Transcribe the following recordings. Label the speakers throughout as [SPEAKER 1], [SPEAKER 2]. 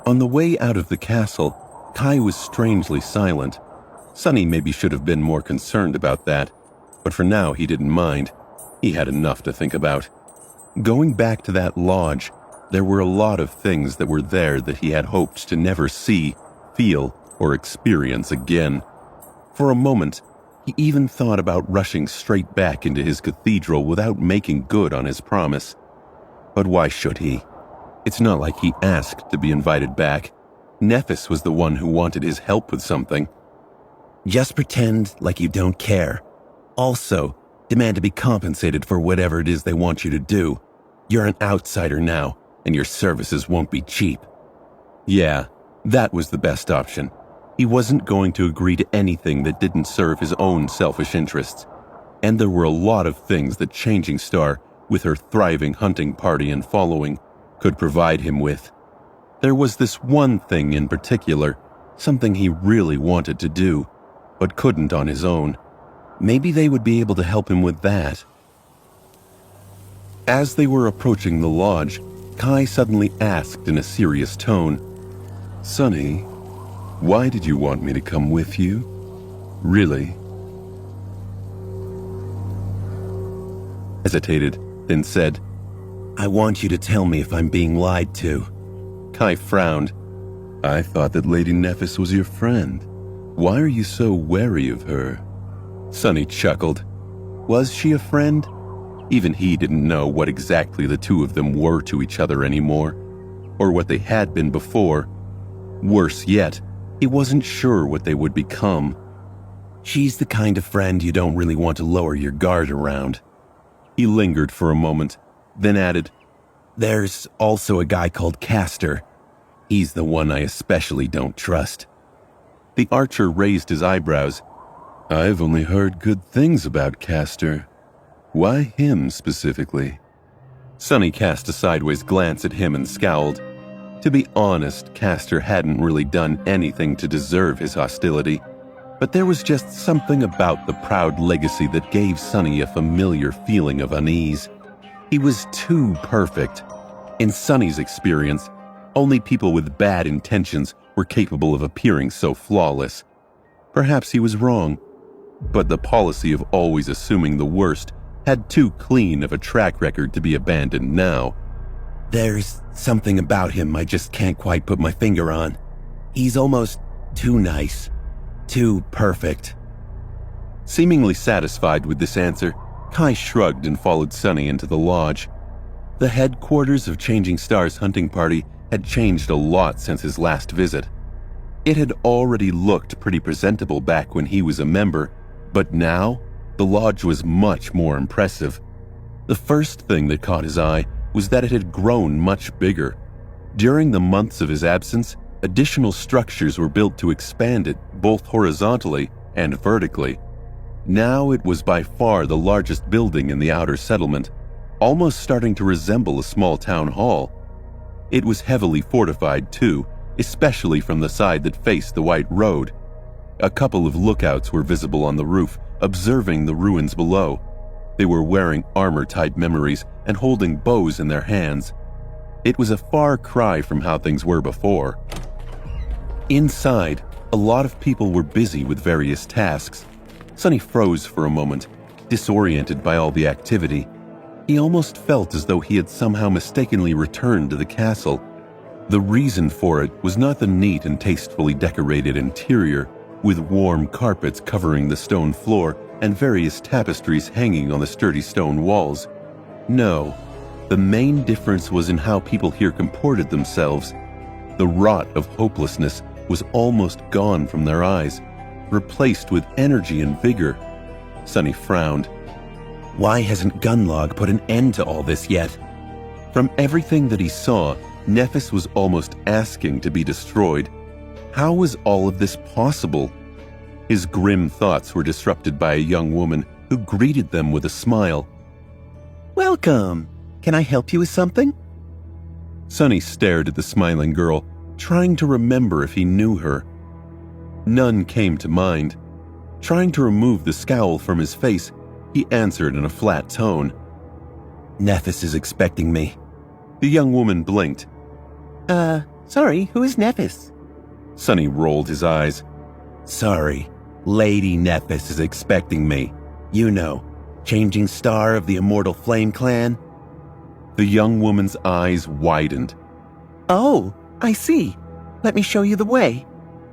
[SPEAKER 1] On the way out of the castle, Kai was strangely silent. Sonny maybe should have been more concerned about that, but for now he didn't mind. He had enough to think about. Going back to that lodge, there were a lot of things that were there that he had hoped to never see, feel, or experience again. For a moment, he even thought about rushing straight back into his cathedral without making good on his promise. But why should he? It's not like he asked to be invited back. Nephis was the one who wanted his help with something.
[SPEAKER 2] Just pretend like you don't care. Also, demand to be compensated for whatever it is they want you to do. You're an outsider now, and your services won't be cheap.
[SPEAKER 1] Yeah, that was the best option. He wasn't going to agree to anything that didn't serve his own selfish interests. And there were a lot of things that Changing Star, with her thriving hunting party and following, could provide him with. There was this one thing in particular, something he really wanted to do, but couldn't on his own. Maybe they would be able to help him with that. As they were approaching the lodge, Kai suddenly asked in a serious tone, "Sonny, why did you want me to come with you? Really?" Hesitated, then said,
[SPEAKER 2] I want you to tell me if I'm being lied to.
[SPEAKER 1] Kai frowned. "I thought that Lady Nephis was your friend. Why are you so wary of her?" Sonny chuckled. Was she a friend? Even he didn't know what exactly the two of them were to each other anymore, or what they had been before. Worse yet, he wasn't sure what they would become.
[SPEAKER 2] She's the kind of friend you don't really want to lower your guard around.
[SPEAKER 1] He lingered for a moment, then added,
[SPEAKER 2] There's also a guy called Castor. He's the one I especially don't trust.
[SPEAKER 1] The archer raised his eyebrows. "I've only heard good things about Castor. Why him specifically?" Sonny cast a sideways glance at him and scowled. To be honest, Castor hadn't really done anything to deserve his hostility, but there was just something about the proud legacy that gave Sonny a familiar feeling of unease. He was too perfect. In Sonny's experience, only people with bad intentions were capable of appearing so flawless. Perhaps he was wrong, but the policy of always assuming the worst had too clean of a track record to be abandoned now.
[SPEAKER 2] There's something about him I just can't quite put my finger on. He's almost too nice, too perfect.
[SPEAKER 1] Seemingly satisfied with this answer, Kai shrugged and followed Sonny into the lodge. The headquarters of Changing Star's hunting party had changed a lot since his last visit. It had already looked pretty presentable back when he was a member, but now the lodge was much more impressive. The first thing that caught his eye was that it had grown much bigger. During the months of his absence, additional structures were built to expand it both horizontally and vertically. Now it was by far the largest building in the outer settlement, almost starting to resemble a small town hall. It was heavily fortified too, especially from the side that faced the White Road. A couple of lookouts were visible on the roof, observing the ruins below. They were wearing armor-type memories and holding bows in their hands. It was a far cry from how things were before. Inside, a lot of people were busy with various tasks. Sonny froze for a moment, disoriented by all the activity. He almost felt as though he had somehow mistakenly returned to the castle. The reason for it was not the neat and tastefully decorated interior, with warm carpets covering the stone floor and various tapestries hanging on the sturdy stone walls. No, the main difference was in how people here comported themselves. The rot of hopelessness was almost gone from their eyes, replaced with energy and vigor. Sonny frowned.
[SPEAKER 2] Why hasn't Gunlog put an end to all this yet?
[SPEAKER 1] From everything that he saw, Nephis was almost asking to be destroyed. How was all of this possible? His grim thoughts were disrupted by a young woman who greeted them with a smile.
[SPEAKER 2] Welcome. Can I help you with something?
[SPEAKER 1] Sonny stared at the smiling girl, trying to remember if he knew her. None came to mind. Trying to remove the scowl from his face, he answered in a flat tone.
[SPEAKER 2] Nephis is expecting me.
[SPEAKER 1] The young woman blinked.
[SPEAKER 2] Sorry, who is Nephis?
[SPEAKER 1] Sonny rolled his eyes.
[SPEAKER 2] Sorry, Lady Nephis is expecting me. You know, changing star of the Immortal Flame Clan.
[SPEAKER 1] The young woman's eyes widened.
[SPEAKER 2] Oh, I see. Let me show you the way.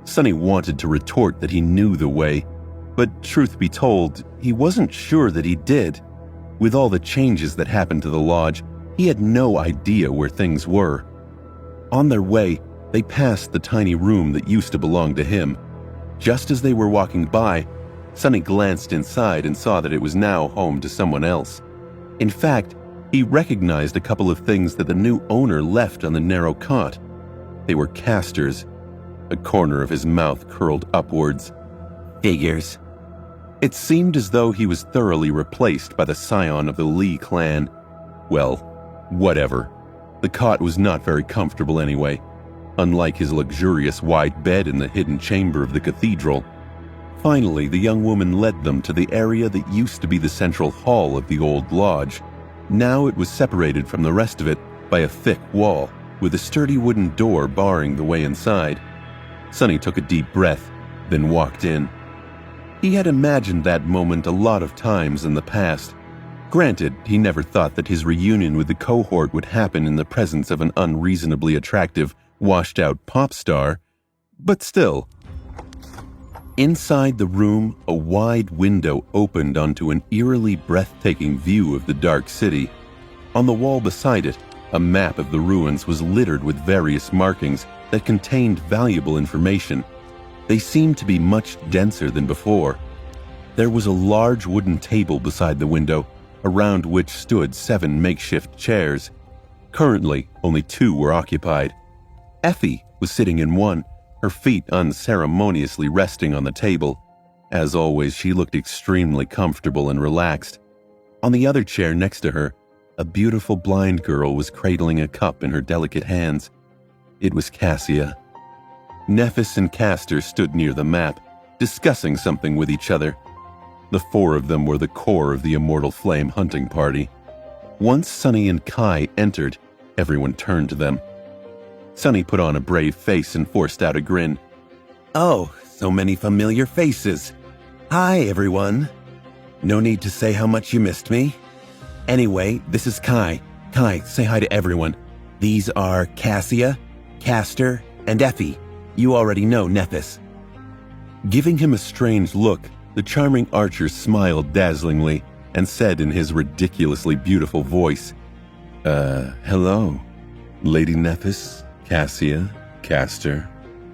[SPEAKER 1] Sonny wanted to retort that he knew the way, but truth be told, he wasn't sure that he did. With all the changes that happened to the lodge, he had no idea where things were. On their way, they passed the tiny room that used to belong to him. Just as they were walking by, Sonny glanced inside and saw that it was now home to someone else. In fact, he recognized a couple of things that the new owner left on the narrow cot. They were Castor's. A corner of his mouth curled upwards. Figures. It seemed as though he was thoroughly replaced by the scion of the Lee clan. Well, whatever. The cot was not very comfortable anyway, unlike his luxurious wide bed in the hidden chamber of the cathedral. Finally, the young woman led them to the area that used to be the central hall of the old lodge. Now it was separated from the rest of it by a thick wall, with a sturdy wooden door barring the way inside. Sonny took a deep breath, then walked in. He had imagined that moment a lot of times in the past. Granted, he never thought that his reunion with the cohort would happen in the presence of an unreasonably attractive, washed-out pop star, but still. Inside the room, a wide window opened onto an eerily breathtaking view of the dark city. On the wall beside it, a map of the ruins was littered with various markings that contained valuable information. They seemed to be much denser than before. There was a large wooden table beside the window, around which stood 7 makeshift chairs. Currently, only 2 were occupied. Effie was sitting in one, her feet unceremoniously resting on the table. As always, she looked extremely comfortable and relaxed. On the other chair next to her, a beautiful blind girl was cradling a cup in her delicate hands. It was Cassia. Nephis and Castor stood near the map, discussing something with each other. The 4 of them were the core of the Immortal Flame hunting party. Once Sonny and Kai entered, everyone turned to them. Sonny put on a brave face and forced out a grin. Oh, so many familiar faces. Hi, everyone. No need to say how much you missed me. Anyway, this is Kai. Kai, say hi to everyone. These are Cassia, Castor, and Effie. You already know Nephis. Giving him a strange look, the charming archer smiled dazzlingly and said in his ridiculously beautiful voice, hello, Lady Nephis, Cassia, Castor,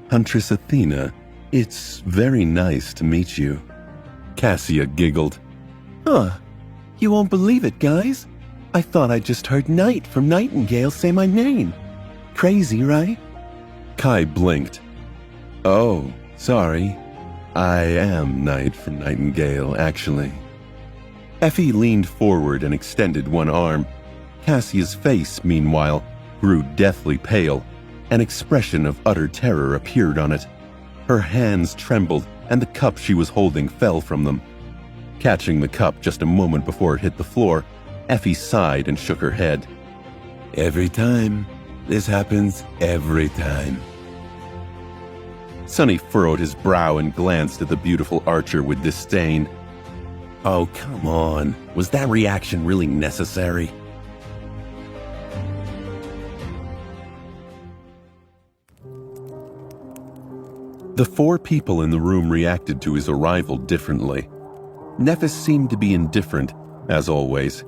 [SPEAKER 1] Huntress Athena. It's very nice to meet you. Cassia giggled. You won't believe it, guys. I thought I just heard Night from Nightingale say my name. Crazy, right? Kai blinked. Oh, sorry. I am Night from Nightingale, actually. Effie leaned forward and extended one arm. Cassia's face, meanwhile, grew deathly pale. An expression of utter terror appeared on it. Her hands trembled, and the cup she was holding fell from them. Catching the cup just a moment before it hit the floor, Effie sighed and shook her head. Every time. This happens every time. Sonny furrowed his brow and glanced at the beautiful archer with disdain. Oh, come on. Was that reaction really necessary? The 4 people in the room reacted to his arrival differently. Nephis seemed to be indifferent, as always.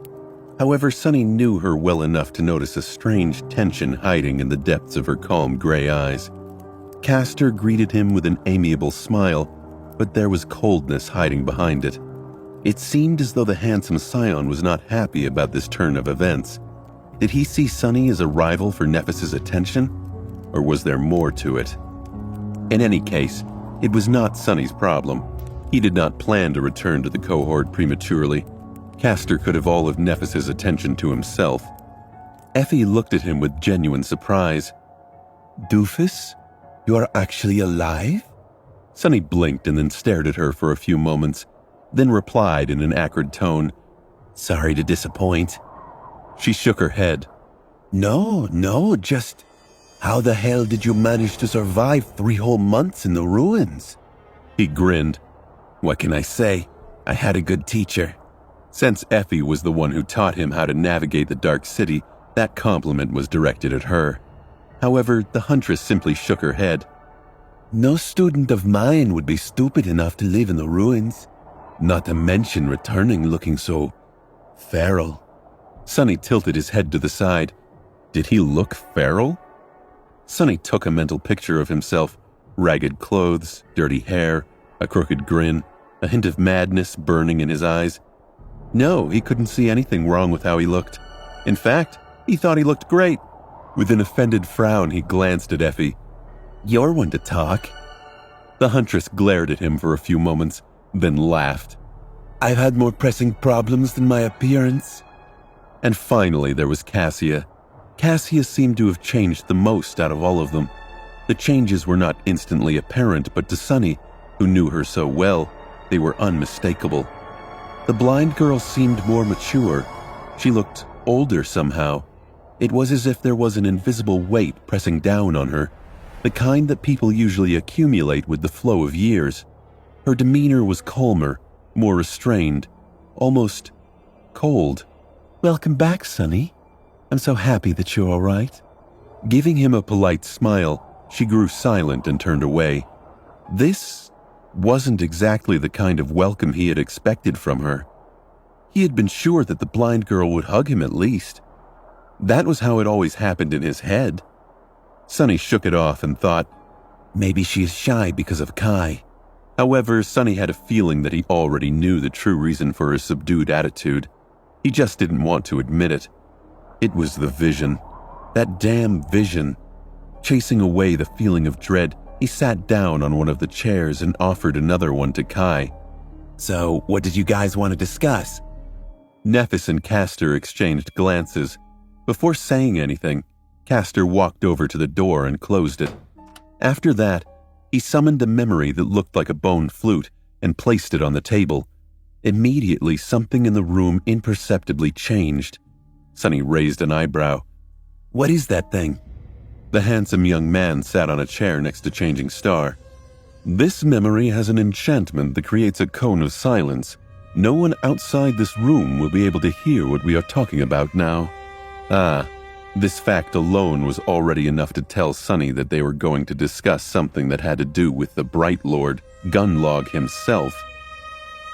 [SPEAKER 1] However, Sonny knew her well enough to notice a strange tension hiding in the depths of her calm gray eyes. Castor greeted him with an amiable smile, but there was coldness hiding behind it. It seemed as though the handsome scion was not happy about this turn of events. Did he see Sonny as a rival for Nephis's attention, or was there more to it? In any case, it was not Sonny's problem. He did not plan to return to the cohort prematurely. Castor could have all of Nephis's attention to himself. Effie looked at him with genuine surprise. Doofus? You are actually alive? Sonny blinked and then stared at her for a few moments, then replied in an acrid tone, Sorry to disappoint. She shook her head. No, just...
[SPEAKER 2] How the hell did you manage to survive 3 whole months in the ruins? He grinned. What can I say? I had a good teacher.
[SPEAKER 1] Since Effie was the one who taught him how to navigate the Dark City, that compliment was directed at her. However, the huntress simply shook her head.
[SPEAKER 2] No student of mine would be stupid enough to live in the ruins, not to mention returning looking so feral.
[SPEAKER 1] Sonny tilted his head to the side. Did he look feral? Sonny took a mental picture of himself, ragged clothes, dirty hair, a crooked grin, a hint of madness burning in his eyes. No, he couldn't see anything wrong with how he looked. In fact, he thought he looked great. With an offended frown, he glanced at Effie.
[SPEAKER 2] You're one to talk.
[SPEAKER 1] The huntress glared at him for a few moments, then laughed.
[SPEAKER 2] I've had more pressing problems than my appearance.
[SPEAKER 1] And finally there was Cassia. Cassia seemed to have changed the most out of all of them. The changes were not instantly apparent, but to Sonny, who knew her so well, they were unmistakable. The blind girl seemed more mature. She looked older somehow. It was as if there was an invisible weight pressing down on her, the kind that people usually accumulate with the flow of years. Her demeanor was calmer, more restrained, almost cold.
[SPEAKER 2] Welcome back, Sonny. I'm so happy that you're all right.
[SPEAKER 1] Giving him a polite smile, she grew silent and turned away. This wasn't exactly the kind of welcome he had expected from her. He had been sure that the blind girl would hug him at least. That was how it always happened in his head. Sonny shook it off and thought,
[SPEAKER 2] maybe she is shy because of Kai.
[SPEAKER 1] However, Sonny had a feeling that he already knew the true reason for her subdued attitude. He just didn't want to admit it. It was the vision. That damn vision. Chasing away the feeling of dread, he sat down on one of the chairs and offered another one to Kai.
[SPEAKER 2] So, what did you guys want to discuss?
[SPEAKER 1] Nephis and Castor exchanged glances. Before saying anything, Castor walked over to the door and closed it. After that, he summoned a memory that looked like a bone flute and placed it on the table. Immediately, something in the room imperceptibly changed. Sonny raised an eyebrow.
[SPEAKER 2] What is that thing?
[SPEAKER 1] The handsome young man sat on a chair next to Changing Star. This memory has an enchantment that creates a cone of silence. No one outside this room will be able to hear what we are talking about now. This fact alone was already enough to tell Sonny that they were going to discuss something that had to do with the Bright Lord, Gunlog himself.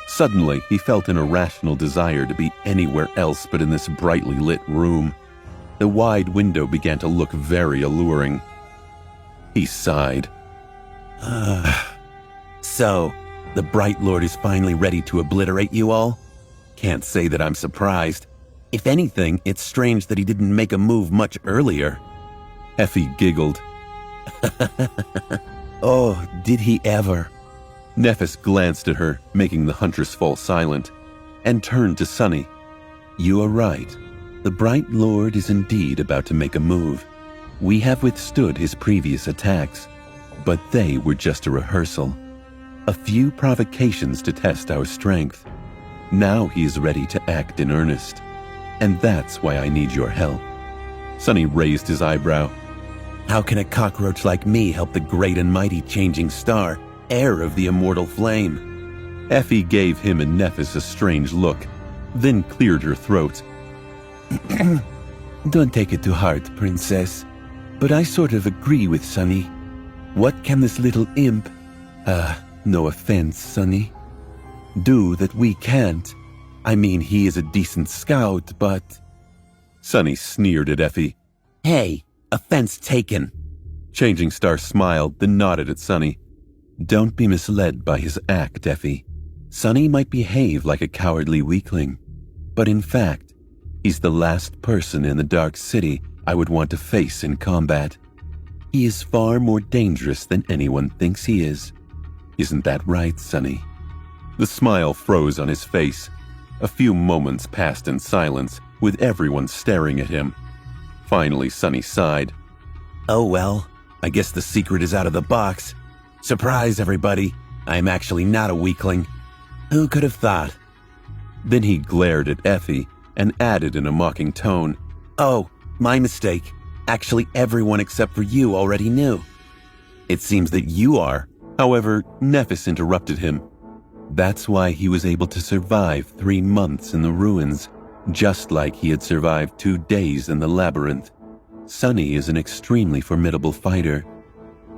[SPEAKER 1] Suddenly, he felt an irrational desire to be anywhere else but in this brightly lit room. The wide window began to look very alluring. He sighed.
[SPEAKER 2] So, the Bright Lord is finally ready to obliterate you all? Can't say that I'm surprised. If anything, it's strange that he didn't make a move much earlier.
[SPEAKER 1] Effie giggled.
[SPEAKER 2] Oh, did he ever?
[SPEAKER 1] Nephis glanced at her, making the huntress fall silent, and turned to Sonny. You are right. The Bright Lord is indeed about to make a move. We have withstood his previous attacks, but they were just a rehearsal. A few provocations to test our strength. Now he is ready to act in earnest. And that's why I need your help. Sonny raised his eyebrow.
[SPEAKER 2] How can a cockroach like me help the great and mighty Changing Star, heir of the immortal flame?
[SPEAKER 1] Effie gave him and Nephis a strange look, then cleared her throat.
[SPEAKER 2] Don't take it to heart, princess, but I sort of agree with Sonny. What can this little imp, no offense, Sonny, do that we can't? I mean, he is a decent scout, but...
[SPEAKER 1] Sonny sneered at Effie.
[SPEAKER 2] Hey, offense taken.
[SPEAKER 1] Changing Star smiled, then nodded at Sonny. Don't be misled by his act, Effie. Sonny might behave like a cowardly weakling, but in fact, he's the last person in the Dark City I would want to face in combat. He is far more dangerous than anyone thinks he is. Isn't that right, Sonny? The smile froze on his face. A few moments passed in silence, with everyone staring at him. Finally, Sonny sighed.
[SPEAKER 2] Oh well, I guess the secret is out of the box. Surprise, everybody. I'm actually not a weakling. Who could have thought?
[SPEAKER 1] Then he glared at Effie and added in a mocking tone.
[SPEAKER 2] Oh, my mistake. Actually, everyone except for you already knew. It seems that you are.
[SPEAKER 1] However, Nephis interrupted him.
[SPEAKER 2] That's why he was able to survive 3 months in the ruins, just like he had survived 2 days in the labyrinth. Sunny is an extremely formidable fighter.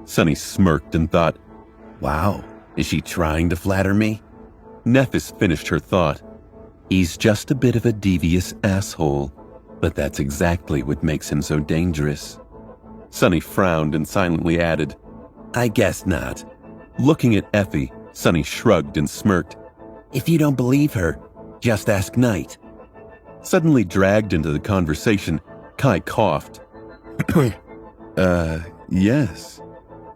[SPEAKER 1] Sunny smirked and thought,
[SPEAKER 2] Wow, is she trying to flatter me?
[SPEAKER 1] Nephis finished her thought.
[SPEAKER 2] He's just a bit of a devious asshole, but that's exactly what makes him so dangerous.
[SPEAKER 1] Sunny frowned and silently added,
[SPEAKER 2] I guess not.
[SPEAKER 1] Looking at Effie, Sunny shrugged and smirked.
[SPEAKER 2] If you don't believe her, just ask Knight.
[SPEAKER 1] Suddenly dragged into the conversation, Kai coughed. Yes.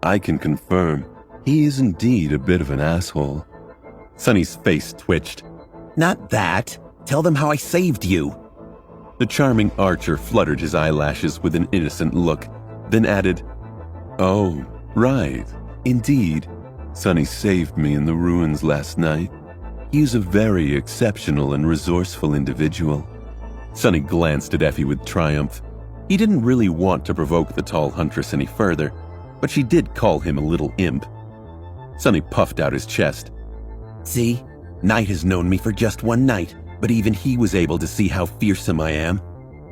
[SPEAKER 1] I can confirm. He is indeed a bit of an asshole. Sunny's face twitched.
[SPEAKER 2] Not that. Tell them how I saved you.
[SPEAKER 1] The charming archer fluttered his eyelashes with an innocent look, then added, Oh, right. Indeed. Sunny saved me in the ruins last night. He's a very exceptional and resourceful individual. Sunny glanced at Effie with triumph. He didn't really want to provoke the tall huntress any further, but she did call him a little imp. Sunny puffed out his chest.
[SPEAKER 2] See, Knight has known me for just 1 night, but even he was able to see how fearsome I am.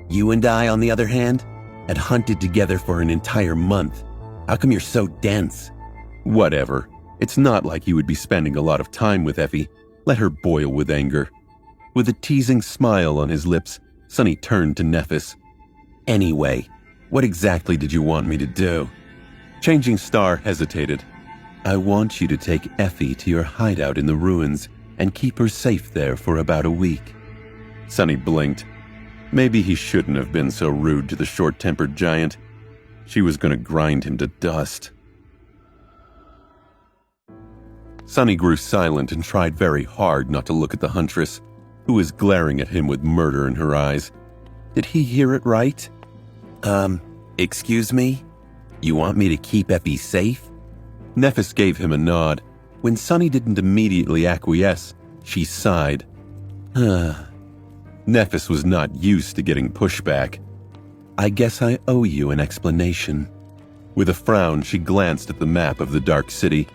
[SPEAKER 2] You and I, on the other hand, had hunted together for an entire month. How come you're so dense?
[SPEAKER 1] Whatever. It's not like he would be spending a lot of time with Effie. Let her boil with anger. With a teasing smile on his lips, Sunny turned to Nephis.
[SPEAKER 2] Anyway, what exactly did you want me to do?
[SPEAKER 1] Changing Star hesitated.
[SPEAKER 2] I want you to take Effie to your hideout in the ruins and keep her safe there for about a week.
[SPEAKER 1] Sunny blinked. Maybe he shouldn't have been so rude to the short-tempered giant. She was going to grind him to dust. Sunny grew silent and tried very hard not to look at the huntress, who was glaring at him with murder in her eyes. Did he hear it right?
[SPEAKER 2] Excuse me? You want me to keep Effie safe?
[SPEAKER 1] Nephis gave him a nod. When Sunny didn't immediately acquiesce, she sighed. Nephis was not used to getting pushback.
[SPEAKER 2] I guess I owe you an explanation.
[SPEAKER 1] With a frown, she glanced at the map of the Dark City.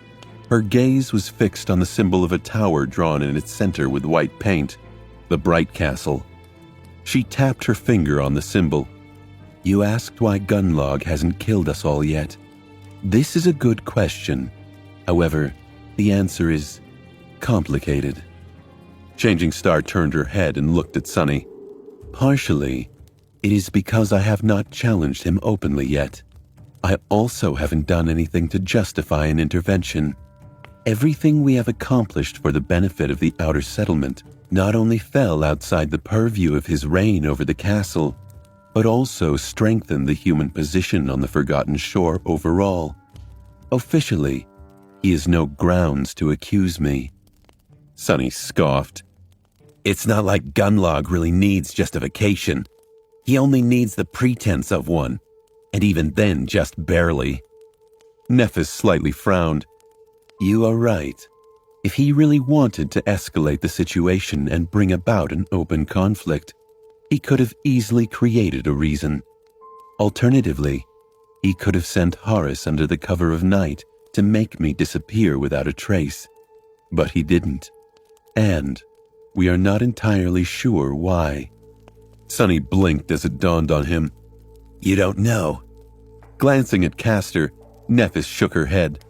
[SPEAKER 1] Her gaze was fixed on the symbol of a tower drawn in its center with white paint, the Bright Castle. She tapped her finger on the symbol.
[SPEAKER 2] You asked why Gunlog hasn't killed us all yet. This is a good question. However, the answer is complicated.
[SPEAKER 1] Changing Star turned her head and looked at Sunny.
[SPEAKER 2] Partially, it is because I have not challenged him openly yet. I also haven't done anything to justify an intervention. Everything we have accomplished for the benefit of the outer settlement not only fell outside the purview of his reign over the castle, but also strengthened the human position on the Forgotten Shore overall. Officially, he has no grounds to accuse me.
[SPEAKER 1] Sunny scoffed.
[SPEAKER 2] It's not like Gunlog really needs justification. He only needs the pretense of one, and even then just barely.
[SPEAKER 1] Nephis slightly frowned.
[SPEAKER 2] You are right. If he really wanted to escalate the situation and bring about an open conflict, he could have easily created a reason. Alternatively, he could have sent Horus under the cover of night to make me disappear without a trace. But he didn't. And we are not entirely sure why.
[SPEAKER 1] Sunny blinked as it dawned on him.
[SPEAKER 2] You don't know.
[SPEAKER 1] Glancing at Castor, Nephis shook her head.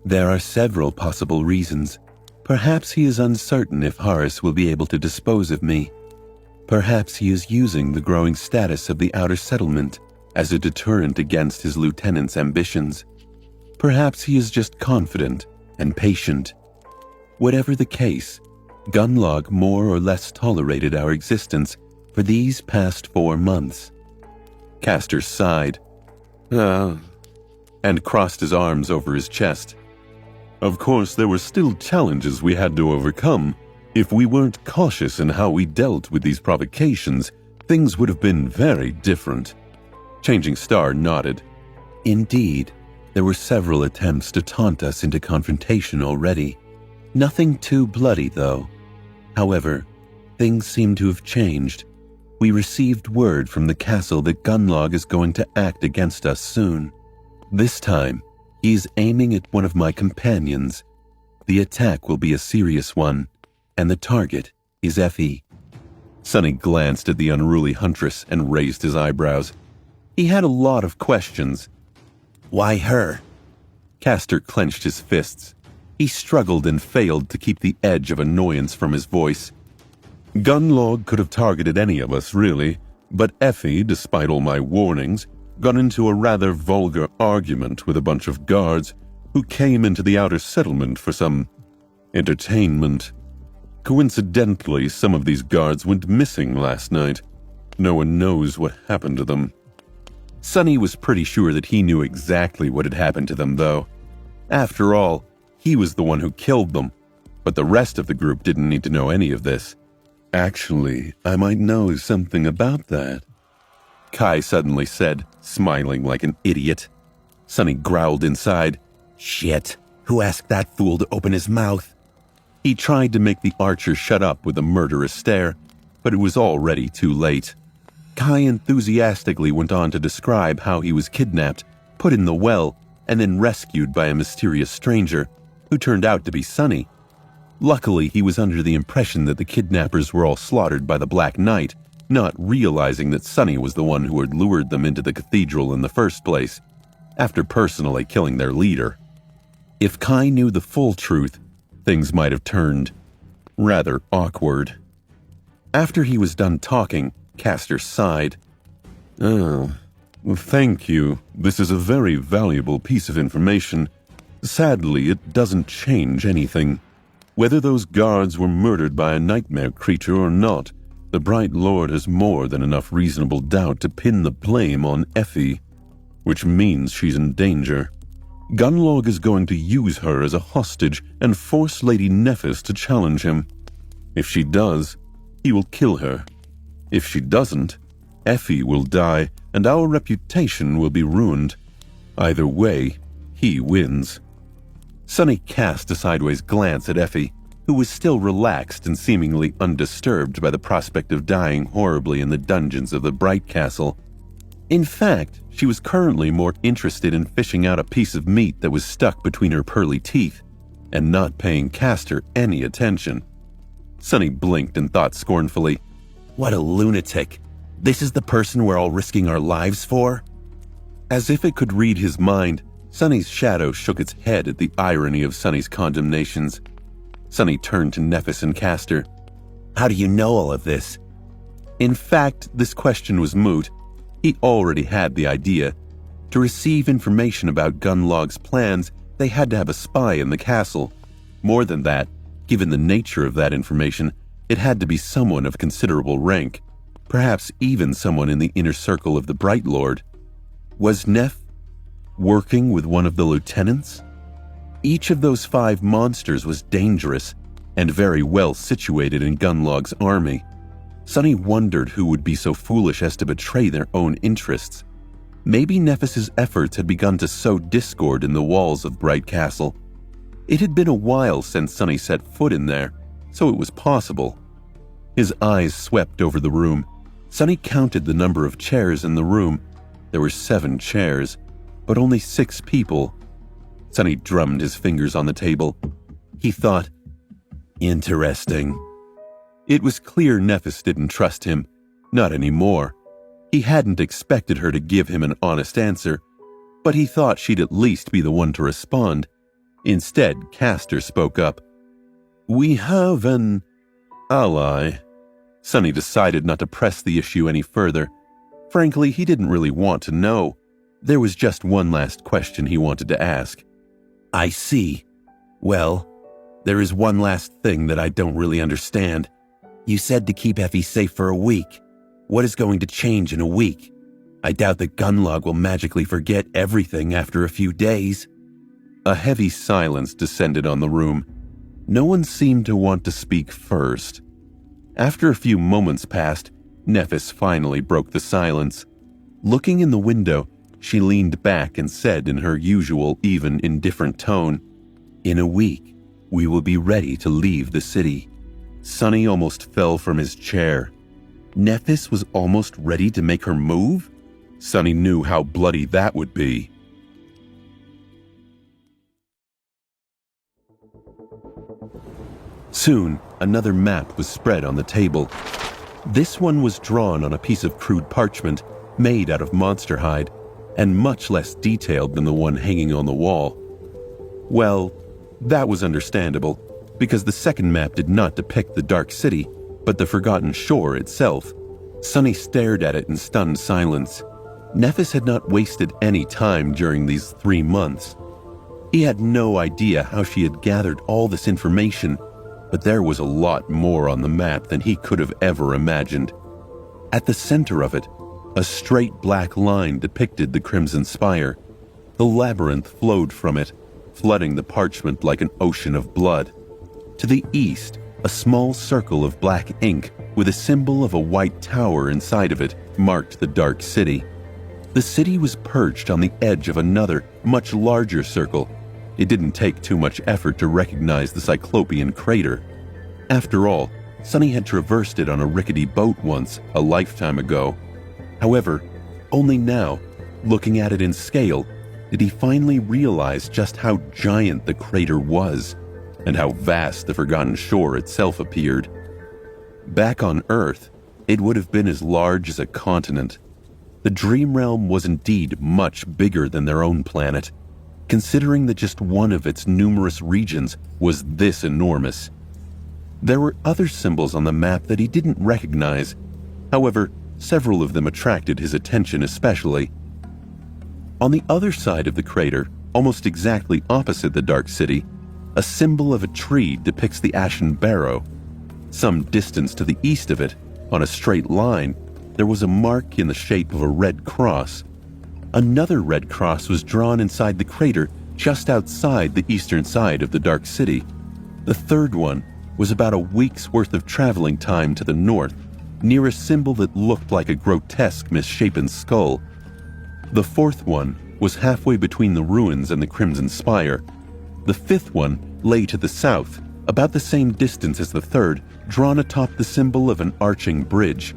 [SPEAKER 2] There are several possible reasons. Perhaps he is uncertain if Horus will be able to dispose of me. Perhaps he is using the growing status of the outer settlement as a deterrent against his lieutenant's ambitions. Perhaps he is just confident and patient. Whatever the case, Gunlog more or less tolerated our existence for these past 4 months.
[SPEAKER 1] Castor sighed. And crossed his arms over his chest. Of course, there were still challenges we had to overcome. If we weren't cautious in how we dealt with these provocations, things would have been very different. Changing Star nodded.
[SPEAKER 2] Indeed, there were several attempts to taunt us into confrontation already. Nothing too bloody, though. However, things seem to have changed. We received word from the castle that Gunlog is going to act against us soon. This time, he is aiming at one of my companions. The attack will be a serious one, and the target is Effie.
[SPEAKER 1] Sonny glanced at the unruly huntress and raised his eyebrows. He had a lot of questions.
[SPEAKER 2] Why her?
[SPEAKER 1] Castor clenched his fists. He struggled and failed to keep the edge of annoyance from his voice. Gunlog could have targeted any of us, really, but Effie, despite all my warnings, got into a rather vulgar argument with a bunch of guards who came into the outer settlement for some entertainment. Coincidentally, some of these guards went missing last night. No one knows what happened to them. Sonny was pretty sure that he knew exactly what had happened to them, though. After all, he was the one who killed them, but the rest of the group didn't need to know any of this.
[SPEAKER 2] Actually, I might know something about that,
[SPEAKER 1] Kai suddenly said, smiling like an idiot. Sonny growled inside.
[SPEAKER 2] Shit, who asked that fool to open his mouth?
[SPEAKER 1] He tried to make the archer shut up with a murderous stare, but it was already too late. Kai enthusiastically went on to describe how he was kidnapped, put in the well, and then rescued by a mysterious stranger, who turned out to be Sonny. Luckily, he was under the impression that the kidnappers were all slaughtered by the Black Knight, not realizing that Sonny was the one who had lured them into the cathedral in the first place, after personally killing their leader. If Kai knew the full truth, things might have turned rather awkward. After he was done talking, Castor sighed.
[SPEAKER 3] Oh, thank you. This is a very valuable piece of information. Sadly, it doesn't change anything. Whether those guards were murdered by a nightmare creature or not, the Bright Lord has more than enough reasonable doubt to pin the blame on Effie, which means she's in danger. Gunlog is going to use her as a hostage and force Lady Nephis to challenge him. If she does, he will kill her. If she doesn't, Effie will die and our reputation will be ruined. Either way, he wins.
[SPEAKER 1] Sonny cast a sideways glance at Effie, who was still relaxed and seemingly undisturbed by the prospect of dying horribly in the dungeons of the Bright Castle. In fact, she was currently more interested in fishing out a piece of meat that was stuck between her pearly teeth, and not paying Castor any attention. Sonny blinked and thought scornfully,
[SPEAKER 2] What a lunatic. This is the person we're all risking our lives for?
[SPEAKER 1] As if it could read his mind, Sonny's shadow shook its head at the irony of Sonny's condemnations. Sonny turned to Nephis and Castor.
[SPEAKER 2] How do you know all of this?
[SPEAKER 1] In fact, this question was moot. He already had the idea. To receive information about Gunlog's plans, they had to have a spy in the castle. More than that, given the nature of that information, it had to be someone of considerable rank, perhaps even someone in the inner circle of the Bright Lord. Was Neph working with one of the lieutenants? Each of those 5 monsters was dangerous and very well situated in Gunlog's army. Sonny wondered who would be so foolish as to betray their own interests. Maybe Nephis's efforts had begun to sow discord in the walls of Bright Castle. It had been a while since Sonny set foot in there, so it was possible. His eyes swept over the room. Sonny counted the number of chairs in the room. There were 7 chairs, but only 6 people. Sonny drummed his fingers on the table. He thought, interesting. It was clear Nephis didn't trust him. Not anymore. He hadn't expected her to give him an honest answer, but he thought she'd at least be the one to respond. Instead, Castor spoke up.
[SPEAKER 3] We have an ally.
[SPEAKER 1] Sonny decided not to press the issue any further. Frankly, he didn't really want to know. There was just one last question he wanted to ask.
[SPEAKER 2] I see. Well, there is one last thing that I don't really understand. You said to keep Effie safe for a week. What is going to change in a week? I doubt that Gunlog will magically forget everything after a few days.
[SPEAKER 1] A heavy silence descended on the room. No one seemed to want to speak first. After a few moments passed, Nephis finally broke the silence. Looking in the window, she leaned back and said in her usual, even indifferent tone, "In a week, we will be ready to leave the city." Sonny almost fell from his chair. Nephis was almost ready to make her move? Sunny knew how bloody that would be. Soon, another map was spread on the table. This one was drawn on a piece of crude parchment made out of monster hide, and much less detailed than the one hanging on the wall. Well, that was understandable, because the second map did not depict the Dark City, but the Forgotten Shore itself. Sunny stared at it in stunned silence. Nephis had not wasted any time during these 3 months. He had no idea how she had gathered all this information, but there was a lot more on the map than he could have ever imagined. At the center of it, a straight black line depicted the Crimson Spire. The labyrinth flowed from it, flooding the parchment like an ocean of blood. To the east, a small circle of black ink with a symbol of a white tower inside of it marked the Dark City. The city was perched on the edge of another, much larger circle. It didn't take too much effort to recognize the Cyclopean crater. After all, Sunny had traversed it on a rickety boat once, a lifetime ago. However, only now, looking at it in scale, did he finally realize just how giant the crater was, and how vast the Forgotten Shore itself appeared. Back on Earth, it would have been as large as a continent. The Dream Realm was indeed much bigger than their own planet, considering that just one of its numerous regions was this enormous. There were other symbols on the map that he didn't recognize. However, several of them attracted his attention especially. On the other side of the crater, almost exactly opposite the Dark City, a symbol of a tree depicts the Ashen Barrow. Some distance to the east of it, on a straight line, there was a mark in the shape of a red cross. Another red cross was drawn inside the crater just outside the eastern side of the Dark City. The third one was about a week's worth of traveling time to the north, near a symbol that looked like a grotesque misshapen skull. The fourth one was halfway between the ruins and the Crimson Spire. The fifth one lay to the south, about the same distance as the third, drawn atop the symbol of an arching bridge.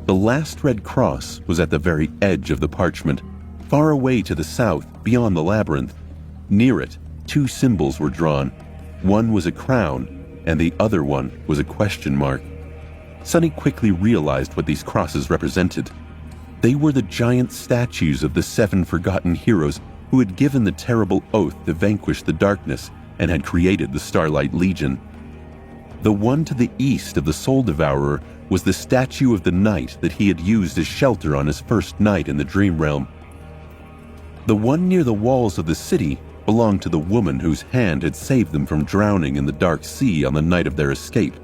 [SPEAKER 1] The last red cross was at the very edge of the parchment, far away to the south, beyond the labyrinth. Near it, 2 symbols were drawn. One was a crown, and the other one was a question mark. Sunny quickly realized what these crosses represented. They were the giant statues of the 7 forgotten heroes who had given the terrible oath to vanquish the darkness and had created the Starlight Legion. The one to the east of the Soul Devourer was the statue of the knight that he had used as shelter on his first night in the Dream Realm. The one near the walls of the city belonged to the woman whose hand had saved them from drowning in the dark sea on the night of their escape.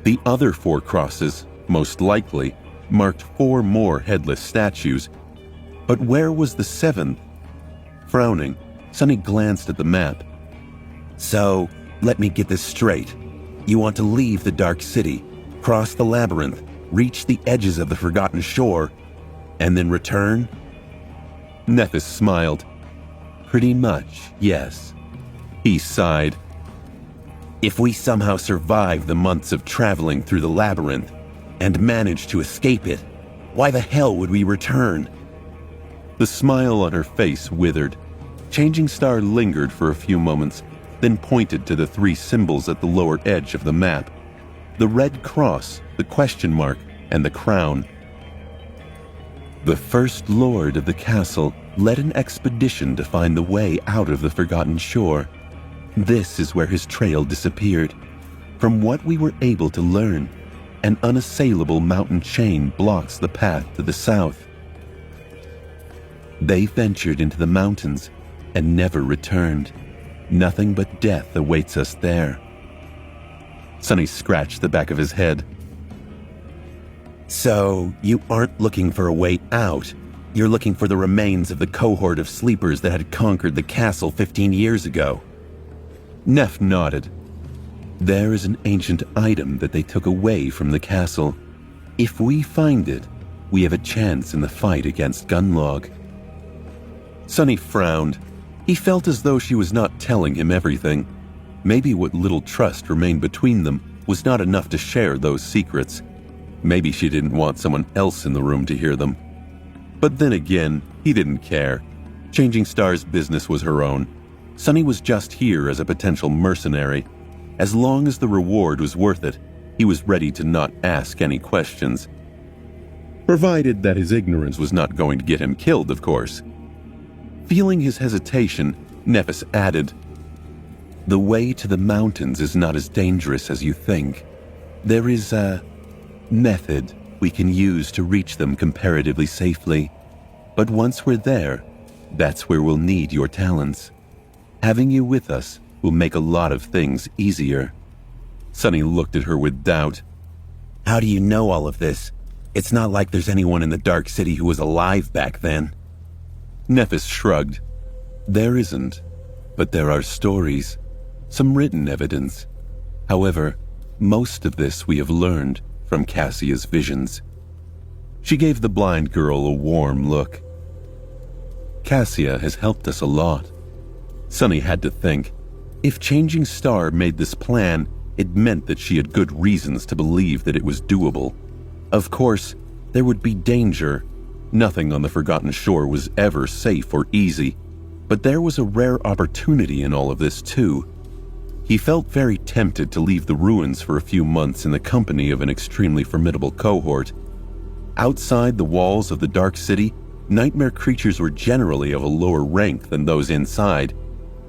[SPEAKER 1] The other 4 crosses, most likely, marked 4 more headless statues. But where was the 7th? Frowning, Sunny glanced at the map. So, let me get this straight. You want to leave the Dark City, cross the labyrinth, reach the edges of the Forgotten Shore, and then return? Nephis smiled. Pretty much, yes. He sighed. If we somehow survive the months of traveling through the labyrinth and manage to escape it, why the hell would we return? The smile on her face withered. Changing Star lingered for a few moments, then pointed to the 3 symbols at the lower edge of the map. The red cross, the question mark, and the crown. The First Lord of the castle led an expedition to find the way out of the Forgotten Shore. This is where his trail disappeared. From what we were able to learn, an unassailable mountain chain blocks the path to the south. They ventured into the mountains and never returned. Nothing but death awaits us there. Sunny scratched the back of his head. So, you aren't looking for a way out. You're looking for the remains of the cohort of sleepers that had conquered the castle 15 years ago. Neff nodded. There is an ancient item that they took away from the castle. If we find it, we have a chance in the fight against Gunlog. Sunny frowned. He felt as though she was not telling him everything. Maybe what little trust remained between them was not enough to share those secrets. Maybe she didn't want someone else in the room to hear them. But then again, he didn't care. Changing Star's business was her own. Sunny was just here as a potential mercenary. As long as the reward was worth it, he was ready to not ask any questions. Provided that his ignorance was not going to get him killed, of course. Feeling his hesitation, Nephis added, "The way to the mountains is not as dangerous as you think. There is a method we can use to reach them comparatively safely. But once we're there, that's where we'll need your talents. Having you with us will make a lot of things easier." Sunny looked at her with doubt. "How do you know all of this? It's not like there's anyone in the Dark City who was alive back then." Nephis shrugged. "There isn't, but there are stories, some written evidence. However, most of this we have learned from Cassia's visions." She gave the blind girl a warm look. "Cassia has helped us a lot." Sunny had to think. If Changing Star made this plan, it meant that she had good reasons to believe that it was doable. Of course, there would be danger. Nothing on the Forgotten Shore was ever safe or easy, but there was a rare opportunity in all of this too. He felt very tempted to leave the ruins for a few months in the company of an extremely formidable cohort. Outside the walls of the Dark City, nightmare creatures were generally of a lower rank than those inside.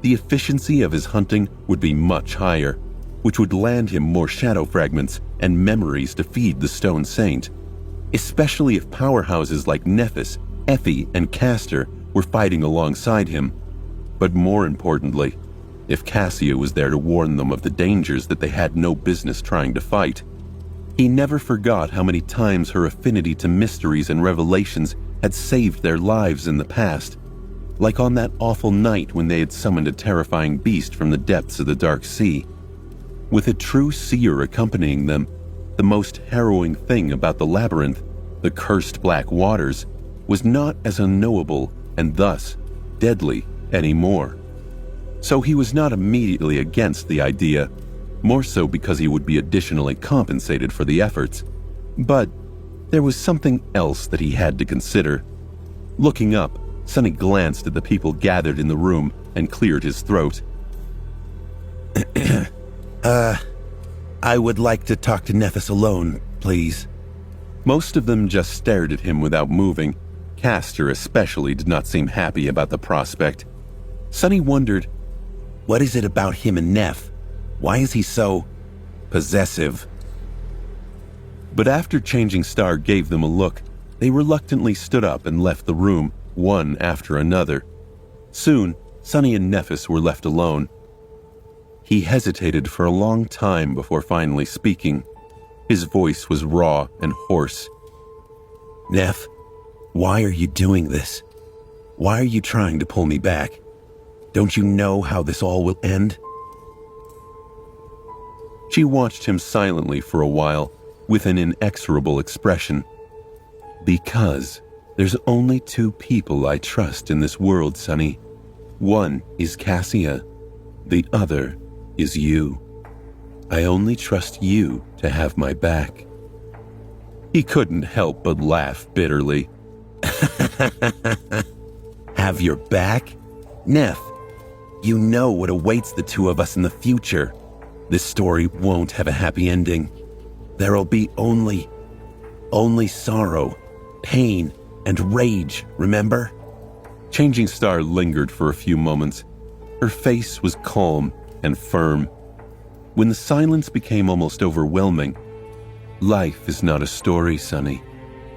[SPEAKER 1] The efficiency of his hunting would be much higher, which would land him more shadow fragments and memories to feed the Stone Saint, especially if powerhouses like Nephis, Effie, and Castor were fighting alongside him. But more importantly, if Cassia was there to warn them of the dangers that they had no business trying to fight. He never forgot how many times her affinity to mysteries and revelations had saved their lives in the past, like on that awful night when they had summoned a terrifying beast from the depths of the Dark Sea. With a true seer accompanying them, the most harrowing thing about the labyrinth, the cursed black waters, was not as unknowable and thus deadly anymore. So he was not immediately against the idea, more so because he would be additionally compensated for the efforts. But there was something else that he had to consider. Looking up, Sunny glanced at the people gathered in the room and cleared his throat. I would like to talk to Nephis alone, please." Most of them just stared at him without moving. Castor especially did not seem happy about the prospect. Sunny wondered, what is it about him and Neph? Why is he so possessive? But after Changing Star gave them a look, they reluctantly stood up and left the room, one after another. Soon, Sunny and Nephis were left alone. He hesitated for a long time before finally speaking. His voice was raw and hoarse. "Neph, why are you doing this? Why are you trying to pull me back? Don't you know how this all will end?" She watched him silently for a while, with an inexorable expression. "Because there's only two people I trust in this world, Sunny. One is Cassia. The other is you. I only trust you to have my back." He couldn't help but laugh bitterly. "Have your back? Neph, you know what awaits the two of us in the future. This story won't have a happy ending. There'll be only sorrow, pain, and rage, remember?" Changing Star lingered for a few moments. Her face was calm and firm. When the silence became almost overwhelming, "Life is not a story, Sunny.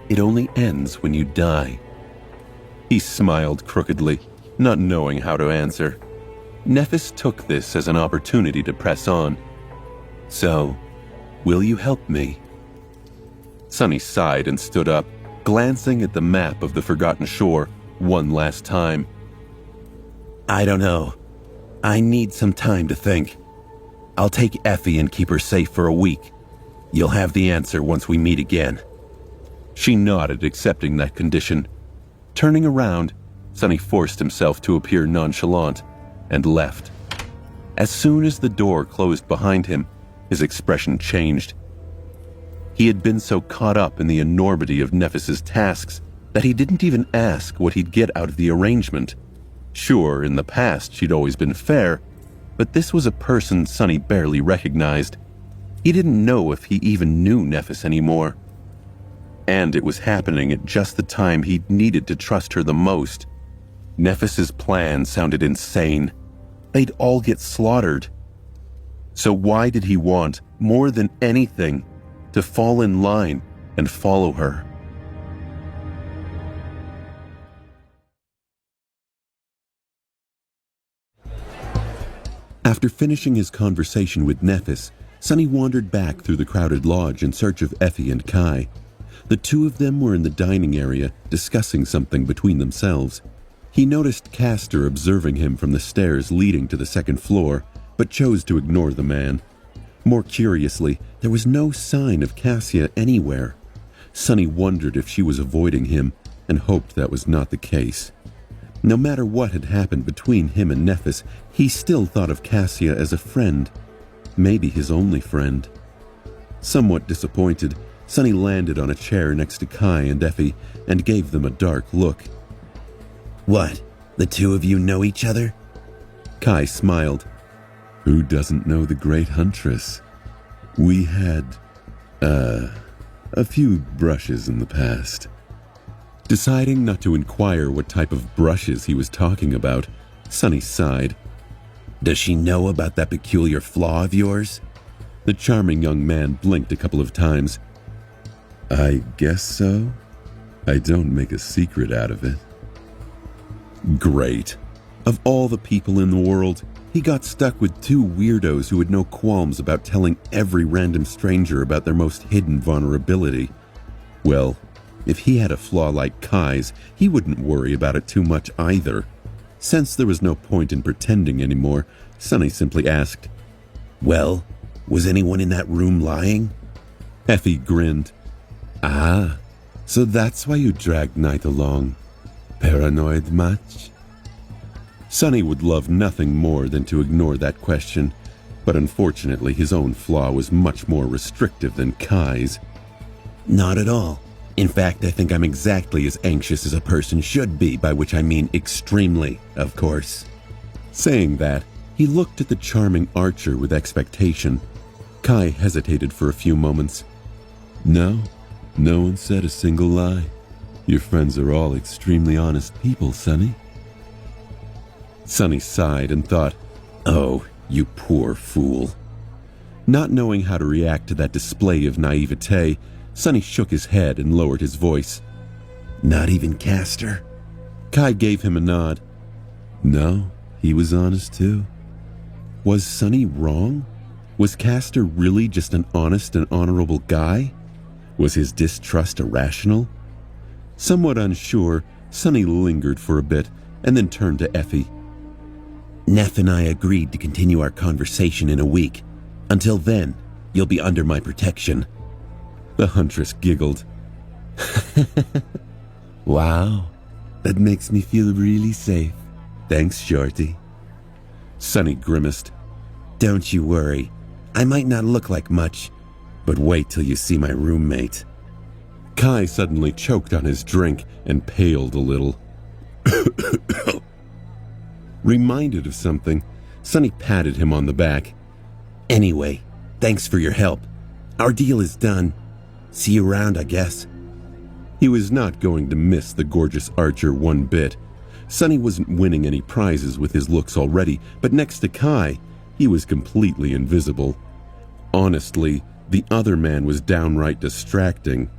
[SPEAKER 1] It only ends when you die." He smiled crookedly, not knowing how to answer. Nephis took this as an opportunity to press on. "So, will you help me?" Sunny sighed and stood up, glancing at the map of the Forgotten Shore one last time. "I don't know. I need some time to think. I'll take Effie and keep her safe for a week. You'll have the answer once we meet again." She nodded, accepting that condition. Turning around, Sunny forced himself to appear nonchalant and left. As soon as the door closed behind him, his expression changed. He had been so caught up in the enormity of Nephis's tasks that he didn't even ask what he'd get out of the arrangement. Sure, in the past she'd always been fair, but this was a person Sonny barely recognized. He didn't know if he even knew Nephis anymore. And it was happening at just the time he'd needed to trust her the most. Nephis's plan sounded insane. They'd all get slaughtered. So why did he want, more than anything, to fall in line and follow her?
[SPEAKER 2] After finishing his conversation with Nephis, Sonny wandered back through the crowded lodge in search of Effie and Kai. The two of them were in the dining area, discussing something between themselves. He noticed Castor observing him from the stairs leading to the second floor, but chose to ignore the man. More curiously, there was no sign of Cassia anywhere. Sonny wondered if she was avoiding him, and hoped that was not the case. No matter what had happened between him and Nephis, he still thought of Cassia as a friend. Maybe his only friend. Somewhat disappointed, Sonny landed on a chair next to Kai and Effie and gave them a dark look.
[SPEAKER 4] What? The two of you know each other?
[SPEAKER 2] Kai smiled.
[SPEAKER 3] Who doesn't know the great huntress? We had, a few brushes in the past.
[SPEAKER 2] Deciding not to inquire what type of brushes he was talking about, Sonny sighed.
[SPEAKER 4] Does she know about that peculiar flaw of yours?
[SPEAKER 2] The charming young man blinked a couple of times.
[SPEAKER 3] I guess so. I don't make a secret out of it.
[SPEAKER 2] Great. Of all the people in the world, he got stuck with two weirdos who had no qualms about telling every random stranger about their most hidden vulnerability. Well, if he had a flaw like Kai's, he wouldn't worry about it too much either. Since there was no point in pretending anymore, Sonny simply asked,
[SPEAKER 4] Well, was anyone in that room lying?
[SPEAKER 2] Effie grinned.
[SPEAKER 3] Ah, so that's why you dragged Knight along. Paranoid much?
[SPEAKER 2] Sonny would love nothing more than to ignore that question, but unfortunately his own flaw was much more restrictive than Kai's.
[SPEAKER 4] Not at all. In fact, I think I'm exactly as anxious as a person should be, by which I mean extremely, of course.
[SPEAKER 2] Saying that, he looked at the charming archer with expectation. Kai hesitated for a few moments.
[SPEAKER 3] No one said a single lie. Your friends are all extremely honest people, Sonny.
[SPEAKER 2] Sonny sighed and thought, "Oh, you poor fool." Not knowing how to react to that display of naivete, Sonny shook his head and lowered his voice.
[SPEAKER 4] Not even Castor?
[SPEAKER 2] Kai gave him a nod.
[SPEAKER 3] No, he was honest too.
[SPEAKER 2] Was Sonny wrong? Was Castor really just an honest and honorable guy? Was his distrust irrational? Somewhat unsure, Sonny lingered for a bit and then turned to Effie.
[SPEAKER 4] Neff and I agreed to continue our conversation in a week. Until then, you'll be under my protection.
[SPEAKER 2] The huntress giggled.
[SPEAKER 3] Wow, that makes me feel really safe. Thanks, Shorty.
[SPEAKER 2] Sonny grimaced.
[SPEAKER 4] Don't you worry. I might not look like much, but wait till you see my roommate.
[SPEAKER 2] Kai suddenly choked on his drink and paled a little. Reminded of something, Sonny patted him on the back.
[SPEAKER 4] Anyway, thanks for your help. Our deal is done. See you around, I guess.
[SPEAKER 2] He was not going to miss the gorgeous archer one bit. Sonny wasn't winning any prizes with his looks already, but next to Kai, he was completely invisible. Honestly, the other man was downright distracting.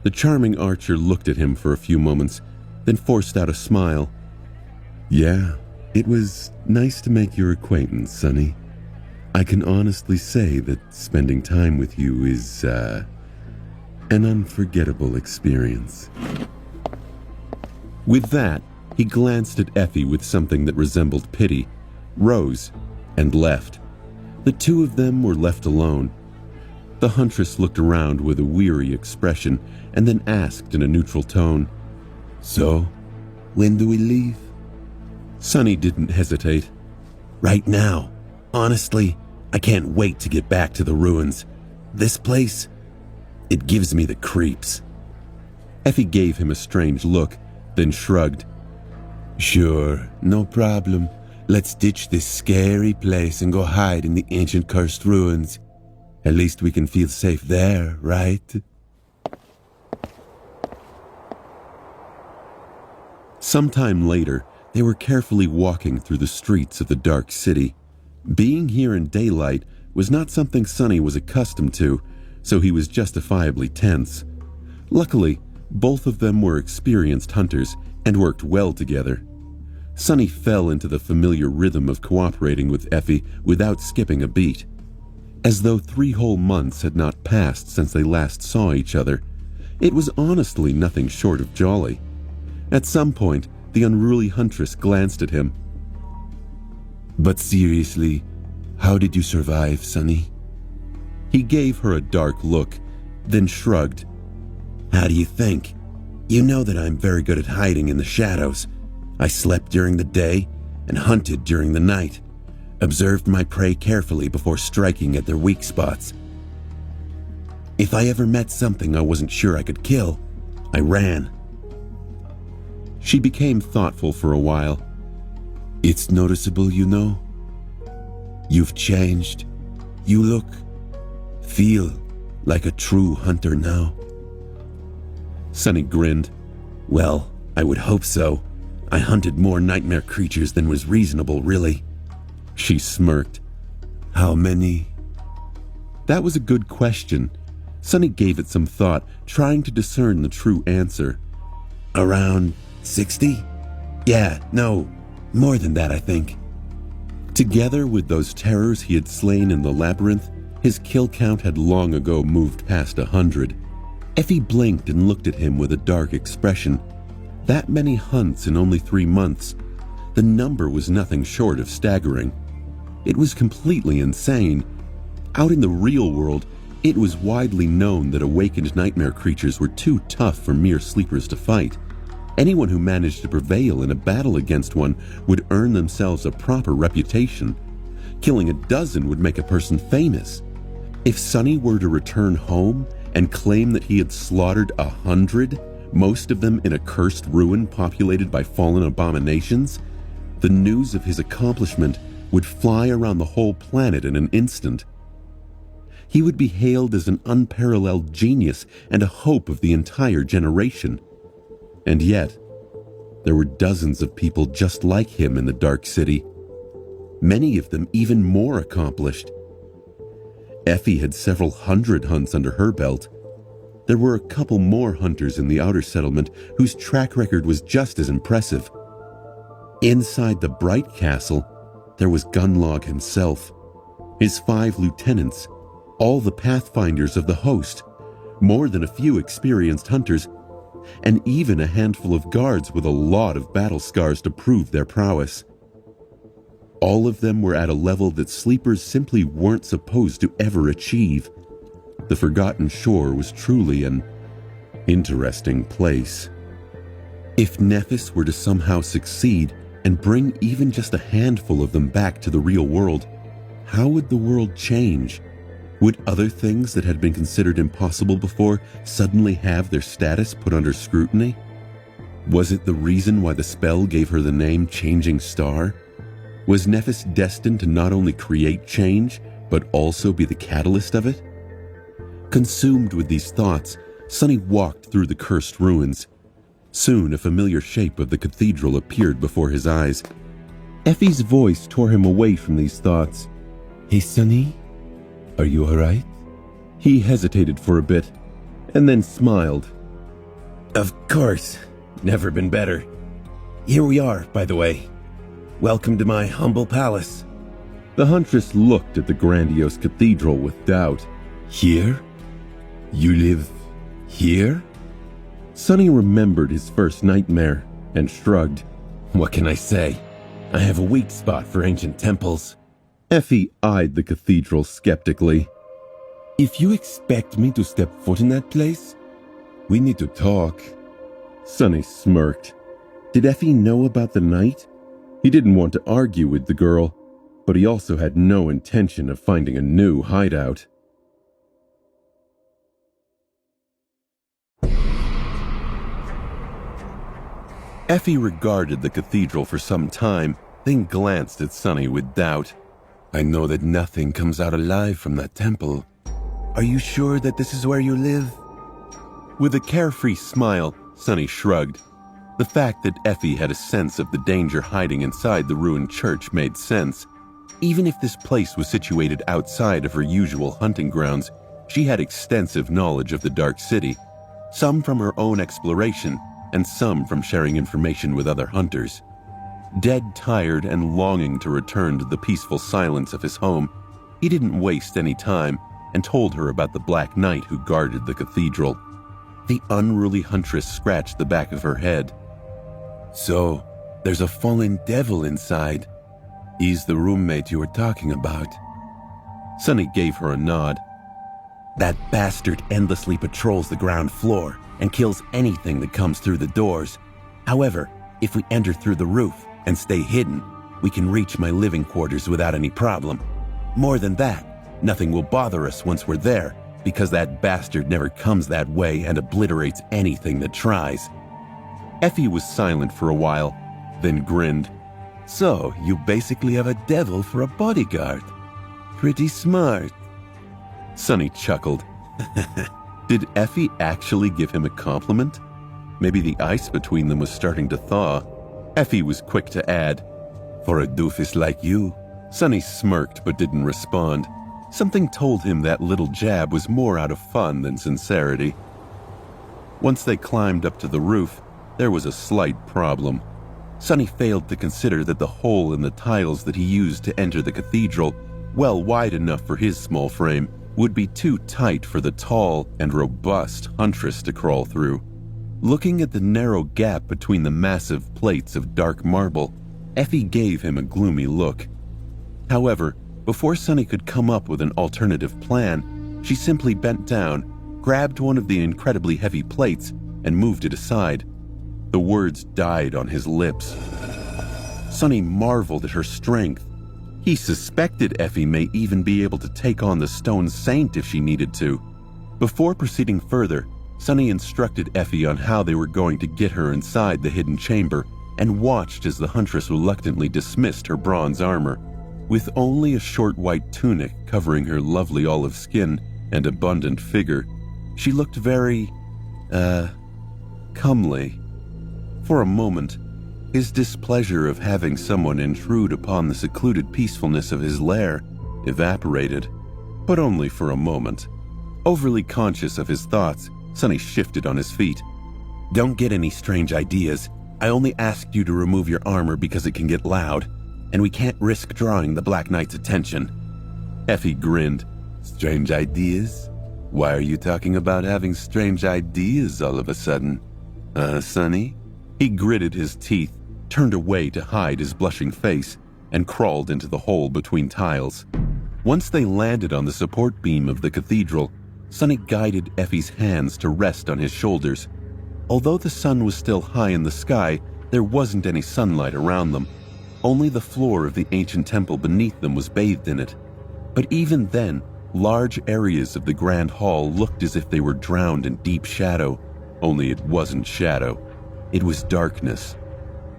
[SPEAKER 2] The charming archer looked at him for a few moments, then forced out a smile.
[SPEAKER 3] Yeah, it was nice to make your acquaintance, Sonny. I can honestly say that spending time with you is, an unforgettable experience.
[SPEAKER 2] With that, he glanced at Effie with something that resembled pity, rose, and left. The two of them were left alone. The huntress looked around with a weary expression and then asked in a neutral tone,
[SPEAKER 3] So, when do we leave?
[SPEAKER 2] Sonny didn't hesitate.
[SPEAKER 4] Right now. Honestly, I can't wait to get back to the ruins. This place, It gives me the creeps.
[SPEAKER 1] Effie gave him a strange look, then shrugged.
[SPEAKER 2] Sure, no problem. Let's ditch this scary place and go hide in the ancient cursed ruins. At least we can feel safe there, right?
[SPEAKER 1] Sometime later, they were carefully walking through the streets of the dark city. Being here in daylight was not something Sonny was accustomed to, so he was justifiably tense. Luckily, both of them were experienced hunters and worked well together. Sonny fell into the familiar rhythm of cooperating with Effie without skipping a beat. As though 3 whole months had not passed since they last saw each other, it was honestly nothing short of jolly. At some point, the unruly huntress glanced at him.
[SPEAKER 2] But seriously, how did you survive, Sonny?
[SPEAKER 1] He gave her a dark look, then shrugged.
[SPEAKER 2] How do you think? You know that I'm very good at hiding in the shadows. I slept during the day and hunted during the night. Observed my prey carefully before striking at their weak spots. If I ever met something I wasn't sure I could kill, I ran.
[SPEAKER 1] She became thoughtful for a while.
[SPEAKER 2] It's noticeable, you know. You've changed. You look, feel like a true hunter now.
[SPEAKER 1] Sonny grinned.
[SPEAKER 2] Well, I would hope so. I hunted more nightmare creatures than was reasonable, really.
[SPEAKER 1] She smirked.
[SPEAKER 2] How many?
[SPEAKER 1] That was a good question. Sonny gave it some thought, trying to discern the true answer.
[SPEAKER 2] Around 60? Yeah, no, more than that, I think.
[SPEAKER 1] Together with those terrors he had slain in the labyrinth, his kill count had long ago moved past 100. Effie blinked and looked at him with a dark expression. That many hunts in only 3 months. The number was nothing short of staggering. It was completely insane. Out in the real world, it was widely known that awakened nightmare creatures were too tough for mere sleepers to fight. Anyone who managed to prevail in a battle against one would earn themselves a proper reputation. Killing a dozen would make a person famous. If Sonny were to return home and claim that he had slaughtered 100, most of them in a cursed ruin populated by fallen abominations, the news of his accomplishment would fly around the whole planet in an instant. He would be hailed as an unparalleled genius and a hope of the entire generation. And yet, there were dozens of people just like him in the Dark City, many of them even more accomplished. Effie had several hundred hunts under her belt. There were a couple more hunters in the outer settlement whose track record was just as impressive. Inside the Bright Castle, there was Gunlog himself, his 5 lieutenants, all the pathfinders of the host, more than a few experienced hunters, and even a handful of guards with a lot of battle scars to prove their prowess. All of them were at a level that sleepers simply weren't supposed to ever achieve. The Forgotten Shore was truly an interesting place. If Nephis were to somehow succeed and bring even just a handful of them back to the real world, how would the world change? Would other things that had been considered impossible before suddenly have their status put under scrutiny? Was it the reason why the spell gave her the name Changing Star? Was Nephis destined to not only create change, but also be the catalyst of it? Consumed with these thoughts, Sonny walked through the cursed ruins. Soon a familiar shape of the cathedral appeared before his eyes. Effie's voice tore him away from these thoughts.
[SPEAKER 2] Hey, Sonny, are you alright?
[SPEAKER 1] He hesitated for a bit, and then smiled.
[SPEAKER 2] Of course, never been better. Here we are, by the way. Welcome to my humble palace.
[SPEAKER 1] The huntress looked at the grandiose cathedral with doubt.
[SPEAKER 2] Here? You live here?
[SPEAKER 1] Sonny remembered his first nightmare and shrugged.
[SPEAKER 2] What can I say? I have a weak spot for ancient temples.
[SPEAKER 1] Effie eyed the cathedral skeptically.
[SPEAKER 2] If you expect me to step foot in that place, we need to talk.
[SPEAKER 1] Sonny smirked. Did Effie know about the night? He didn't want to argue with the girl, but he also had no intention of finding a new hideout. Effie regarded the cathedral for some time, then glanced at Sunny with doubt.
[SPEAKER 2] I know that nothing comes out alive from that temple. Are you sure that this is where you live?
[SPEAKER 1] With a carefree smile, Sunny shrugged. The fact that Effie had a sense of the danger hiding inside the ruined church made sense. Even if this place was situated outside of her usual hunting grounds, she had extensive knowledge of the Dark City, some from her own exploration and some from sharing information with other hunters. Dead tired and longing to return to the peaceful silence of his home, he didn't waste any time and told her about the Black Knight who guarded the cathedral. The unruly huntress scratched the back of her head.
[SPEAKER 2] So, there's a fallen devil inside. He's the roommate you were talking about.
[SPEAKER 1] Sunny gave her a nod.
[SPEAKER 2] That bastard endlessly patrols the ground floor and kills anything that comes through the doors. However, if we enter through the roof and stay hidden, we can reach my living quarters without any problem. More than that, nothing will bother us once we're there, because that bastard never comes that way and obliterates anything that tries.
[SPEAKER 1] Effie was silent for a while, then grinned.
[SPEAKER 2] So, you basically have a devil for a bodyguard. Pretty smart.
[SPEAKER 1] Sunny chuckled. Did Effie actually give him a compliment? Maybe the ice between them was starting to thaw. Effie was quick to add,
[SPEAKER 2] For a doofus like you.
[SPEAKER 1] Sunny smirked but didn't respond. Something told him that little jab was more out of fun than sincerity. Once they climbed up to the roof, there was a slight problem. Sunny failed to consider that the hole in the tiles that he used to enter the cathedral, well wide enough for his small frame, would be too tight for the tall and robust huntress to crawl through. Looking at the narrow gap between the massive plates of dark marble, Effie gave him a gloomy look. However, before Sunny could come up with an alternative plan, she simply bent down, grabbed one of the incredibly heavy plates, and moved it aside. The words died on his lips. Sunny marveled at her strength. He suspected Effie may even be able to take on the stone saint if she needed to. Before proceeding further, Sunny instructed Effie on how they were going to get her inside the hidden chamber and watched as the huntress reluctantly dismissed her bronze armor. With only a short white tunic covering her lovely olive skin and abundant figure, she looked very, comely. For a moment, his displeasure of having someone intrude upon the secluded peacefulness of his lair evaporated, but only for a moment. Overly conscious of his thoughts, Sunny shifted on his feet.
[SPEAKER 2] Don't get any strange ideas. I only asked you to remove your armor because it can get loud, and we can't risk drawing the Black Knight's attention.
[SPEAKER 1] Effie grinned.
[SPEAKER 2] Strange ideas? Why are you talking about having strange ideas all of a sudden? Sunny?
[SPEAKER 1] He gritted his teeth, turned away to hide his blushing face, and crawled into the hole between tiles. Once they landed on the support beam of the cathedral, Sunny guided Effie's hands to rest on his shoulders. Although the sun was still high in the sky, there wasn't any sunlight around them. Only the floor of the ancient temple beneath them was bathed in it. But even then, large areas of the grand hall looked as if they were drowned in deep shadow, only it wasn't shadow. It was darkness.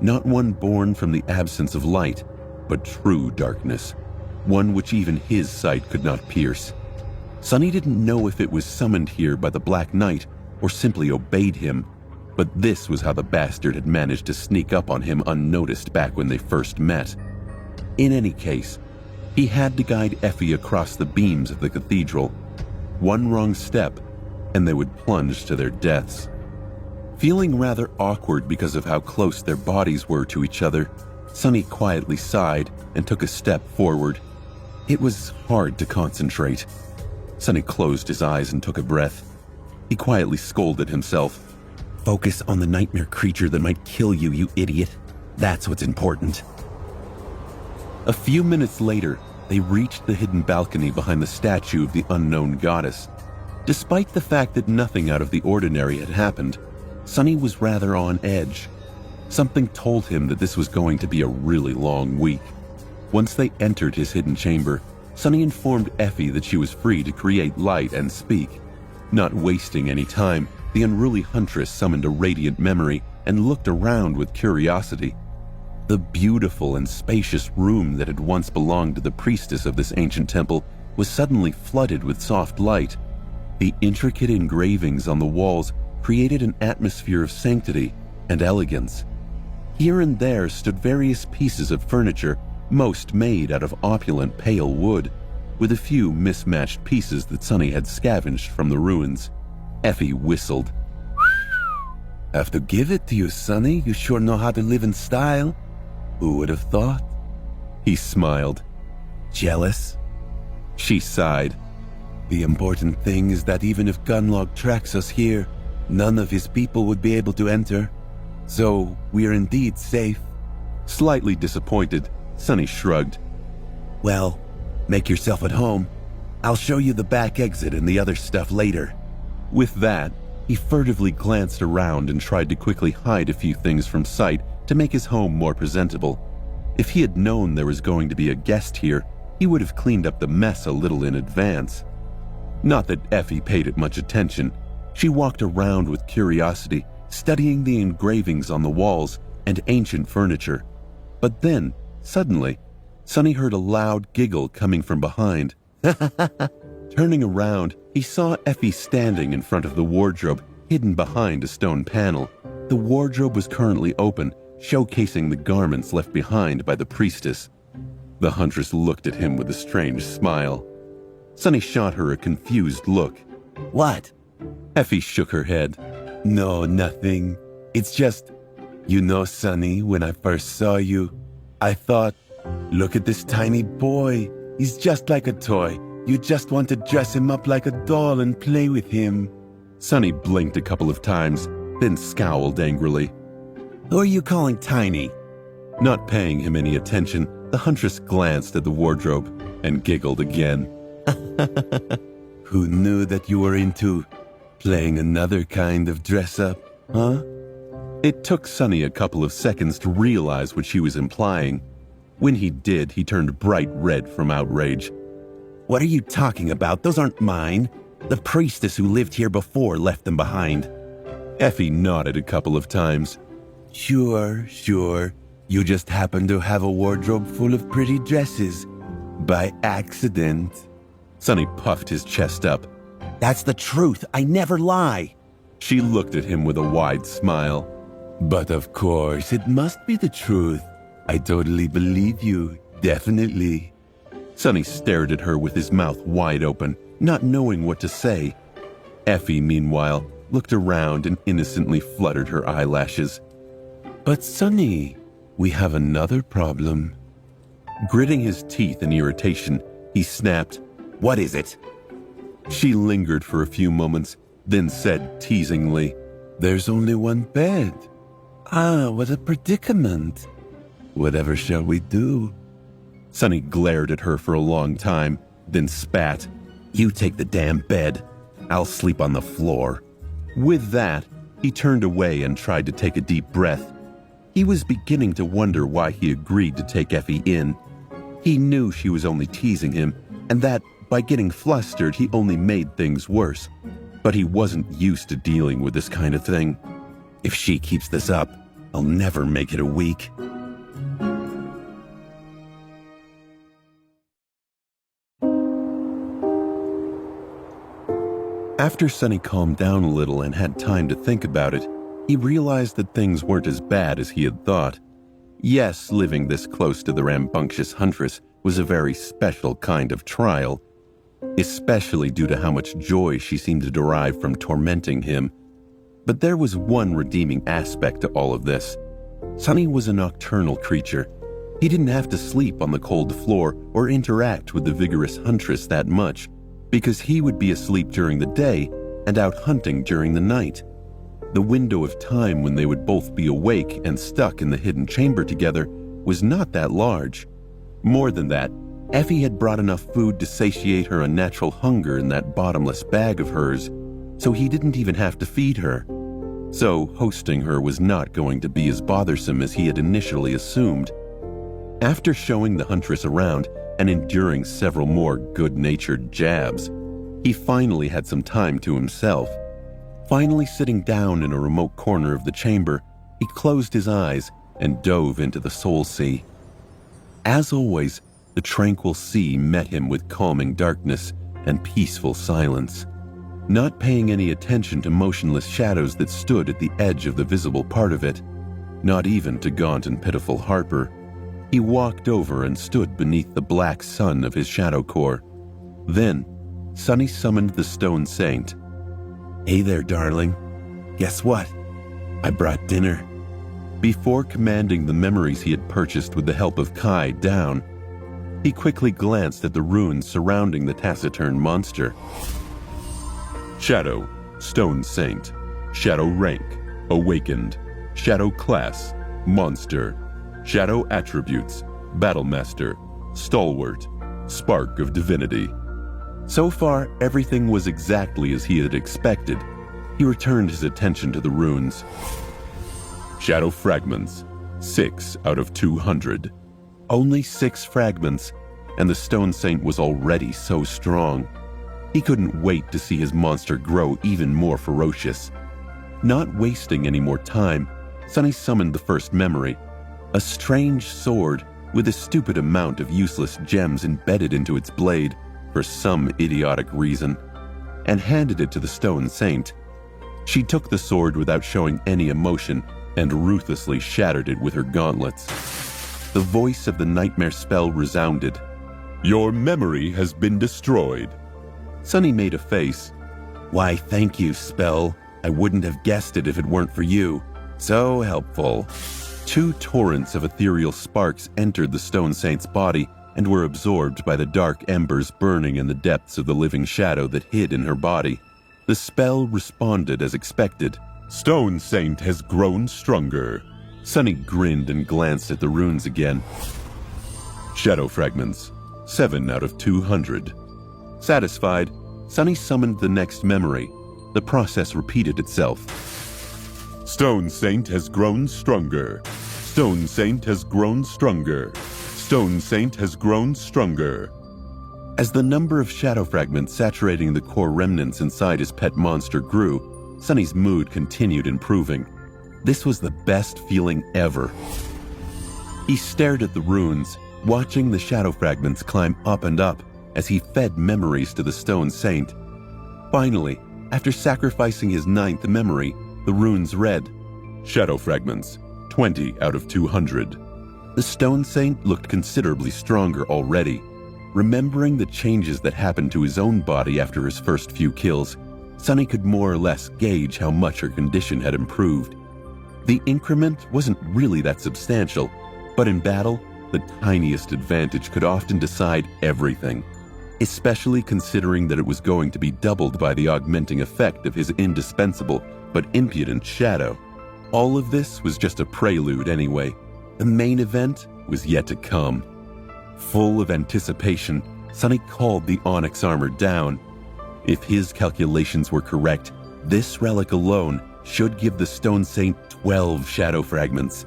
[SPEAKER 1] Not one born from the absence of light, but true darkness, one which even his sight could not pierce. Sunny didn't know if it was summoned here by the Black Knight or simply obeyed him, but this was how the bastard had managed to sneak up on him unnoticed back when they first met. In any case, he had to guide Effie across the beams of the cathedral. One wrong step, and they would plunge to their deaths. Feeling rather awkward because of how close their bodies were to each other, Sunny quietly sighed and took a step forward. It was hard to concentrate. Sunny closed his eyes and took a breath. He quietly scolded himself.
[SPEAKER 2] Focus on the nightmare creature that might kill you, you idiot. That's what's important.
[SPEAKER 1] A few minutes later, they reached the hidden balcony behind the statue of the unknown goddess. Despite the fact that nothing out of the ordinary had happened, Sunny was rather on edge. Something told him that this was going to be a really long week. Once they entered his hidden chamber, Sunny informed Effie that she was free to create light and speak. Not wasting any time, the unruly huntress summoned a radiant memory and looked around with curiosity. The beautiful and spacious room that had once belonged to the priestess of this ancient temple was suddenly flooded with soft light. The intricate engravings on the walls created an atmosphere of sanctity and elegance. Here and there stood various pieces of furniture, most made out of opulent pale wood, with a few mismatched pieces that Sonny had scavenged from the ruins. Effie whistled.
[SPEAKER 2] Have to give it to you, Sonny. You sure know how to live in style. Who would have thought?
[SPEAKER 1] He smiled.
[SPEAKER 2] Jealous?
[SPEAKER 1] She sighed.
[SPEAKER 2] The important thing is that even if Gunlock tracks us here, none of his people would be able to enter. So we are indeed safe.
[SPEAKER 1] Slightly disappointed, Sonny shrugged.
[SPEAKER 2] Well, make yourself at home. I'll show you the back exit and the other stuff later.
[SPEAKER 1] With that, he furtively glanced around and tried to quickly hide a few things from sight to make his home more presentable. If he had known there was going to be a guest here, he would have cleaned up the mess a little in advance. Not that Effie paid it much attention. She walked around with curiosity, studying the engravings on the walls and ancient furniture. But then, suddenly, Sonny heard a loud giggle coming from behind. Turning around, he saw Effie standing in front of the wardrobe, hidden behind a stone panel. The wardrobe was currently open, showcasing the garments left behind by the priestess. The huntress looked at him with a strange smile. Sonny shot her a confused look.
[SPEAKER 2] What?
[SPEAKER 1] Effie shook her head.
[SPEAKER 2] No, nothing. It's just, you know, Sonny, when I first saw you, I thought, look at this tiny boy. He's just like a toy. You just want to dress him up like a doll and play with him.
[SPEAKER 1] Sonny blinked a couple of times, then scowled angrily.
[SPEAKER 2] Who are you calling tiny?
[SPEAKER 1] Not paying him any attention, the huntress glanced at the wardrobe and giggled again.
[SPEAKER 2] Who knew that you were into playing another kind of dress-up, huh?
[SPEAKER 1] It took Sonny a couple of seconds to realize what she was implying. When he did, he turned bright red from outrage.
[SPEAKER 2] What are you talking about? Those aren't mine. The priestess who lived here before left them behind.
[SPEAKER 1] Effie nodded a couple of times.
[SPEAKER 2] Sure. You just happen to have a wardrobe full of pretty dresses. By accident.
[SPEAKER 1] Sonny puffed his chest up.
[SPEAKER 2] That's the truth. I never lie.
[SPEAKER 1] She looked at him with a wide smile.
[SPEAKER 2] But of course, it must be the truth. I totally believe you. Definitely.
[SPEAKER 1] Sonny stared at her with his mouth wide open, not knowing what to say. Effie, meanwhile, looked around and innocently fluttered her eyelashes.
[SPEAKER 2] But Sonny, we have another problem.
[SPEAKER 1] Gritting his teeth in irritation, he snapped,
[SPEAKER 2] What is it?
[SPEAKER 1] She lingered for a few moments, then said teasingly,
[SPEAKER 2] There's only one bed. Ah, what a predicament. Whatever shall we do?
[SPEAKER 1] Sonny glared at her for a long time, then spat.
[SPEAKER 2] You take the damn bed. I'll sleep on the floor.
[SPEAKER 1] With that, he turned away and tried to take a deep breath. He was beginning to wonder why he agreed to take Effie in. He knew she was only teasing him, and that by getting flustered, he only made things worse. But he wasn't used to dealing with this kind of thing.
[SPEAKER 2] If she keeps this up, I'll never make it a week.
[SPEAKER 1] After Sonny calmed down a little and had time to think about it, he realized that things weren't as bad as he had thought. Yes, living this close to the rambunctious huntress was a very special kind of trial, especially due to how much joy she seemed to derive from tormenting him. But there was one redeeming aspect to all of this. Sonny was a nocturnal creature. He didn't have to sleep on the cold floor or interact with the vigorous huntress that much, because he would be asleep during the day and out hunting during the night. The window of time when they would both be awake and stuck in the hidden chamber together was not that large. More than that, Effie had brought enough food to satiate her unnatural hunger in that bottomless bag of hers, so he didn't even have to feed her. So hosting her was not going to be as bothersome as he had initially assumed. After showing the huntress around and enduring several more good-natured jabs, he finally had some time to himself. Finally sitting down in a remote corner of the chamber, He closed his eyes and dove into the soul sea. As always, the tranquil sea met him with calming darkness and peaceful silence. Not paying any attention to motionless shadows that stood at the edge of the visible part of it, not even to gaunt and pitiful Harper, he walked over and stood beneath the black sun of his shadow core. Then, Sunny summoned the Stone Saint.
[SPEAKER 2] Hey there, darling. Guess what? I brought dinner.
[SPEAKER 1] Before commanding the memories he had purchased with the help of Kai down, he quickly glanced at the runes surrounding the taciturn monster. Shadow, Stone Saint. Shadow rank, awakened. Shadow class, monster. Shadow attributes, Battlemaster, Stalwart, Spark of Divinity. So far, everything was exactly as he had expected. He returned his attention to the runes. Shadow fragments, 6 out of 200. Only 6 fragments, and the Stone Saint was already so strong. He couldn't wait to see his monster grow even more ferocious. Not wasting any more time, Sunny summoned the first memory, a strange sword with a stupid amount of useless gems embedded into its blade for some idiotic reason, and handed it to the Stone Saint. She took the sword without showing any emotion and ruthlessly shattered it with her gauntlets. The voice of the nightmare spell resounded. "Your memory has been destroyed." Sunny made a face.
[SPEAKER 2] Why, thank you, spell. I wouldn't have guessed it if it weren't for you. So helpful.
[SPEAKER 1] 2 torrents of ethereal sparks entered the Stone Saint's body and were absorbed by the dark embers burning in the depths of the living shadow that hid in her body. The spell responded as expected. "Stone Saint has grown stronger." Sunny grinned and glanced at the runes again. Shadow fragments, 7 out of 200. Satisfied, Sunny summoned the next memory. The process repeated itself. "Stone Saint has grown stronger. Stone Saint has grown stronger. Stone Saint has grown stronger." As the number of shadow fragments saturating the core remnants inside his pet monster grew, Sunny's mood continued improving. This was the best feeling ever. He stared at the runes, watching the shadow fragments climb up and up as he fed memories to the Stone Saint. Finally, after sacrificing his 9th memory, the runes read, "Shadow fragments, 20 out of 200. The Stone Saint looked considerably stronger already. Remembering the changes that happened to his own body after his first few kills, Sunny could more or less gauge how much her condition had improved. The increment wasn't really that substantial, but in battle, the tiniest advantage could often decide everything, especially considering that it was going to be doubled by the augmenting effect of his indispensable but impudent shadow. All of this was just a prelude anyway. The main event was yet to come. Full of anticipation, Sunny called the onyx armor down. If his calculations were correct, this relic alone should give the Stone Saint 12 shadow fragments,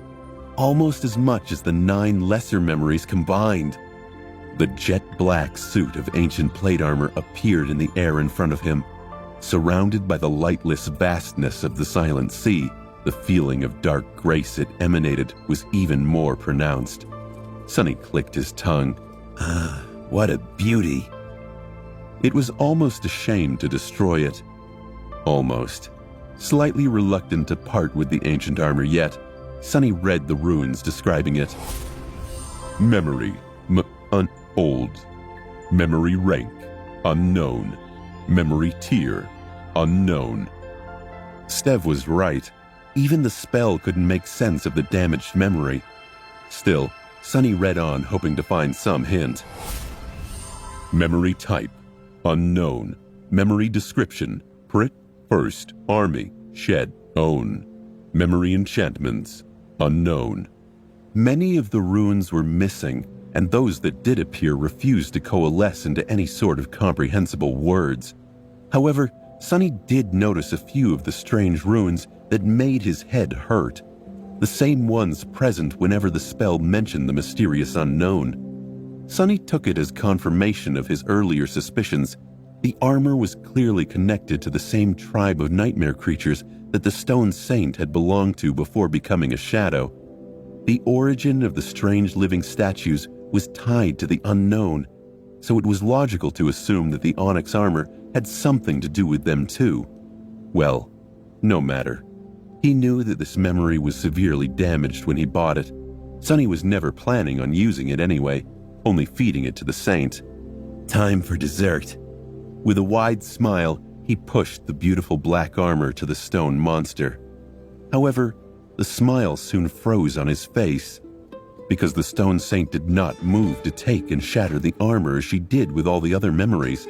[SPEAKER 1] almost as much as the 9 lesser memories combined. The jet black suit of ancient plate armor appeared in the air in front of him. Surrounded by the lightless vastness of the silent sea, the feeling of dark grace it emanated was even more pronounced. Sunny clicked his tongue.
[SPEAKER 2] Ah, what a beauty.
[SPEAKER 1] It was almost a shame to destroy it. Almost. Slightly reluctant to part with the ancient armor yet, Sunny read the runes describing it. Memory, old. Memory rank, unknown. Memory tier, unknown. Stev was right. Even the spell couldn't make sense of the damaged memory. Still, Sunny read on, hoping to find some hint. Memory type, unknown. Memory description, Prit, First, Army, Shed, Own. Memory enchantments, unknown. Many of the runes were missing, and those that did appear refused to coalesce into any sort of comprehensible words. However, Sunny did notice a few of the strange runes that made his head hurt, the same ones present whenever the spell mentioned the mysterious unknown. Sunny took it as confirmation of his earlier suspicions. The armor was clearly connected to the same tribe of nightmare creatures that the Stone Saint had belonged to before becoming a shadow. The origin of the strange living statues was tied to the unknown, so it was logical to assume that the onyx armor had something to do with them too. Well, no matter. He knew that this memory was severely damaged when he bought it. Sonny was never planning on using it anyway, only feeding it to the saint. Time for dessert. With a wide smile, he pushed the beautiful black armor to the stone monster. However, the smile soon froze on his face, because the Stone Saint did not move to take and shatter the armor as she did with all the other memories.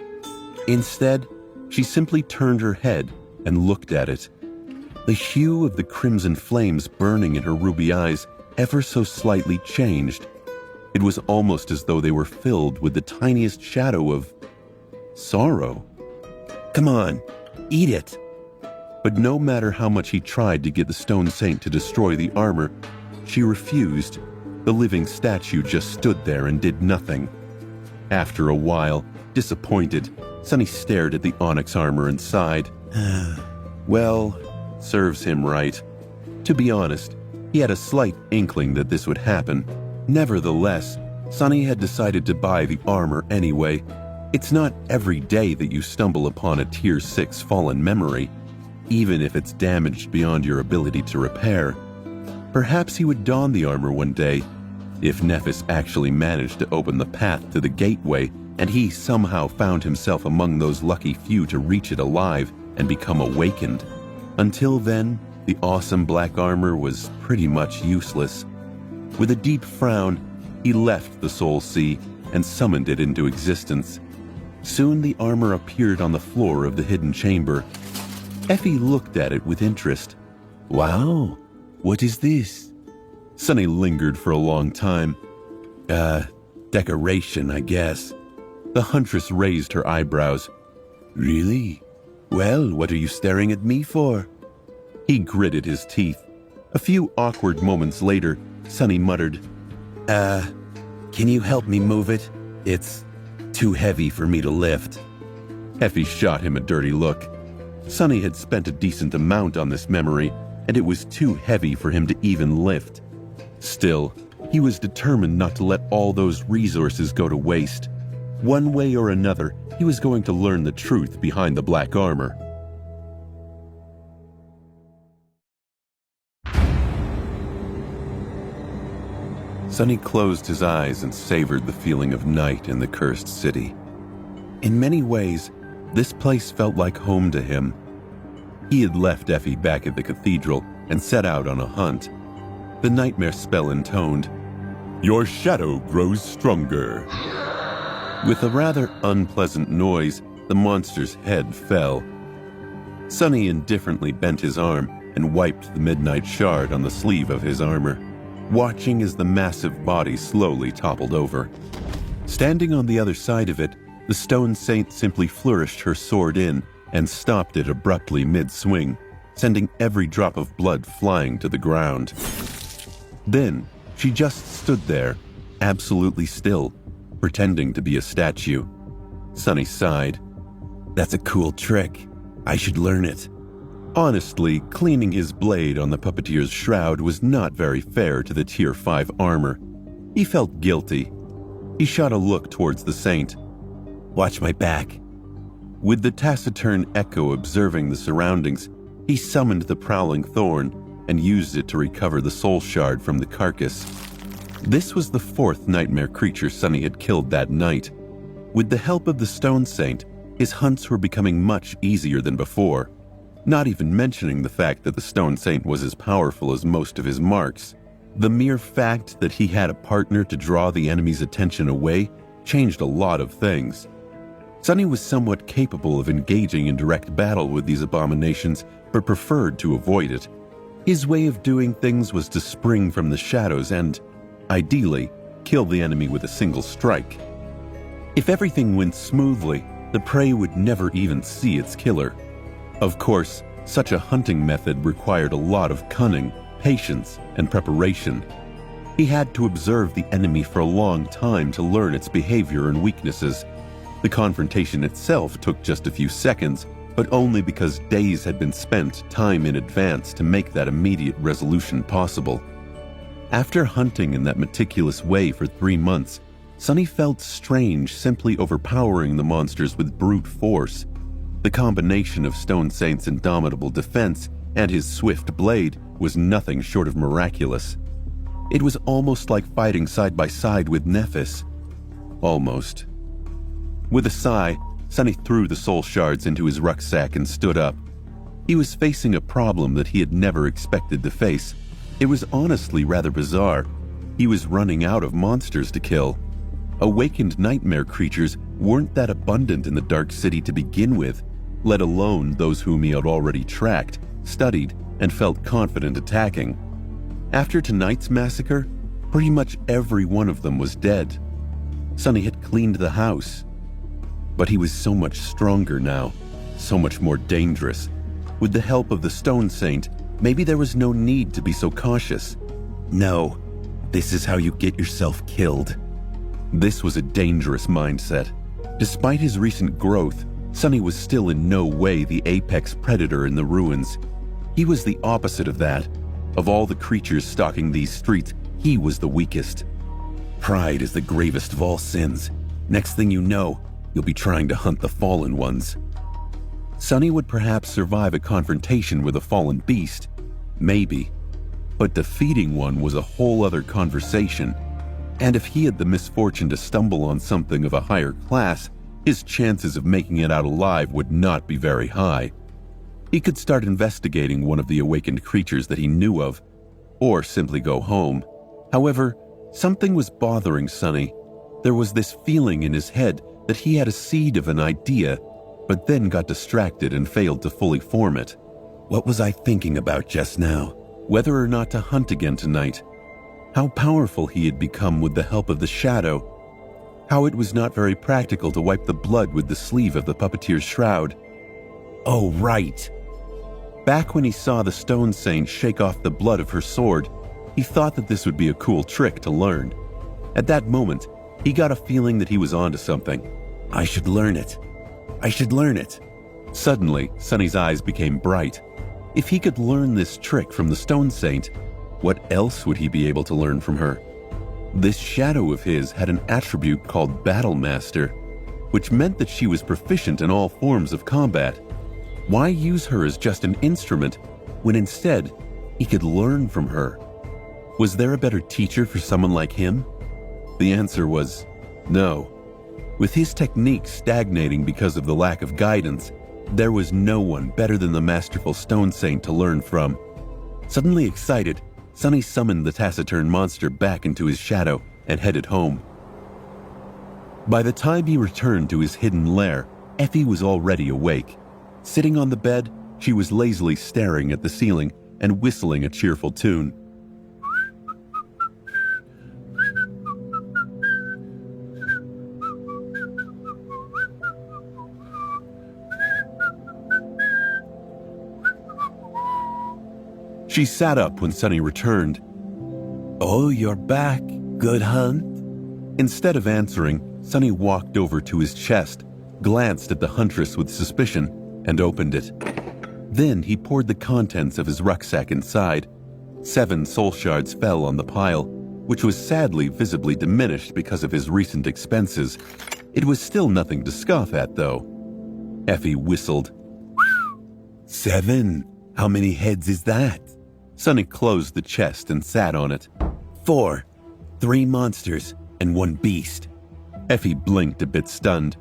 [SPEAKER 1] Instead, she simply turned her head and looked at it. The hue of the crimson flames burning in her ruby eyes ever so slightly changed. It was almost as though they were filled with the tiniest shadow of sorrow. Come on, eat it. But no matter how much he tried to get the Stone Saint to destroy the armor, she refused. The living statue just stood there and did nothing. After a while, disappointed, Sonny stared at the onyx armor and sighed. Well, serves him right. To be honest, he had a slight inkling that this would happen. Nevertheless, Sonny had decided to buy the armor anyway. It's not every day that you stumble upon a Tier 6 fallen memory, even if it's damaged beyond your ability to repair. Perhaps he would don the armor one day, if Nephis actually managed to open the path to the gateway and he somehow found himself among those lucky few to reach it alive and become awakened. Until then, the awesome black armor was pretty much useless. With a deep frown, he left the Soul Sea and summoned it into existence. Soon the armor appeared on the floor of the hidden chamber. Effie looked at it with interest. Wow, what is this? Sonny lingered for a long time. Decoration, I guess. The huntress raised her eyebrows. Really? Well, what are you staring at me for? He gritted his teeth. A few awkward moments later, Sonny muttered, can you help me move it? It's too heavy for me to lift. Effie shot him a dirty look. Sonny had spent a decent amount on this memory, and it was too heavy for him to even lift. Still, he was determined not to let all those resources go to waste. One way or another, he was going to learn the truth behind the black armor. Sonny closed his eyes and savored the feeling of night in the cursed city. In many ways, this place felt like home to him. He had left Effie back at the cathedral and set out on a hunt. The nightmare spell intoned, "Your shadow grows stronger." With a rather unpleasant noise, the monster's head fell. Sonny indifferently bent his arm and wiped the midnight shard on the sleeve of his armor, watching as the massive body slowly toppled over. Standing on the other side of it, the Stone Saint simply flourished her sword in and stopped it abruptly mid-swing, sending every drop of blood flying to the ground. Then, she just stood there, absolutely still, pretending to be a statue. Sonny sighed. That's a cool trick. I should learn it. Honestly, cleaning his blade on the puppeteer's shroud was not very fair to the Tier 5 armor. He felt guilty. He shot a look towards the saint. Watch my back. With the taciturn echo observing the surroundings, he summoned the prowling thorn and used it to recover the soul shard from the carcass. This was the fourth nightmare creature Sonny had killed that night. With the help of the Stone Saint, his hunts were becoming much easier than before, not even mentioning the fact that the Stone Saint was as powerful as most of his marks. The mere fact that he had a partner to draw the enemy's attention away changed a lot of things. Sonny was somewhat capable of engaging in direct battle with these abominations, but preferred to avoid it. His way of doing things was to spring from the shadows and, ideally, kill the enemy with a single strike. If everything went smoothly, the prey would never even see its killer. Of course, such a hunting method required a lot of cunning, patience, and preparation. He had to observe the enemy for a long time to learn its behavior and weaknesses. The confrontation itself took just a few seconds, but only because days had been spent time in advance to make that immediate resolution possible. After hunting in that meticulous way for 3 months, Sonny felt strange simply overpowering the monsters with brute force. The combination of Stone Saint's indomitable defense and his swift blade was nothing short of miraculous. It was almost like fighting side by side with Nephis. Almost. With a sigh, Sonny threw the soul shards into his rucksack and stood up. He was facing a problem that he had never expected to face. It was honestly rather bizarre. He was running out of monsters to kill. Awakened nightmare creatures weren't that abundant in the Dark City to begin with, let alone those whom he had already tracked, studied, and felt confident attacking. After tonight's massacre, pretty much every one of them was dead. Sonny had cleaned the house. But he was so much stronger now, so much more dangerous. With the help of the Stone Saint, maybe there was no need to be so cautious.
[SPEAKER 2] No, this is how you get yourself killed.
[SPEAKER 1] This was a dangerous mindset. Despite his recent growth, Sonny was still in no way the apex predator in the ruins. He was the opposite of that. Of all the creatures stalking these streets, he was the weakest.
[SPEAKER 2] Pride is the gravest of all sins. Next thing you know, you'll be trying to hunt the fallen ones.
[SPEAKER 1] Sonny would perhaps survive a confrontation with a fallen beast. Maybe. But defeating one was a whole other conversation. And if he had the misfortune to stumble on something of a higher class, his chances of making it out alive would not be very high. He could start investigating one of the awakened creatures that he knew of, or simply go home. However, something was bothering Sonny. There was this feeling in his head that he had a seed of an idea, but then got distracted and failed to fully form it.
[SPEAKER 2] What was I thinking about just now?
[SPEAKER 1] Whether or not to hunt again tonight. How powerful he had become with the help of the shadow. How it was not very practical to wipe the blood with the sleeve of the puppeteer's shroud.
[SPEAKER 2] Oh, right.
[SPEAKER 1] Back when he saw the Stone Saint shake off the blood of her sword, he thought that this would be a cool trick to learn. At that moment, he got a feeling that he was onto something.
[SPEAKER 2] I should learn it. I should learn it.
[SPEAKER 1] Suddenly, Sonny's eyes became bright. If he could learn this trick from the Stone Saint, what else would he be able to learn from her? This shadow of his had an attribute called Battle Master, which meant that she was proficient in all forms of combat. Why use her as just an instrument when instead he could learn from her? Was there a better teacher for someone like him? The answer was no. With his technique stagnating because of the lack of guidance, there was no one better than the masterful Stone Saint to learn from. Suddenly excited, Sonny summoned the taciturn monster back into his shadow and headed home. By the time he returned to his hidden lair, Effie was already awake. Sitting on the bed, she was lazily staring at the ceiling and whistling a cheerful tune. She sat up when Sonny returned.
[SPEAKER 2] Oh, you're back. Good hunt?
[SPEAKER 1] Instead of answering, Sonny walked over to his chest, glanced at the huntress with suspicion, and opened it. Then he poured the contents of his rucksack inside. 7 soul shards fell on the pile, which was sadly visibly diminished because of his recent expenses. It was still nothing to scoff at, though. Effie whistled.
[SPEAKER 2] 7? How many heads is that?
[SPEAKER 1] Sonny closed the chest and sat on it.
[SPEAKER 2] 4. 3 monsters and 1 beast.
[SPEAKER 1] Effie blinked a bit stunned.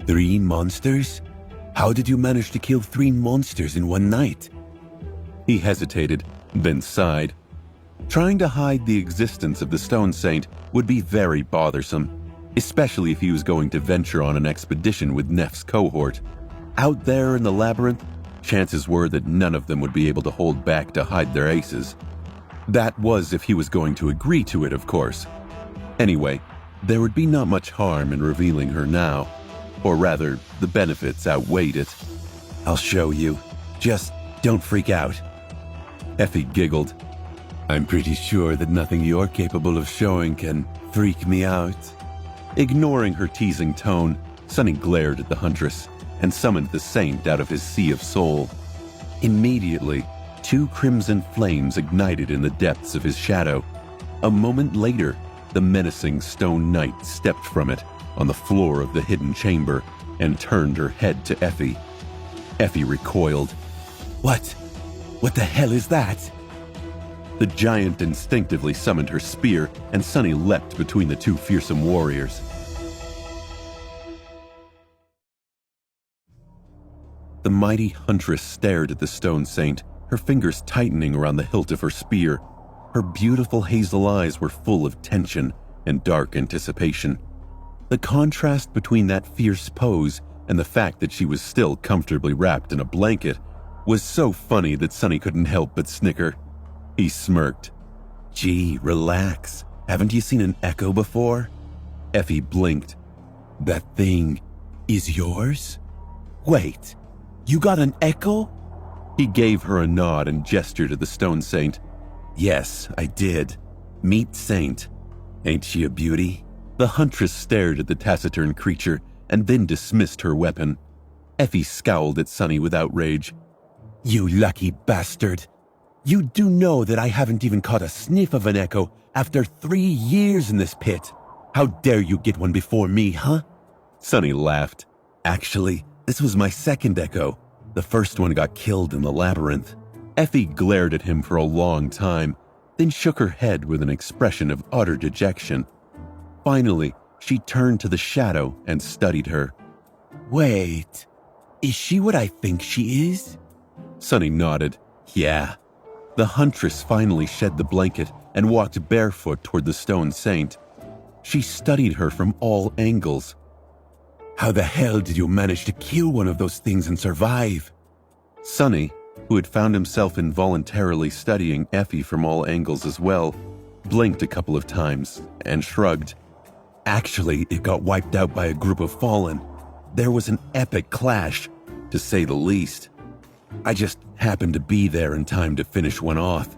[SPEAKER 2] 3 monsters? How did you manage to kill 3 monsters in one night?
[SPEAKER 1] He hesitated, then sighed. Trying to hide the existence of the Stone Saint would be very bothersome, especially if he was going to venture on an expedition with Neff's cohort. Out there in the labyrinth, chances were that none of them would be able to hold back to hide their aces. That was if he was going to agree to it, of course. Anyway, there would be not much harm in revealing her now. Or rather, the benefits outweighed it.
[SPEAKER 2] I'll show you. Just don't freak out.
[SPEAKER 1] Effie giggled.
[SPEAKER 2] I'm pretty sure that nothing you're capable of showing can freak me out.
[SPEAKER 1] Ignoring her teasing tone, Sonny glared at the huntress. and summoned the saint out of his sea of soul. Immediately, 2 crimson flames ignited in the depths of his shadow. A moment later, the menacing stone knight stepped from it on the floor of the hidden chamber and turned her head to Effie. Effie recoiled.
[SPEAKER 2] What? What the hell is that?
[SPEAKER 1] The giant instinctively summoned her spear, and Sunny leapt between the 2 fearsome warriors. The mighty huntress stared at the stone saint, her fingers tightening around the hilt of her spear. Her beautiful hazel eyes were full of tension and dark anticipation. The contrast between that fierce pose and the fact that she was still comfortably wrapped in a blanket was so funny that Sunny couldn't help but snicker. He smirked.
[SPEAKER 2] Gee, relax. Haven't you seen an echo before?
[SPEAKER 1] Effie blinked.
[SPEAKER 2] That thing is yours? Wait, you got an echo?
[SPEAKER 1] He gave her a nod and gestured at the stone saint.
[SPEAKER 2] Yes, I did. Meet Saint. Ain't she a beauty?
[SPEAKER 1] The huntress stared at the taciturn creature and then dismissed her weapon. Effie scowled at Sunny with outrage.
[SPEAKER 2] You lucky bastard. You do know that I haven't even caught a sniff of an echo after 3 years in this pit. How dare you get one before me, huh?
[SPEAKER 1] Sunny laughed.
[SPEAKER 2] Actually, this was my second echo. The first one got killed in the labyrinth.
[SPEAKER 1] Effie glared at him for a long time, then shook her head with an expression of utter dejection. Finally, she turned to the shadow and studied her.
[SPEAKER 2] Wait, is she what I think she is?
[SPEAKER 1] Sunny nodded. Yeah. The huntress finally shed the blanket and walked barefoot toward the stone saint. She studied her from all angles.
[SPEAKER 2] How the hell did you manage to kill one of those things and survive?
[SPEAKER 1] Sunny, who had found himself involuntarily studying Effie from all angles as well, blinked a couple of times and shrugged.
[SPEAKER 2] Actually, it got wiped out by a group of fallen. There was an epic clash, to say the least. I just happened to be there in time to finish one off.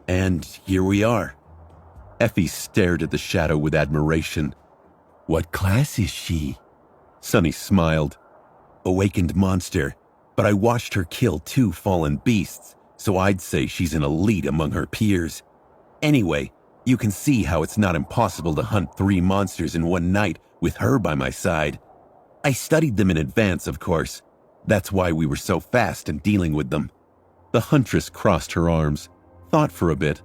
[SPEAKER 2] And here we are.
[SPEAKER 1] Effie stared at the shadow with admiration.
[SPEAKER 2] What class is she?
[SPEAKER 1] Sunny smiled.
[SPEAKER 2] Awakened monster, but I watched her kill 2 fallen beasts, so I'd say she's an elite among her peers. Anyway, you can see how it's not impossible to hunt 3 monsters in one night with her by my side. I studied them in advance, of course. That's why we were so fast in dealing with them.
[SPEAKER 1] The huntress crossed her arms, thought for a bit,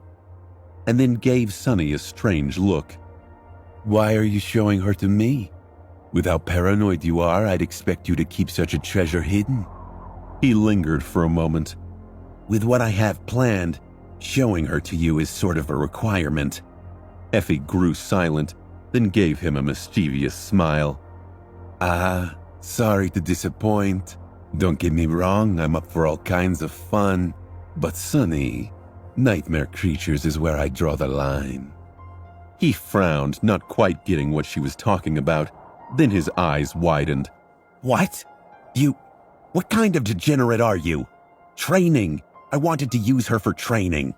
[SPEAKER 1] and then gave Sunny a strange look.
[SPEAKER 2] Why are you showing her to me? With how paranoid you are, I'd expect you to keep such a treasure hidden.
[SPEAKER 1] He lingered for a moment.
[SPEAKER 2] With what I have planned, showing her to you is sort of a requirement.
[SPEAKER 1] Effie grew silent, then gave him a mischievous smile.
[SPEAKER 2] Sorry to disappoint. Don't get me wrong, I'm up for all kinds of fun. But Sunny, nightmare creatures is where I draw the line.
[SPEAKER 1] He frowned, not quite getting what she was talking about. Then his eyes widened.
[SPEAKER 2] What? What kind of degenerate are you? Training. I wanted to use her for training.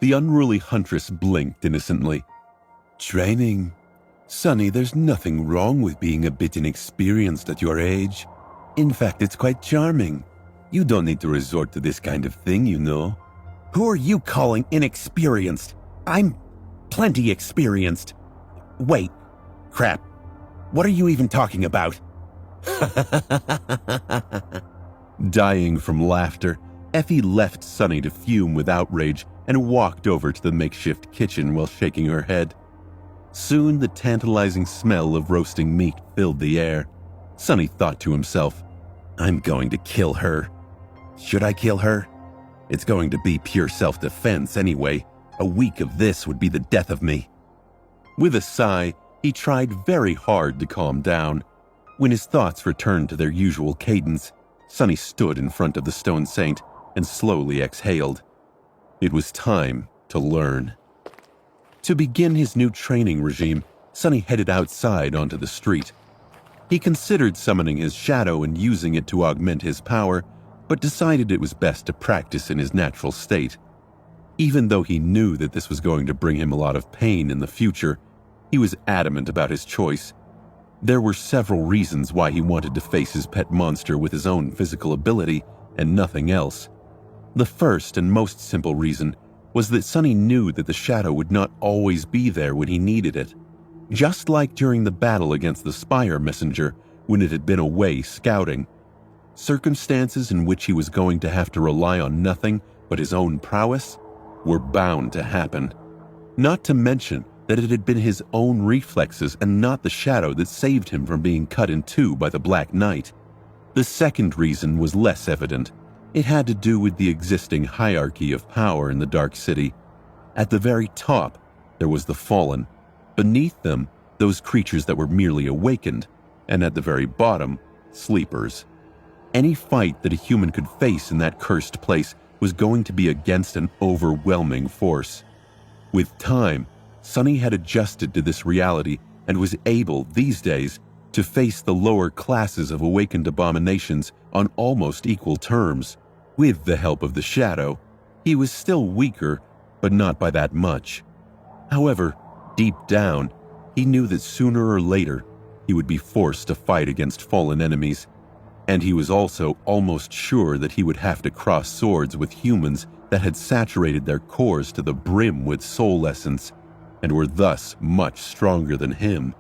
[SPEAKER 1] The unruly huntress blinked innocently.
[SPEAKER 2] Training? Sunny, there's nothing wrong with being a bit inexperienced at your age. In fact, it's quite charming. You don't need to resort to this kind of thing, you know. Who are you calling inexperienced? I'm plenty experienced. Wait, crap. What are you even talking about?
[SPEAKER 1] Dying from laughter, Effie left Sunny to fume with outrage and walked over to the makeshift kitchen while shaking her head. Soon the tantalizing smell of roasting meat filled the air. Sunny thought to himself, I'm going to kill her. Should I kill her? It's going to be pure self-defense anyway. A week of this would be the death of me. With a sigh, he tried very hard to calm down. When his thoughts returned to their usual cadence, Sunny stood in front of the stone saint and slowly exhaled. It was time to learn. To begin his new training regime, Sunny headed outside onto the street. He considered summoning his shadow and using it to augment his power, but decided it was best to practice in his natural state. Even though he knew that this was going to bring him a lot of pain in the future, he was adamant about his choice. There were several reasons why he wanted to face his pet monster with his own physical ability and nothing else. The first and most simple reason was that Sonny knew that the shadow would not always be there when he needed it. Just like during the battle against the Spire Messenger when it had been away scouting. Circumstances in which he was going to have to rely on nothing but his own prowess were bound to happen. Not to mention that it had been his own reflexes and not the shadow that saved him from being cut in two by the Black Knight. The second reason was less evident. It had to do with the existing hierarchy of power in the Dark City. At the very top, there was the Fallen. Beneath them, those creatures that were merely awakened. And at the very bottom, sleepers. Any fight that a human could face in that cursed place was going to be against an overwhelming force. With time, Sonny had adjusted to this reality and was able, these days, to face the lower classes of awakened abominations on almost equal terms. With the help of the shadow, he was still weaker, but not by that much. However, deep down, he knew that sooner or later, he would be forced to fight against fallen enemies, and he was also almost sure that he would have to cross swords with humans that had saturated their cores to the brim with soul essence, and were thus much stronger than him.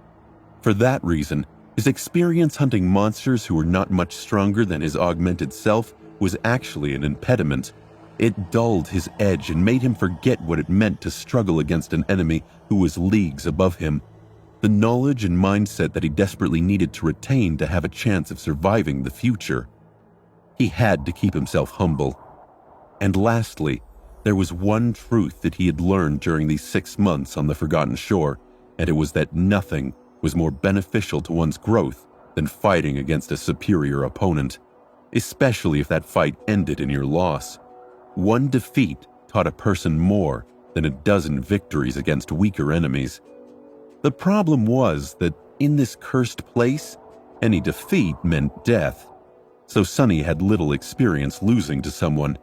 [SPEAKER 1] For that reason, his experience hunting monsters who were not much stronger than his augmented self was actually an impediment. It dulled his edge and made him forget what it meant to struggle against an enemy who was leagues above him. The knowledge and mindset that he desperately needed to retain to have a chance of surviving the future. He had to keep himself humble. And lastly, there was one truth that he had learned during these 6 months on the Forgotten Shore, and it was that nothing was more beneficial to one's growth than fighting against a superior opponent, especially if that fight ended in your loss. One defeat taught a person more than a dozen victories against weaker enemies. The problem was that in this cursed place, any defeat meant death. So Sonny had little experience losing to someone.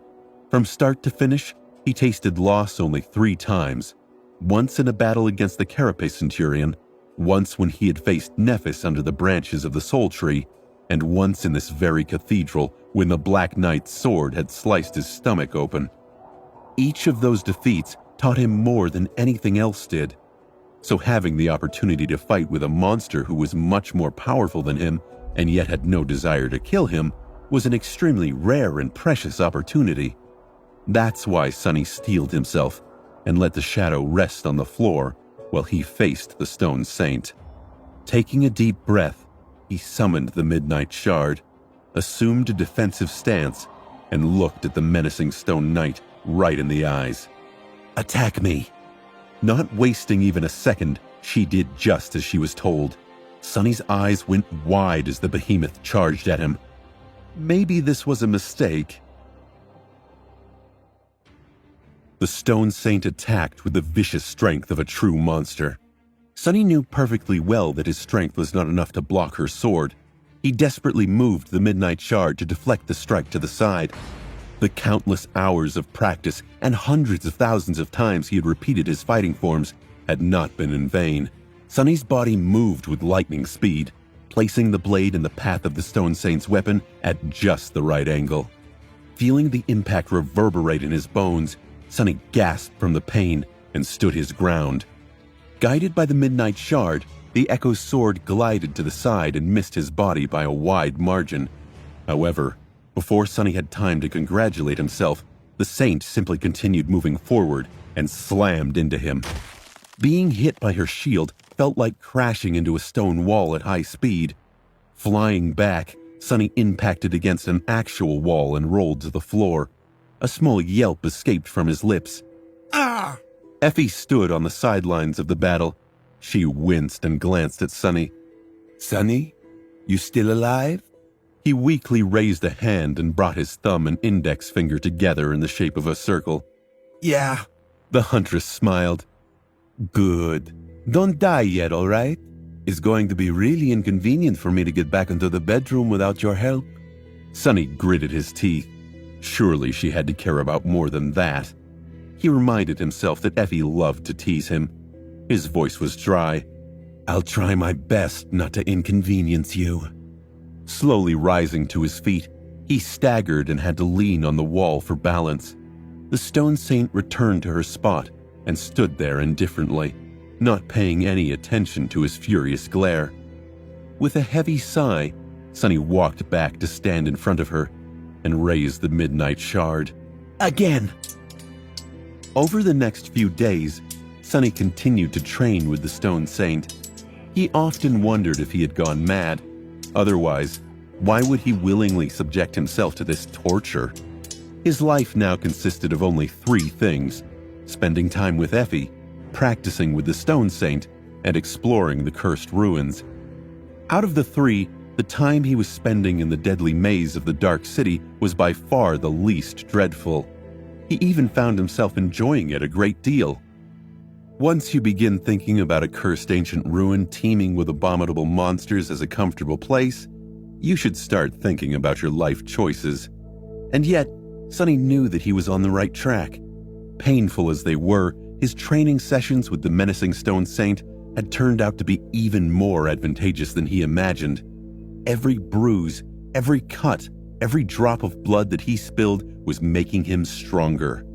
[SPEAKER 1] From start to finish, he tasted loss only 3 times. Once in a battle against the Carapace Centurion, once when he had faced Nephis under the branches of the Soul Tree, and once in this very cathedral when the Black Knight's sword had sliced his stomach open. Each of those defeats taught him more than anything else did. So having the opportunity to fight with a monster who was much more powerful than him and yet had no desire to kill him was an extremely rare and precious opportunity. That's why Sonny steeled himself and let the shadow rest on the floor while he faced the Stone Saint. Taking a deep breath, he summoned the Midnight Shard, assumed a defensive stance, and looked at the menacing Stone Knight right in the eyes. "Attack me!" Not wasting even a second, she did just as she was told. Sonny's eyes went wide as the behemoth charged at him. Maybe this was a mistake. The Stone Saint attacked with the vicious strength of a true monster. Sonny knew perfectly well that his strength was not enough to block her sword. He desperately moved the Midnight Shard to deflect the strike to the side. The countless hours of practice and hundreds of thousands of times he had repeated his fighting forms had not been in vain. Sonny's body moved with lightning speed, placing the blade in the path of the Stone Saint's weapon at just the right angle. Feeling the impact reverberate in his bones, Sonny gasped from the pain and stood his ground. Guided by the Midnight Shard, the Echo's sword glided to the side and missed his body by a wide margin. However, before Sonny had time to congratulate himself, the Saint simply continued moving forward and slammed into him. Being hit by her shield felt like crashing into a stone wall at high speed. Flying back, Sonny impacted against an actual wall and rolled to the floor. A small yelp escaped from his lips. "Ah!" Effie stood on the sidelines of the battle. She winced and glanced at Sonny. "Sonny, you still alive?" He weakly raised a hand and brought his thumb and index finger together in the shape of a circle. "Yeah," the huntress smiled. "Good. Don't die yet, all right? It's going to be really inconvenient for me to get back into the bedroom without your help." Sonny gritted his teeth. Surely she had to care about more than that. He reminded himself that Effie loved to tease him. His voice was dry.
[SPEAKER 2] I'll try my best not to inconvenience you.
[SPEAKER 1] Slowly rising to his feet, he staggered and had to lean on the wall for balance. The stone saint returned to her spot and stood there indifferently, not paying any attention to his furious glare. With a heavy sigh, Sunny walked back to stand in front of her and raise the midnight shard.
[SPEAKER 2] Again!
[SPEAKER 1] Over the next few days, Sunny continued to train with the stone saint. He often wondered if he had gone mad. Otherwise, why would he willingly subject himself to this torture? His life now consisted of only 3 things: spending time with Effie, practicing with the stone saint, and exploring the cursed ruins. Out of the 3, the time he was spending in the deadly maze of the Dark City was by far the least dreadful. He even found himself enjoying it a great deal. Once you begin thinking about a cursed ancient ruin teeming with abominable monsters as a comfortable place, you should start thinking about your life choices. And yet, Sunny knew that he was on the right track. Painful as they were, his training sessions with the menacing stone saint had turned out to be even more advantageous than he imagined. Every bruise, every cut, every drop of blood that he spilled was making him stronger.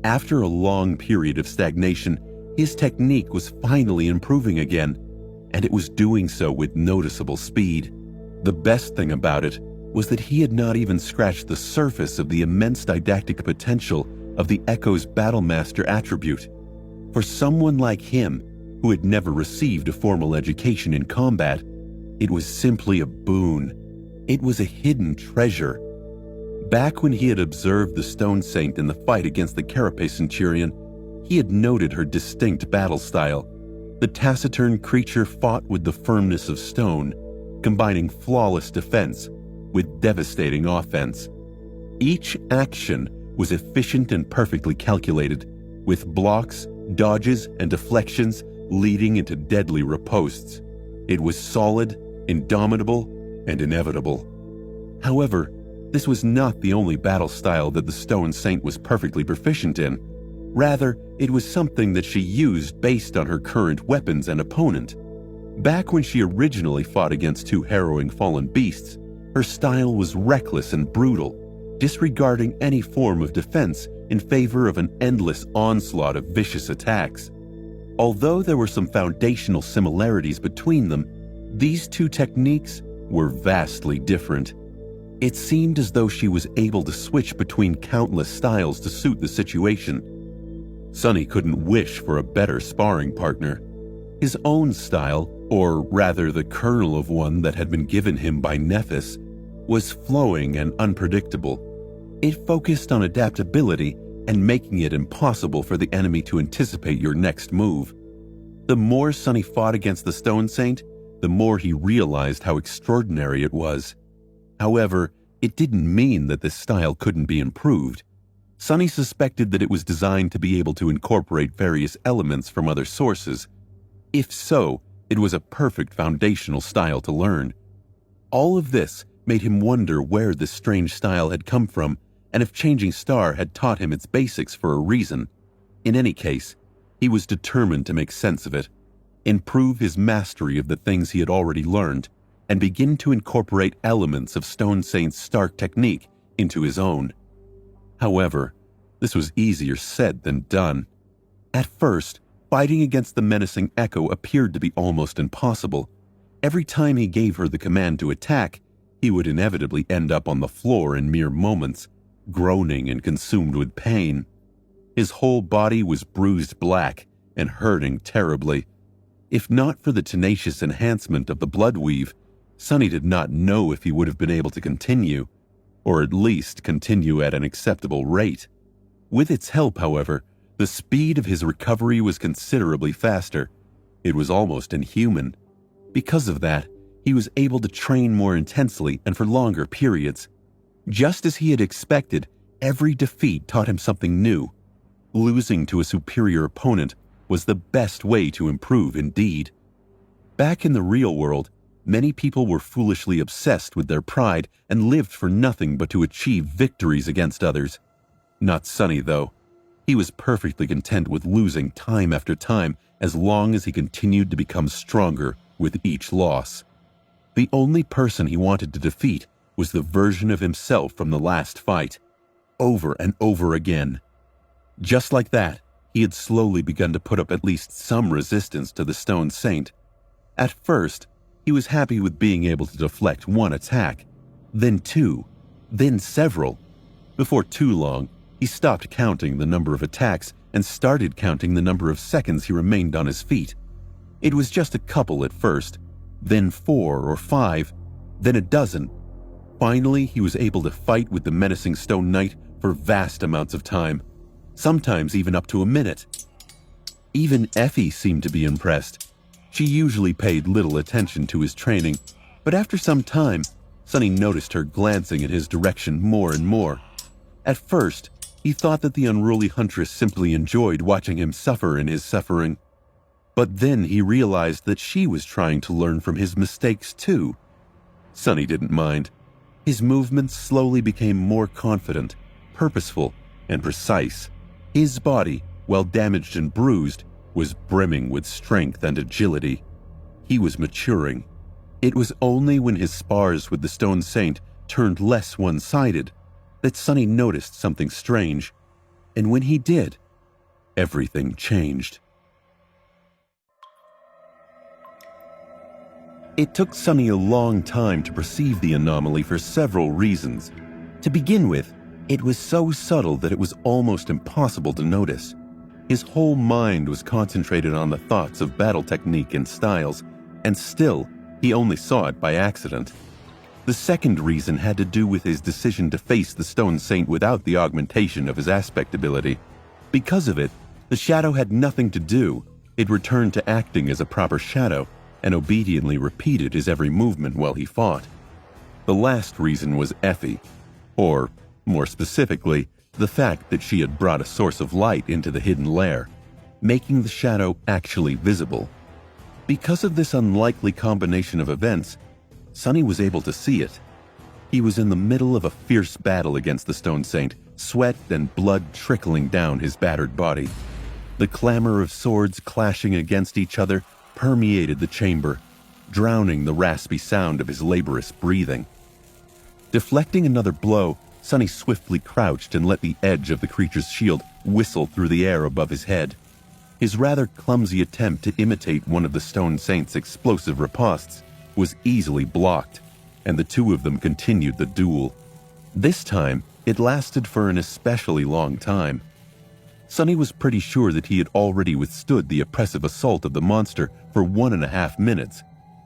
[SPEAKER 1] After a long period of stagnation, his technique was finally improving again, and it was doing so with noticeable speed. The best thing about it was that he had not even scratched the surface of the immense didactic potential of the Echo's Battlemaster attribute. For someone like him, who had never received a formal education in combat, it was simply a boon. It was a hidden treasure. Back when he had observed the Stone Saint in the fight against the Carapace Centurion, he had noted her distinct battle style. The taciturn creature fought with the firmness of stone, combining flawless defense with devastating offense. Each action was efficient and perfectly calculated, with blocks, dodges, and deflections leading into deadly ripostes. It was solid, indomitable, and inevitable. However, this was not the only battle style that the Stone Saint was perfectly proficient in. Rather, it was something that she used based on her current weapons and opponent. Back when she originally fought against 2 harrowing fallen beasts, her style was reckless and brutal, disregarding any form of defense in favor of an endless onslaught of vicious attacks. Although there were some foundational similarities between them, these 2 techniques were vastly different. It seemed as though she was able to switch between countless styles to suit the situation. Sunny couldn't wish for a better sparring partner. His own style, or rather the kernel of one that had been given him by Nephis, was flowing and unpredictable. It focused on adaptability and making it impossible for the enemy to anticipate your next move. The more Sunny fought against the Stone Saint, the more he realized how extraordinary it was. However, it didn't mean that this style couldn't be improved. Sunny suspected that it was designed to be able to incorporate various elements from other sources. If so, it was a perfect foundational style to learn. All of this made him wonder where this strange style had come from and if Changing Star had taught him its basics for a reason. In any case, he was determined to make sense of it, improve his mastery of the things he had already learned, and begin to incorporate elements of Stone Saint's stark technique into his own. However, this was easier said than done. At first, fighting against the menacing Echo appeared to be almost impossible. Every time he gave her the command to attack, he would inevitably end up on the floor in mere moments, groaning and consumed with pain. His whole body was bruised black and hurting terribly. If not for the tenacious enhancement of the blood weave, Sunny did not know if he would have been able to continue, or at least continue at an acceptable rate. With its help, however, the speed of his recovery was considerably faster. It was almost inhuman. Because of that, he was able to train more intensely and for longer periods. Just as he had expected, every defeat taught him something new. Losing to a superior opponent was the best way to improve indeed. Back in the real world, many people were foolishly obsessed with their pride and lived for nothing but to achieve victories against others. Not Sunny, though. He was perfectly content with losing time after time as long as he continued to become stronger with each loss. The only person he wanted to defeat was the version of himself from the last fight, over and over again. Just like that, he had slowly begun to put up at least some resistance to the Stone Saint. At first, he was happy with being able to deflect one attack, then two, then several. Before too long, he stopped counting the number of attacks and started counting the number of seconds he remained on his feet. It was just a couple at first, then 4 or 5, then a dozen. Finally, he was able to fight with the menacing Stone Knight for vast amounts of time, sometimes even up to a minute. Even Effie seemed to be impressed. She usually paid little attention to his training, but after some time, Sonny noticed her glancing in his direction more and more. At first, he thought that the unruly huntress simply enjoyed watching him suffer in his suffering. But then he realized that she was trying to learn from his mistakes too. Sonny didn't mind. His movements slowly became more confident, purposeful, and precise. His body, while damaged and bruised, was brimming with strength and agility. He was maturing. It was only when his spars with the Stone Saint turned less one-sided that Sonny noticed something strange, and when he did, everything changed. It took Sonny a long time to perceive the anomaly for several reasons. To begin with, it was so subtle that it was almost impossible to notice. His whole mind was concentrated on the thoughts of battle technique and styles, and still, he only saw it by accident. The second reason had to do with his decision to face the Stone Saint without the augmentation of his aspect ability. Because of it, the shadow had nothing to do. It returned to acting as a proper shadow and obediently repeated his every movement while he fought. The last reason was Effie, or, more specifically, the fact that she had brought a source of light into the hidden lair, making the shadow actually visible. Because of this unlikely combination of events, Sonny was able to see it. He was in the middle of a fierce battle against the Stone Saint, sweat and blood trickling down his battered body. The clamor of swords clashing against each other permeated the chamber, drowning the raspy sound of his laborious breathing. Deflecting another blow, Sonny swiftly crouched and let the edge of the creature's shield whistle through the air above his head. His rather clumsy attempt to imitate one of the Stone Saint's explosive ripostes was easily blocked, and the two of them continued the duel. This time, it lasted for an especially long time. Sonny was pretty sure that he had already withstood the oppressive assault of the monster for 1.5 minutes.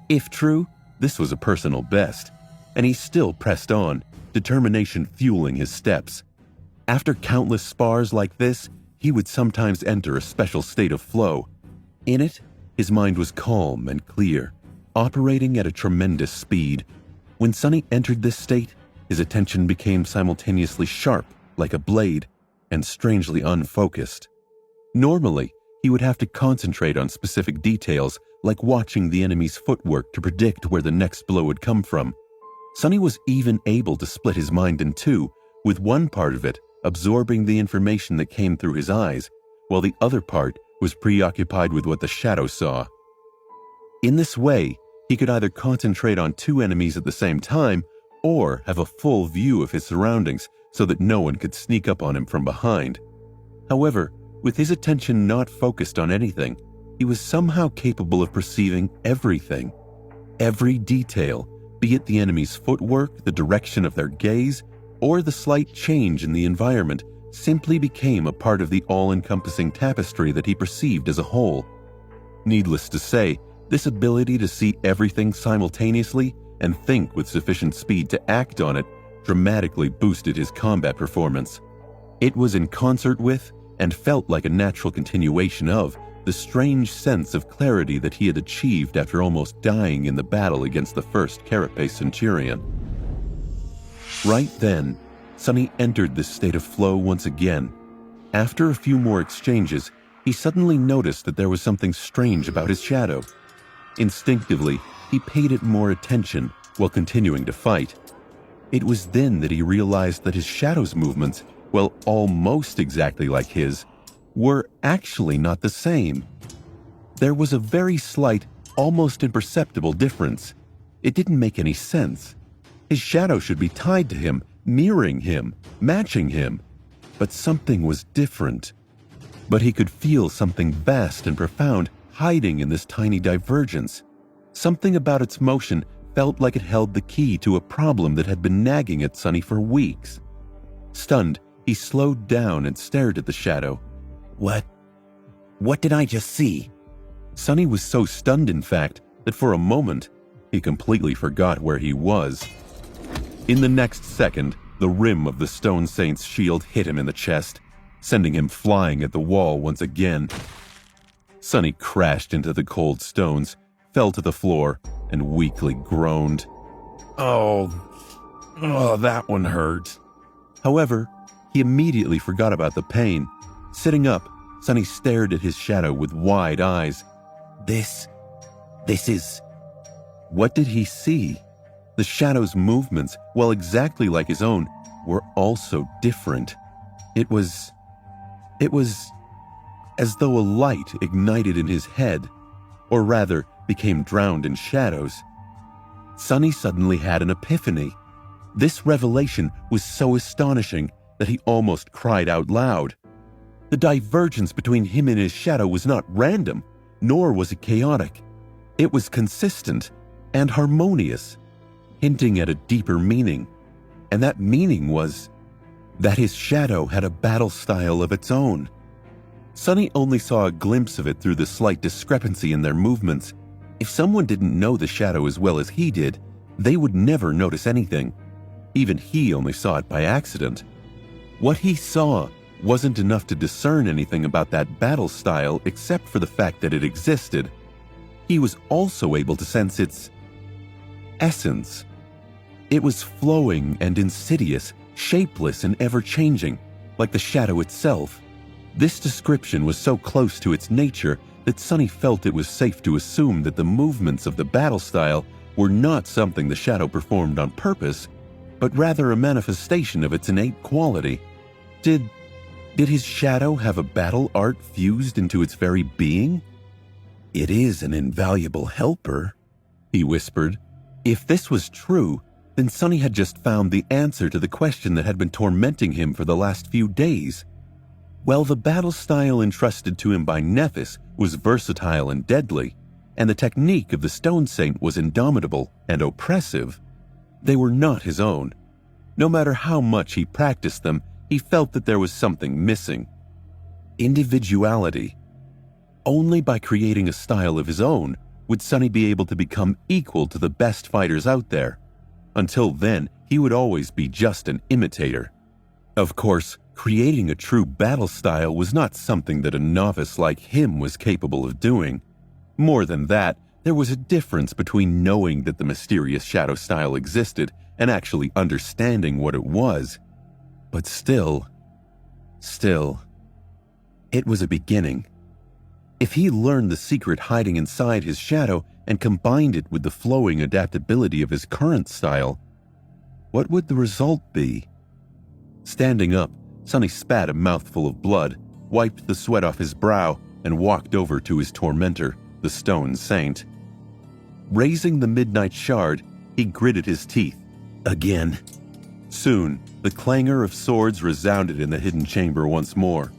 [SPEAKER 1] If true, this was a personal best, and he still pressed on, determination fueling his steps. After countless spars like this, he would sometimes enter a special state of flow. In it, his mind was calm and clear, operating at a tremendous speed. When Sonny entered this state, his attention became simultaneously sharp, like a blade, and strangely unfocused. Normally, he would have to concentrate on specific details, like watching the enemy's footwork to predict where the next blow would come from. Sonny was even able to split his mind in two, with one part of it absorbing the information that came through his eyes, while the other part was preoccupied with what the shadow saw. In this way, he could either concentrate on two enemies at the same time, or have a full view of his surroundings so that no one could sneak up on him from behind. However, with his attention not focused on anything, he was somehow capable of perceiving everything. Every detail, be it the enemy's footwork, the direction of their gaze, or the slight change in the environment, simply became a part of the all-encompassing tapestry that he perceived as a whole. Needless to say, this ability to see everything simultaneously and think with sufficient speed to act on it dramatically boosted his combat performance. It was in concert with, and felt like a natural continuation of, the strange sense of clarity that he had achieved after almost dying in the battle against the first Carapace Centurion. Right then, Sonny entered this state of flow once again. After a few more exchanges, he suddenly noticed that there was something strange about his shadow. Instinctively, he paid it more attention while continuing to fight. It was then that he realized that his shadow's movements, while almost exactly like his, were actually not the same. There was a very slight, almost imperceptible difference. It didn't make any sense. His shadow should be tied to him, mirroring him, matching him. But something was different. But he could feel something vast and profound hiding in this tiny divergence. Something about its motion felt like it held the key to a problem that had been nagging at Sonny for weeks. Stunned, he slowed down and stared at the shadow.
[SPEAKER 2] What did I just see?
[SPEAKER 1] Sonny was so stunned, in fact, that for a moment, he completely forgot where he was. In the next second, the rim of the Stone Saint's shield hit him in the chest, sending him flying at the wall once again. Sonny crashed into the cold stones, fell to the floor, and weakly groaned. Oh, that one hurt. However, he immediately forgot about the pain. Sitting up, Sonny stared at his shadow with wide eyes.
[SPEAKER 2] This is...
[SPEAKER 1] What did he see? The shadow's movements, while exactly like his own, were also different. It was as though a light ignited in his head, or rather, became drowned in shadows. Sonny suddenly had an epiphany. This revelation was so astonishing that he almost cried out loud. The divergence between him and his shadow was not random, nor was it chaotic. It was consistent and harmonious, hinting at a deeper meaning. And that meaning was that his shadow had a battle style of its own. Sonny only saw a glimpse of it through the slight discrepancy in their movements. If someone didn't know the shadow as well as he did, they would never notice anything. Even he only saw it by accident. What he saw wasn't enough to discern anything about that battle style except for the fact that it existed. He was also able to sense its essence. It was flowing and insidious, shapeless and ever-changing, like the shadow itself. This description was so close to its nature that Sonny felt it was safe to assume that the movements of the battle style were not something the shadow performed on purpose, but rather a manifestation of its innate quality. Did his shadow have a battle art fused into its very being?
[SPEAKER 2] It is an invaluable helper,
[SPEAKER 1] he whispered. If this was true, then Sonny had just found the answer to the question that had been tormenting him for the last few days. While the battle style entrusted to him by Nephis was versatile and deadly, and the technique of the Stone Saint was indomitable and oppressive, they were not his own. No matter how much he practiced them, he felt that there was something missing. Individuality. Only by creating a style of his own would Sonny be able to become equal to the best fighters out there. Until then, he would always be just an imitator. Of course, creating a true battle style was not something that a novice like him was capable of doing. More than that, there was a difference between knowing that the mysterious shadow style existed and actually understanding what it was. But still, it was a beginning. If he learned the secret hiding inside his shadow and combined it with the flowing adaptability of his current style, what would the result be? Standing up, Sonny spat a mouthful of blood, wiped the sweat off his brow, and walked over to his tormentor, the Stone Saint. Raising the midnight shard, he gritted his teeth. Again. Soon, the clangor of swords resounded in the hidden chamber once more.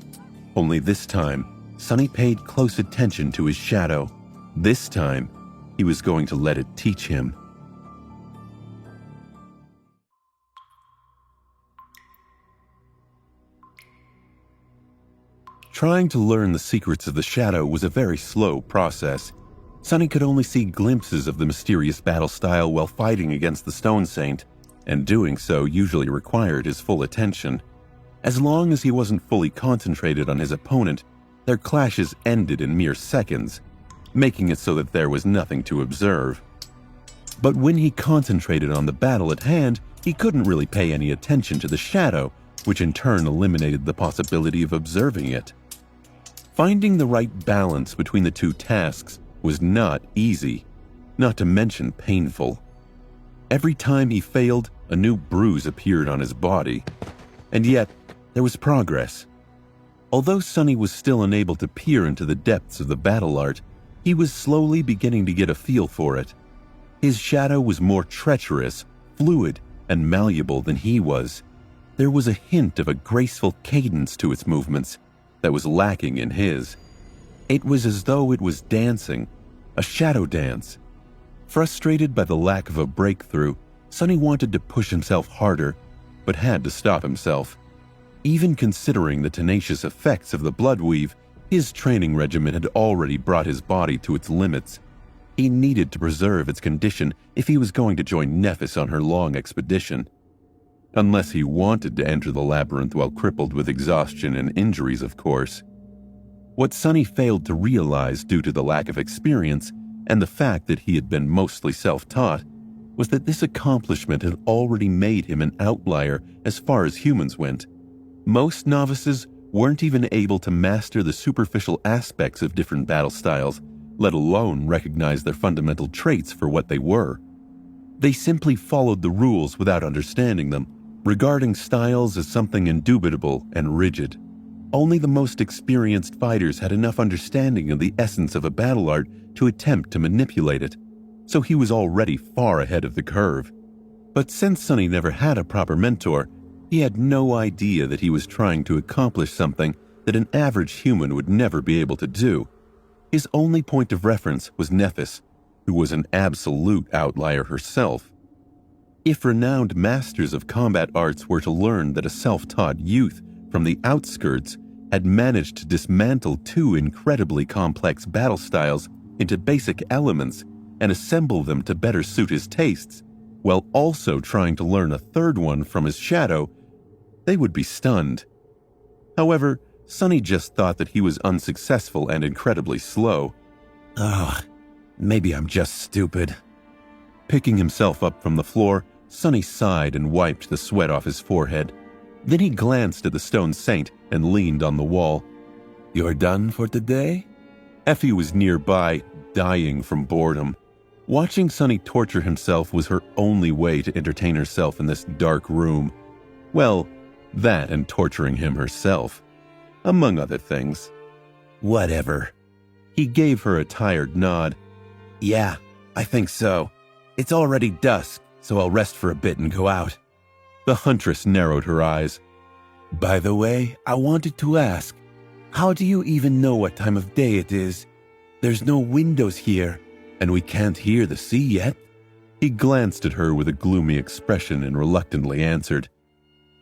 [SPEAKER 1] Only this time, Sonny paid close attention to his shadow. This time, he was going to let it teach him. Trying to learn the secrets of the shadow was a very slow process. Sonny could only see glimpses of the mysterious battle style while fighting against the Stone Saint, and doing so usually required his full attention. As long as he wasn't fully concentrated on his opponent, their clashes ended in mere seconds, making it so that there was nothing to observe. But when he concentrated on the battle at hand, he couldn't really pay any attention to the shadow, which in turn eliminated the possibility of observing it. Finding the right balance between the two tasks was not easy, not to mention painful. Every time he failed, a new bruise appeared on his body. And yet, there was progress. Although Sonny was still unable to peer into the depths of the battle art, he was slowly beginning to get a feel for it. His shadow was more treacherous, fluid, and malleable than he was. There was a hint of a graceful cadence to its movements that was lacking in his. It was as though it was dancing, a shadow dance. Frustrated by the lack of a breakthrough, Sonny wanted to push himself harder, but had to stop himself. Even considering the tenacious effects of the bloodweave, his training regimen had already brought his body to its limits. He needed to preserve its condition if he was going to join Nephis on her long expedition. Unless he wanted to enter the labyrinth while crippled with exhaustion and injuries, of course. What Sonny failed to realize due to the lack of experience and the fact that he had been mostly self-taught was that this accomplishment had already made him an outlier as far as humans went. Most novices weren't even able to master the superficial aspects of different battle styles, let alone recognize their fundamental traits for what they were. They simply followed the rules without understanding them, regarding styles as something indubitable and rigid. Only the most experienced fighters had enough understanding of the essence of a battle art to attempt to manipulate it, so he was already far ahead of the curve. But since Sonny never had a proper mentor, he had no idea that he was trying to accomplish something that an average human would never be able to do. His only point of reference was Nephis, who was an absolute outlier herself. If renowned masters of combat arts were to learn that a self-taught youth from the outskirts had managed to dismantle two incredibly complex battle styles into basic elements and assemble them to better suit his tastes, while also trying to learn a third one from his shadow, they would be stunned. However, Sonny just thought that he was unsuccessful and incredibly slow.
[SPEAKER 2] Maybe I'm just stupid.
[SPEAKER 1] Picking himself up from the floor, Sonny sighed and wiped the sweat off his forehead. Then he glanced at the stone saint and leaned on the wall.
[SPEAKER 2] You're done for today?
[SPEAKER 1] Effie was nearby, dying from boredom. Watching Sonny torture himself was her only way to entertain herself in this dark room. Well, that and torturing him herself, among other things.
[SPEAKER 2] Whatever.
[SPEAKER 1] He gave her a tired nod.
[SPEAKER 2] Yeah, I think so. It's already dusk, so I'll rest for a bit and go out.
[SPEAKER 1] The huntress narrowed her eyes.
[SPEAKER 2] By the way, I wanted to ask, how do you even know what time of day it is? There's no windows here, and we can't hear the sea yet.
[SPEAKER 1] He glanced at her with a gloomy expression and reluctantly answered.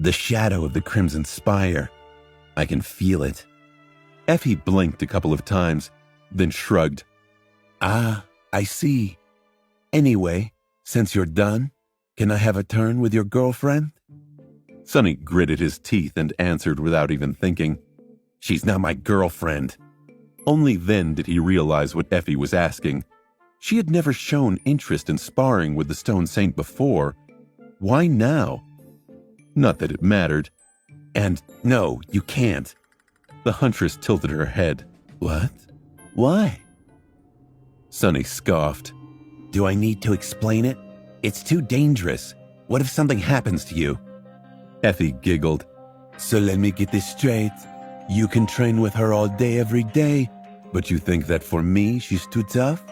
[SPEAKER 2] The shadow of the Crimson Spire. I can feel it.
[SPEAKER 1] Effie blinked a couple of times, then shrugged.
[SPEAKER 2] Ah, I see. Anyway, since you're done, can I have a turn with your girlfriend?
[SPEAKER 1] Sonny gritted his teeth and answered without even thinking.
[SPEAKER 2] She's not my girlfriend.
[SPEAKER 1] Only then did he realize what Effie was asking. She had never shown interest in sparring with the Stone Saint before. Why now? Not that it mattered.
[SPEAKER 2] And no, you can't.
[SPEAKER 1] The huntress tilted her head.
[SPEAKER 2] What? Why?
[SPEAKER 1] Sonny scoffed.
[SPEAKER 2] Do I need to explain it? It's too dangerous. What if something happens to you?
[SPEAKER 1] Effie giggled.
[SPEAKER 2] So let me get this straight. You can train with her all day every day, but you think that for me she's too tough?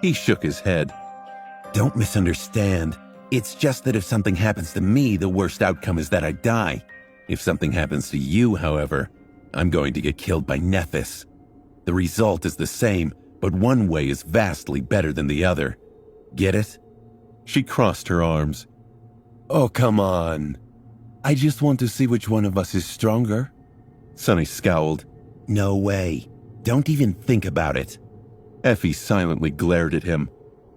[SPEAKER 1] He shook his head.
[SPEAKER 2] Don't misunderstand. It's just that if something happens to me, the worst outcome is that I die. If something happens to you, however, I'm going to get killed by Nephis. The result is the same, but one way is vastly better than the other. Get it?
[SPEAKER 1] She crossed her arms.
[SPEAKER 2] Oh, come on. I just want to see which one of us is stronger.
[SPEAKER 1] Sonny scowled.
[SPEAKER 2] No way. Don't even think about it.
[SPEAKER 1] Effie silently glared at him.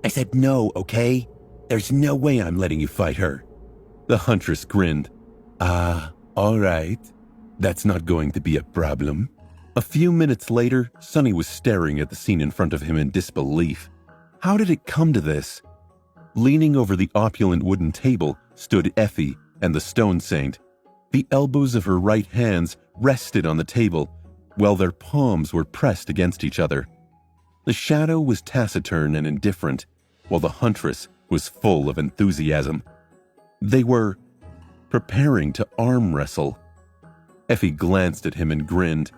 [SPEAKER 2] I said no, okay? There's no way I'm letting you fight her.
[SPEAKER 1] The huntress grinned.
[SPEAKER 2] All right. That's not going to be a problem.
[SPEAKER 1] A few minutes later, Sonny was staring at the scene in front of him in disbelief. How did it come to this? Leaning over the opulent wooden table stood Effie and the Stone Saint. The elbows of her right hands rested on the table, while their palms were pressed against each other. The shadow was taciturn and indifferent, while the huntress was full of enthusiasm. They were preparing to arm wrestle. Effie glanced at him and grinned.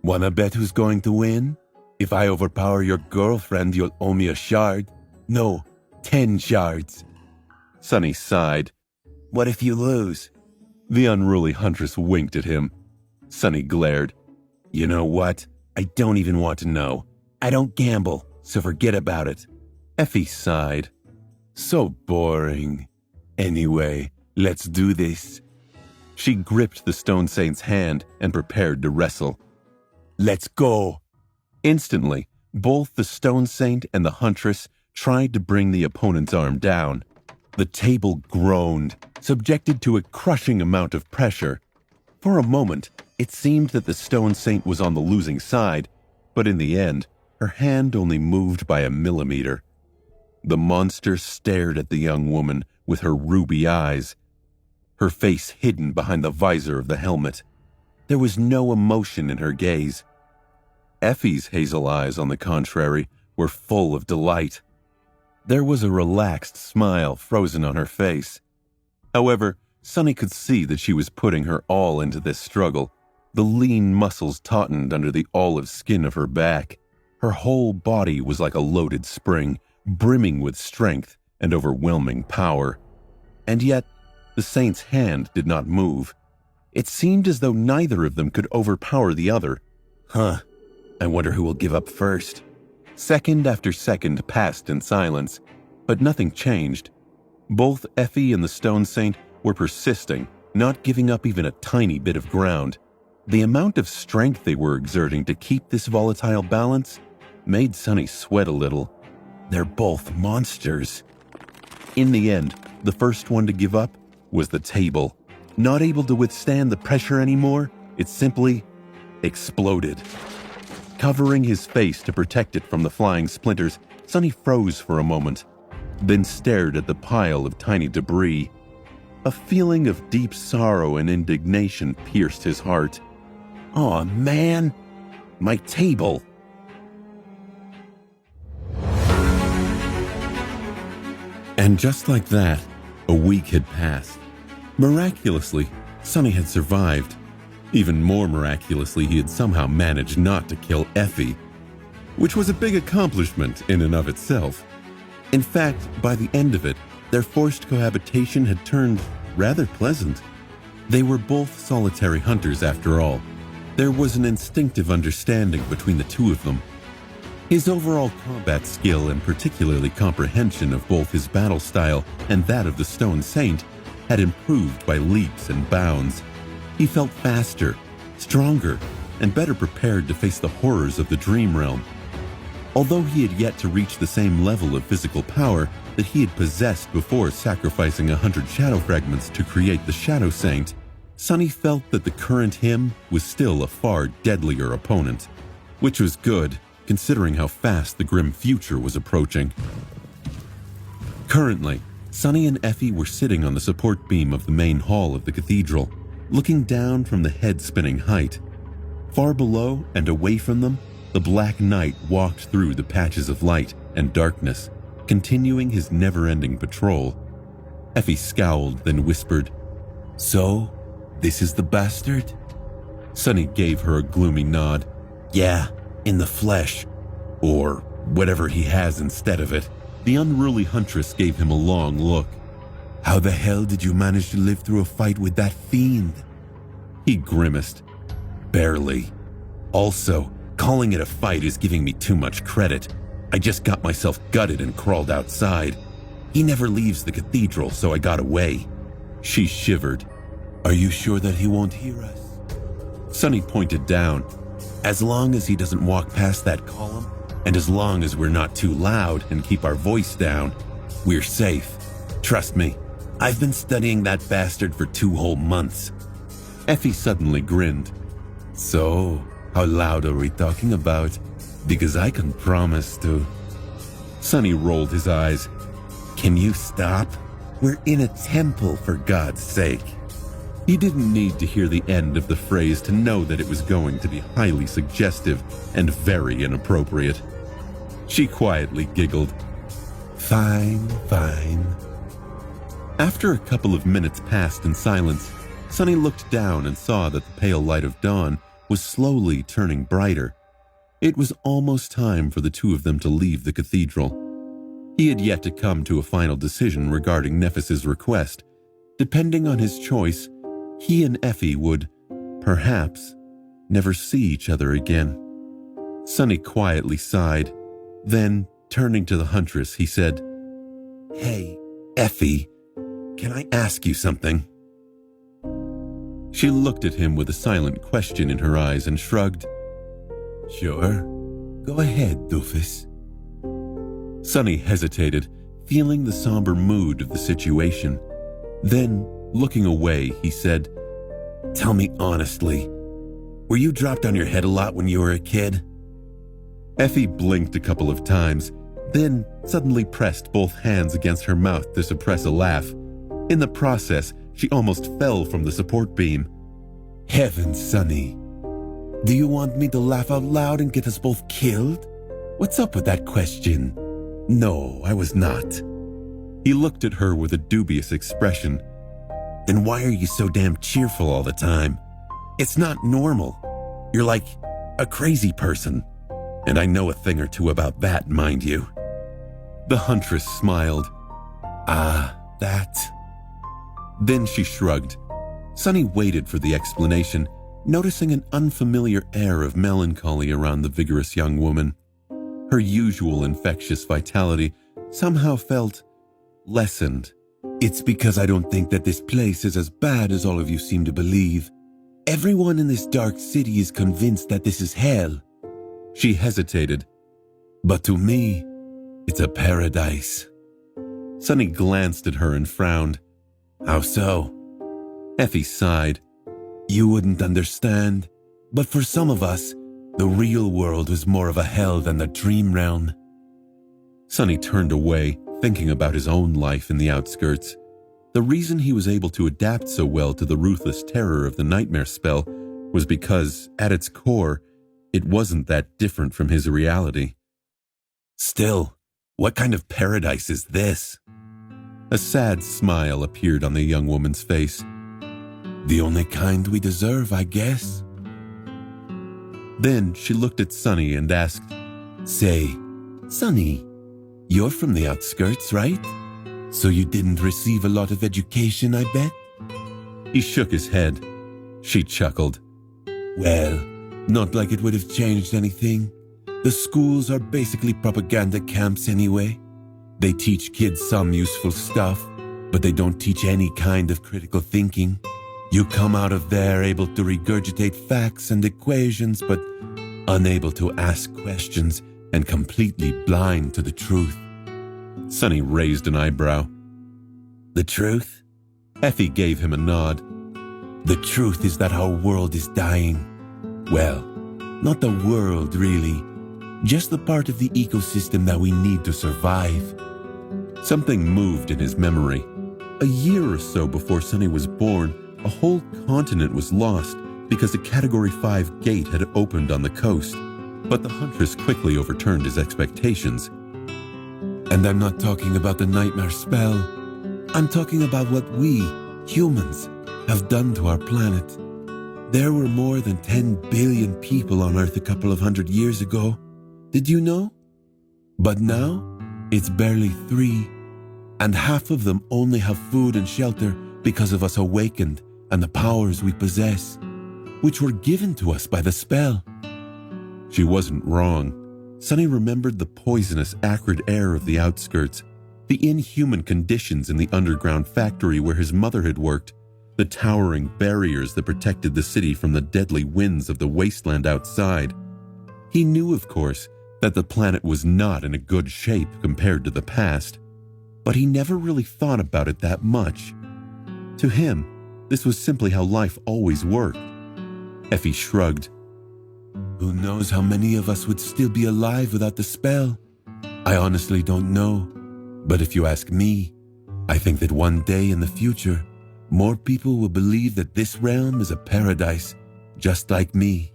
[SPEAKER 2] Wanna bet who's going to win? If I overpower your girlfriend, you'll owe me a shard. No, 10 shards.
[SPEAKER 1] Sunny sighed.
[SPEAKER 2] What if you lose?
[SPEAKER 1] The unruly huntress winked at him. Sunny glared.
[SPEAKER 2] You know what? I don't even want to know. I don't gamble, so forget about it.
[SPEAKER 1] Effie sighed.
[SPEAKER 2] So boring. Anyway, let's do this.
[SPEAKER 1] She gripped the Stone Saint's hand and prepared to wrestle.
[SPEAKER 2] Let's go.
[SPEAKER 1] Instantly, both the Stone Saint and the huntress tried to bring the opponent's arm down. The table groaned, subjected to a crushing amount of pressure. For a moment, it seemed that the Stone Saint was on the losing side, but in the end, her hand only moved by a millimeter. The monster stared at the young woman with her ruby eyes, her face hidden behind the visor of the helmet. There was no emotion in her gaze. Effie's hazel eyes, on the contrary, were full of delight. There was a relaxed smile frozen on her face. However, Sunny could see that she was putting her all into this struggle. The lean muscles tautened under the olive skin of her back. Her whole body was like a loaded spring, brimming with strength and overwhelming power. And yet, the saint's hand did not move. It seemed as though neither of them could overpower the other.
[SPEAKER 2] I wonder who will give up first.
[SPEAKER 1] Second after second passed in silence, but nothing changed. Both Effie and the Stone Saint were persisting, not giving up even a tiny bit of ground. The amount of strength they were exerting to keep this volatile balance made Sunny sweat a little.
[SPEAKER 2] They're both monsters.
[SPEAKER 1] In the end, the first one to give up was the table. Not able to withstand the pressure anymore, it simply exploded. Covering his face to protect it from the flying splinters, Sunny froze for a moment, then stared at the pile of tiny debris. A feeling of deep sorrow and indignation pierced his heart.
[SPEAKER 2] Aw, man! My table!
[SPEAKER 3] And just like that, a week had passed. Miraculously, Sunny had survived. Even more miraculously, he had somehow managed not to kill Effie, which was a big accomplishment in and of itself. In fact, by the end of it, their forced cohabitation had turned rather pleasant. They were both solitary hunters after all. There was an instinctive understanding between the two of them. His overall combat skill and particularly comprehension of both his battle style and that of the Stone Saint had improved by leaps and bounds. He felt faster, stronger, and better prepared to face the horrors of the Dream Realm. Although he had yet to reach the same level of physical power that he had possessed before sacrificing 100 shadow fragments to create the Shadow Saint, Sunny felt that the current him was still a far deadlier opponent, which was good, considering how fast the grim future was approaching. Currently, Sunny and Effie were sitting on the support beam of the main hall of the cathedral, looking down from the head-spinning height. Far below and away from them, the Black Knight walked through the patches of light and darkness, continuing his never-ending patrol. Effie scowled, then whispered,
[SPEAKER 2] So, this is the bastard?
[SPEAKER 3] Sunny gave her a gloomy nod.
[SPEAKER 2] Yeah, in the flesh.
[SPEAKER 3] Or whatever he has instead of it. The unruly huntress gave him a long look.
[SPEAKER 2] How the hell did you manage to live through a fight with that fiend?
[SPEAKER 3] He grimaced.
[SPEAKER 2] Barely. Also, calling it a fight is giving me too much credit. I just got myself gutted and crawled outside. He never leaves the cathedral, so I got away.
[SPEAKER 3] She shivered.
[SPEAKER 2] Are you sure that he won't hear us?
[SPEAKER 3] Sunny pointed down.
[SPEAKER 2] As long as he doesn't walk past that column, and as long as we're not too loud and keep our voice down, we're safe. Trust me, I've been studying that bastard for 2 whole months.
[SPEAKER 3] Effie suddenly grinned.
[SPEAKER 2] So, how loud are we talking about? Because I can promise to.
[SPEAKER 3] Sunny rolled his eyes.
[SPEAKER 2] Can you stop? We're in a temple, for God's sake.
[SPEAKER 3] He didn't need to hear the end of the phrase to know that it was going to be highly suggestive and very inappropriate. She quietly giggled.
[SPEAKER 2] Fine, fine.
[SPEAKER 3] After a couple of minutes passed in silence,
[SPEAKER 1] Sonny looked down and saw that the pale light of dawn was slowly turning brighter. It was almost time for the two of them to leave the cathedral. He had yet to come to a final decision regarding Nephis' request. Depending on his choice, he and Effie would, perhaps, never see each other again. Sonny quietly sighed. Then, turning to the huntress, he said,
[SPEAKER 2] Hey, Effie, can I ask you something?
[SPEAKER 1] She looked at him with a silent question in her eyes and shrugged.
[SPEAKER 2] Sure. Go ahead, doofus.
[SPEAKER 1] Sonny hesitated, feeling the somber mood of the situation. Then, looking away, he said,
[SPEAKER 2] Tell me honestly, were you dropped on your head a lot when you were a kid?
[SPEAKER 1] Effie blinked a couple of times, then suddenly pressed both hands against her mouth to suppress a laugh. In the process, she almost fell from the support beam.
[SPEAKER 2] Heavens, Sonny. Do you want me to laugh out loud and get us both killed? What's up with that question? No, I was not.
[SPEAKER 1] He looked at her with a dubious expression.
[SPEAKER 2] Then why are you so damn cheerful all the time? It's not normal. You're like a crazy person. And I know a thing or two about that, mind you.
[SPEAKER 1] The huntress smiled.
[SPEAKER 2] Ah, that.
[SPEAKER 1] Then she shrugged. Sonny waited for the explanation, noticing an unfamiliar air of melancholy around the vigorous young woman. Her usual infectious vitality somehow felt lessened.
[SPEAKER 2] It's because I don't think that this place is as bad as all of you seem to believe. Everyone in this dark city is convinced that this is hell.
[SPEAKER 1] She hesitated.
[SPEAKER 2] But to me, it's a paradise.
[SPEAKER 1] Sonny glanced at her and frowned.
[SPEAKER 2] How so?
[SPEAKER 1] Effie sighed.
[SPEAKER 2] You wouldn't understand, but for some of us, the real world was more of a hell than the dream realm.
[SPEAKER 1] Sonny turned away, thinking about his own life in the outskirts. The reason he was able to adapt so well to the ruthless terror of the nightmare spell was because, at its core, it wasn't that different from his reality.
[SPEAKER 2] Still, what kind of paradise is this?
[SPEAKER 1] A sad smile appeared on the young woman's face.
[SPEAKER 2] The only kind we deserve, I guess.
[SPEAKER 1] Then she looked at Sonny and asked,
[SPEAKER 2] Say, Sonny, you're from the outskirts, right? So you didn't receive a lot of education, I bet?
[SPEAKER 1] He shook his head. She chuckled.
[SPEAKER 2] Well, not like it would have changed anything. The schools are basically propaganda camps anyway. They teach kids some useful stuff, but they don't teach any kind of critical thinking. You come out of there able to regurgitate facts and equations, but unable to ask questions and completely blind to the truth.
[SPEAKER 1] Sonny raised an eyebrow.
[SPEAKER 2] The truth?
[SPEAKER 1] Effie gave him a nod.
[SPEAKER 2] The truth is that our world is dying. Well, not the world really, just the part of the ecosystem that we need to survive.
[SPEAKER 1] Something moved in his memory. A year or so before Sonny was born, a whole continent was lost because a Category 5 gate had opened on the coast, but the huntress quickly overturned his expectations.
[SPEAKER 2] And I'm not talking about the nightmare spell. I'm talking about what we, humans, have done to our planet. There were more than 10 billion people on Earth a couple of 100 years ago. Did you know? But now, it's barely 3, and half of them only have food and shelter because of us awakened and the powers we possess, which were given to us by the spell.
[SPEAKER 1] She wasn't wrong. Sonny remembered the poisonous, acrid air of the outskirts, the inhuman conditions in the underground factory where his mother had worked, the towering barriers that protected the city from the deadly winds of the wasteland outside. He knew, of course, that the planet was not in a good shape compared to the past, but he never really thought about it that much. To him, this was simply how life always worked. Effie shrugged.
[SPEAKER 2] Who knows how many of us would still be alive without the spell? I honestly don't know. But if you ask me, I think that one day in the future, more people will believe that this realm is a paradise, just like me.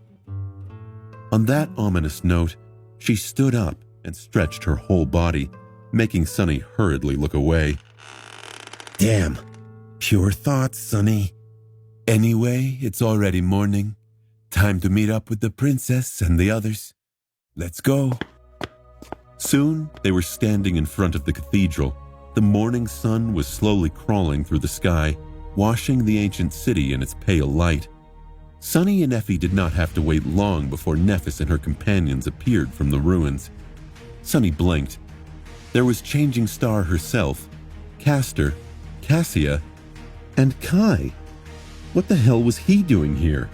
[SPEAKER 1] On that ominous note, she stood up and stretched her whole body, making Sonny hurriedly look away.
[SPEAKER 2] Damn, pure thoughts, Sonny. Anyway, it's already morning. Time to meet up with the princess and the others. Let's go.
[SPEAKER 1] Soon, they were standing in front of the cathedral. The morning sun was slowly crawling through the sky, washing the ancient city in its pale light. Sunny and Effie did not have to wait long before Nephis and her companions appeared from the ruins. Sunny blinked. There was Changing Star herself, Castor, Cassia, and Kai. What the hell was he doing here?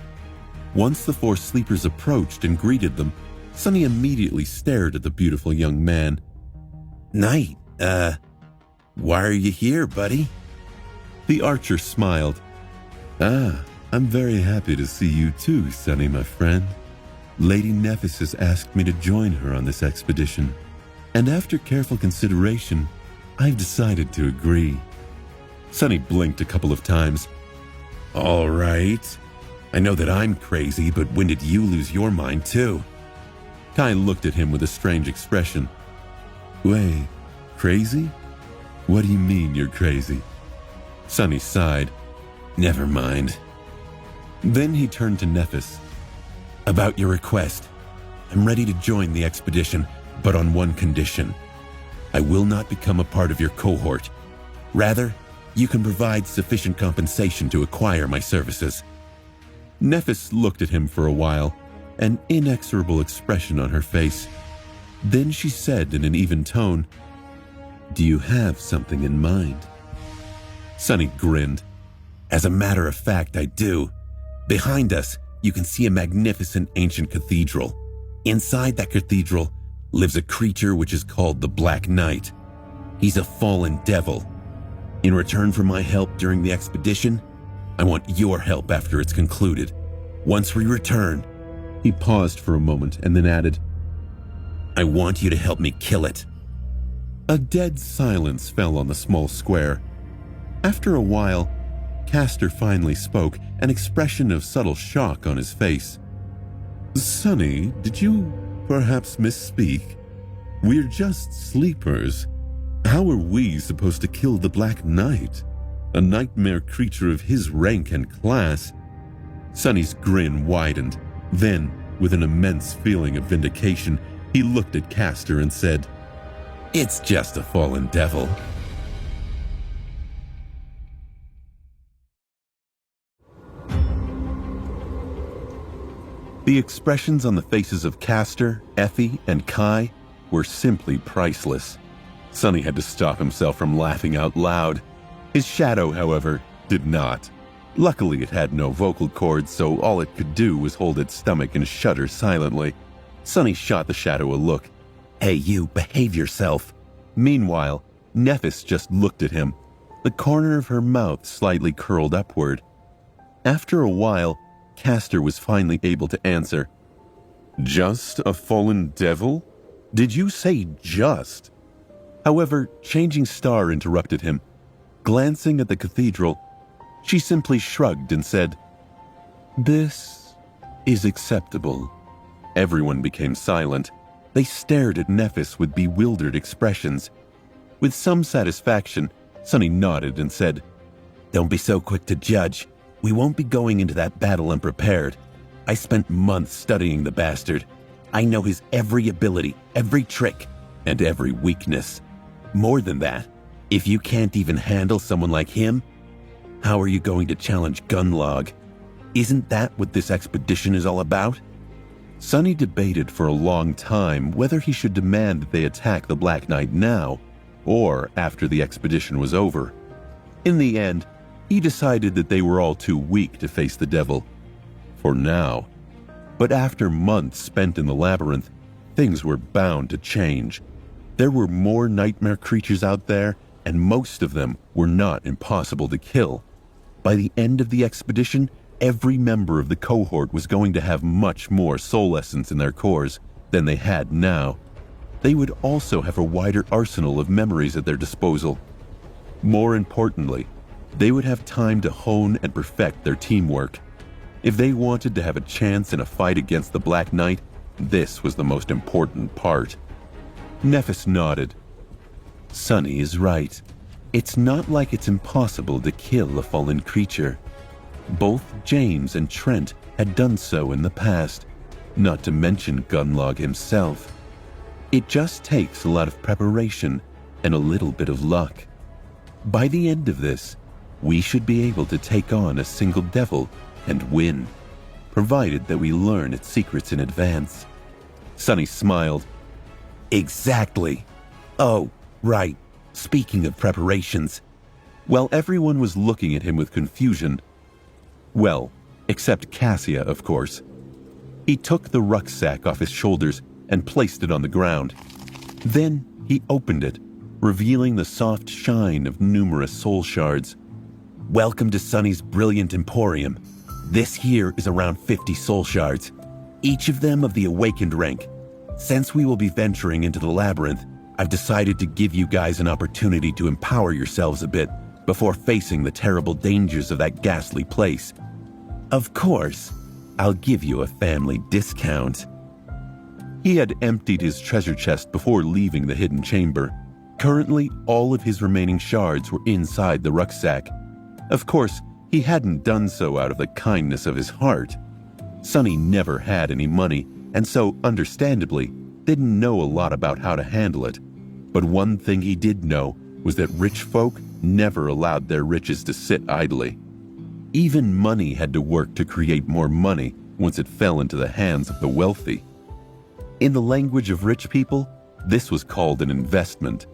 [SPEAKER 1] Once the four sleepers approached and greeted them, Sunny immediately stared at the beautiful young man.
[SPEAKER 2] Knight, why are you here, buddy?
[SPEAKER 1] The archer smiled. I'm very happy to see you too, Sunny, my friend. Lady Nephis has asked me to join her on this expedition, and after careful consideration, I've decided to agree. Sunny blinked a couple of times.
[SPEAKER 2] All right. I know that I'm crazy, but when did you lose your mind too?
[SPEAKER 1] Kai looked at him with a strange expression. Wait, crazy? What do you mean you're crazy? Sunny sighed.
[SPEAKER 2] Never mind.
[SPEAKER 1] Then he turned to Nephis.
[SPEAKER 2] About your request, I'm ready to join the expedition, but on one condition. I will not become a part of your cohort. Rather, you can provide sufficient compensation to acquire my services.
[SPEAKER 1] Nephis looked at him for a while, an inexorable expression on her face. Then she said in an even tone, "Do you have something in mind?" Sunny grinned.
[SPEAKER 2] As a matter of fact, I do. Behind us, you can see a magnificent ancient cathedral. Inside that cathedral lives a creature which is called the Black Knight. He's a fallen devil. In return for my help during the expedition, I want your help after it's concluded. Once we return,
[SPEAKER 1] he paused for a moment and then added,
[SPEAKER 2] I want you to help me kill it.
[SPEAKER 1] A dead silence fell on the small square. After a while, Castor finally spoke, an expression of subtle shock on his face. Sunny, did you perhaps misspeak? We're just sleepers. How are we supposed to kill the Black Knight? A nightmare creature of his rank and class. Sunny's grin widened. Then, with an immense feeling of vindication, he looked at Castor and said,
[SPEAKER 2] It's just a fallen devil.
[SPEAKER 1] The expressions on the faces of Castor, Effie, and Kai were simply priceless. Sunny had to stop himself from laughing out loud. His shadow, however, did not. Luckily, it had no vocal cords, so all it could do was hold its stomach and shudder silently. Sunny shot the shadow a look.
[SPEAKER 2] Hey, you, behave yourself.
[SPEAKER 1] Meanwhile, Nephis just looked at him, the corner of her mouth slightly curled upward. After a while, Castor was finally able to answer. Just a fallen devil? Did you say just? However, Changing Star interrupted him. Glancing at the cathedral, she simply shrugged and said, This is acceptable. Everyone became silent. They stared at Nephis with bewildered expressions. With some satisfaction, Sunny nodded and said,
[SPEAKER 2] Don't be so quick to judge. We won't be going into that battle unprepared. I spent months studying the bastard. I know his every ability, every trick, and every weakness. More than that, if you can't even handle someone like him, how are you going to challenge Gunlog? Isn't that what this expedition is all about?
[SPEAKER 1] Sunny debated for a long time whether he should demand that they attack the Black Knight now or after the expedition was over. In the end, he decided that they were all too weak to face the devil. For now. But after months spent in the labyrinth, things were bound to change. There were more nightmare creatures out there, and most of them were not impossible to kill. By the end of the expedition, every member of the cohort was going to have much more soul essence in their cores than they had now. They would also have a wider arsenal of memories at their disposal. More importantly, they would have time to hone and perfect their teamwork. If they wanted to have a chance in a fight against the Black Knight, this was the most important part. Nephis nodded. Sunny is right. It's not like it's impossible to kill a fallen creature. Both James and Trent had done so in the past, not to mention Gunlog himself. It just takes a lot of preparation and a little bit of luck. By the end of this, we should be able to take on a single devil and win, provided that we learn its secrets in advance. Sonny smiled.
[SPEAKER 2] Exactly. Oh, right. Speaking of preparations.
[SPEAKER 1] While everyone was looking at him with confusion, well, except Cassia, of course, he took the rucksack off his shoulders and placed it on the ground. Then he opened it, revealing the soft shine of numerous soul shards.
[SPEAKER 2] Welcome to Sonny's brilliant emporium. This here is around 50 soul shards, each of them of the awakened rank. Since we will be venturing into the labyrinth, I've decided to give you guys an opportunity to empower yourselves a bit before facing the terrible dangers of that ghastly place. Of course, I'll give you a family discount.
[SPEAKER 1] He had emptied his treasure chest before leaving the hidden chamber. Currently, all of his remaining shards were inside the rucksack. Of course, he hadn't done so out of the kindness of his heart. Sonny never had any money, and so, understandably, didn't know a lot about how to handle it. But one thing he did know was that rich folk never allowed their riches to sit idly. Even money had to work to create more money once it fell into the hands of the wealthy. In the language of rich people, this was called an investment.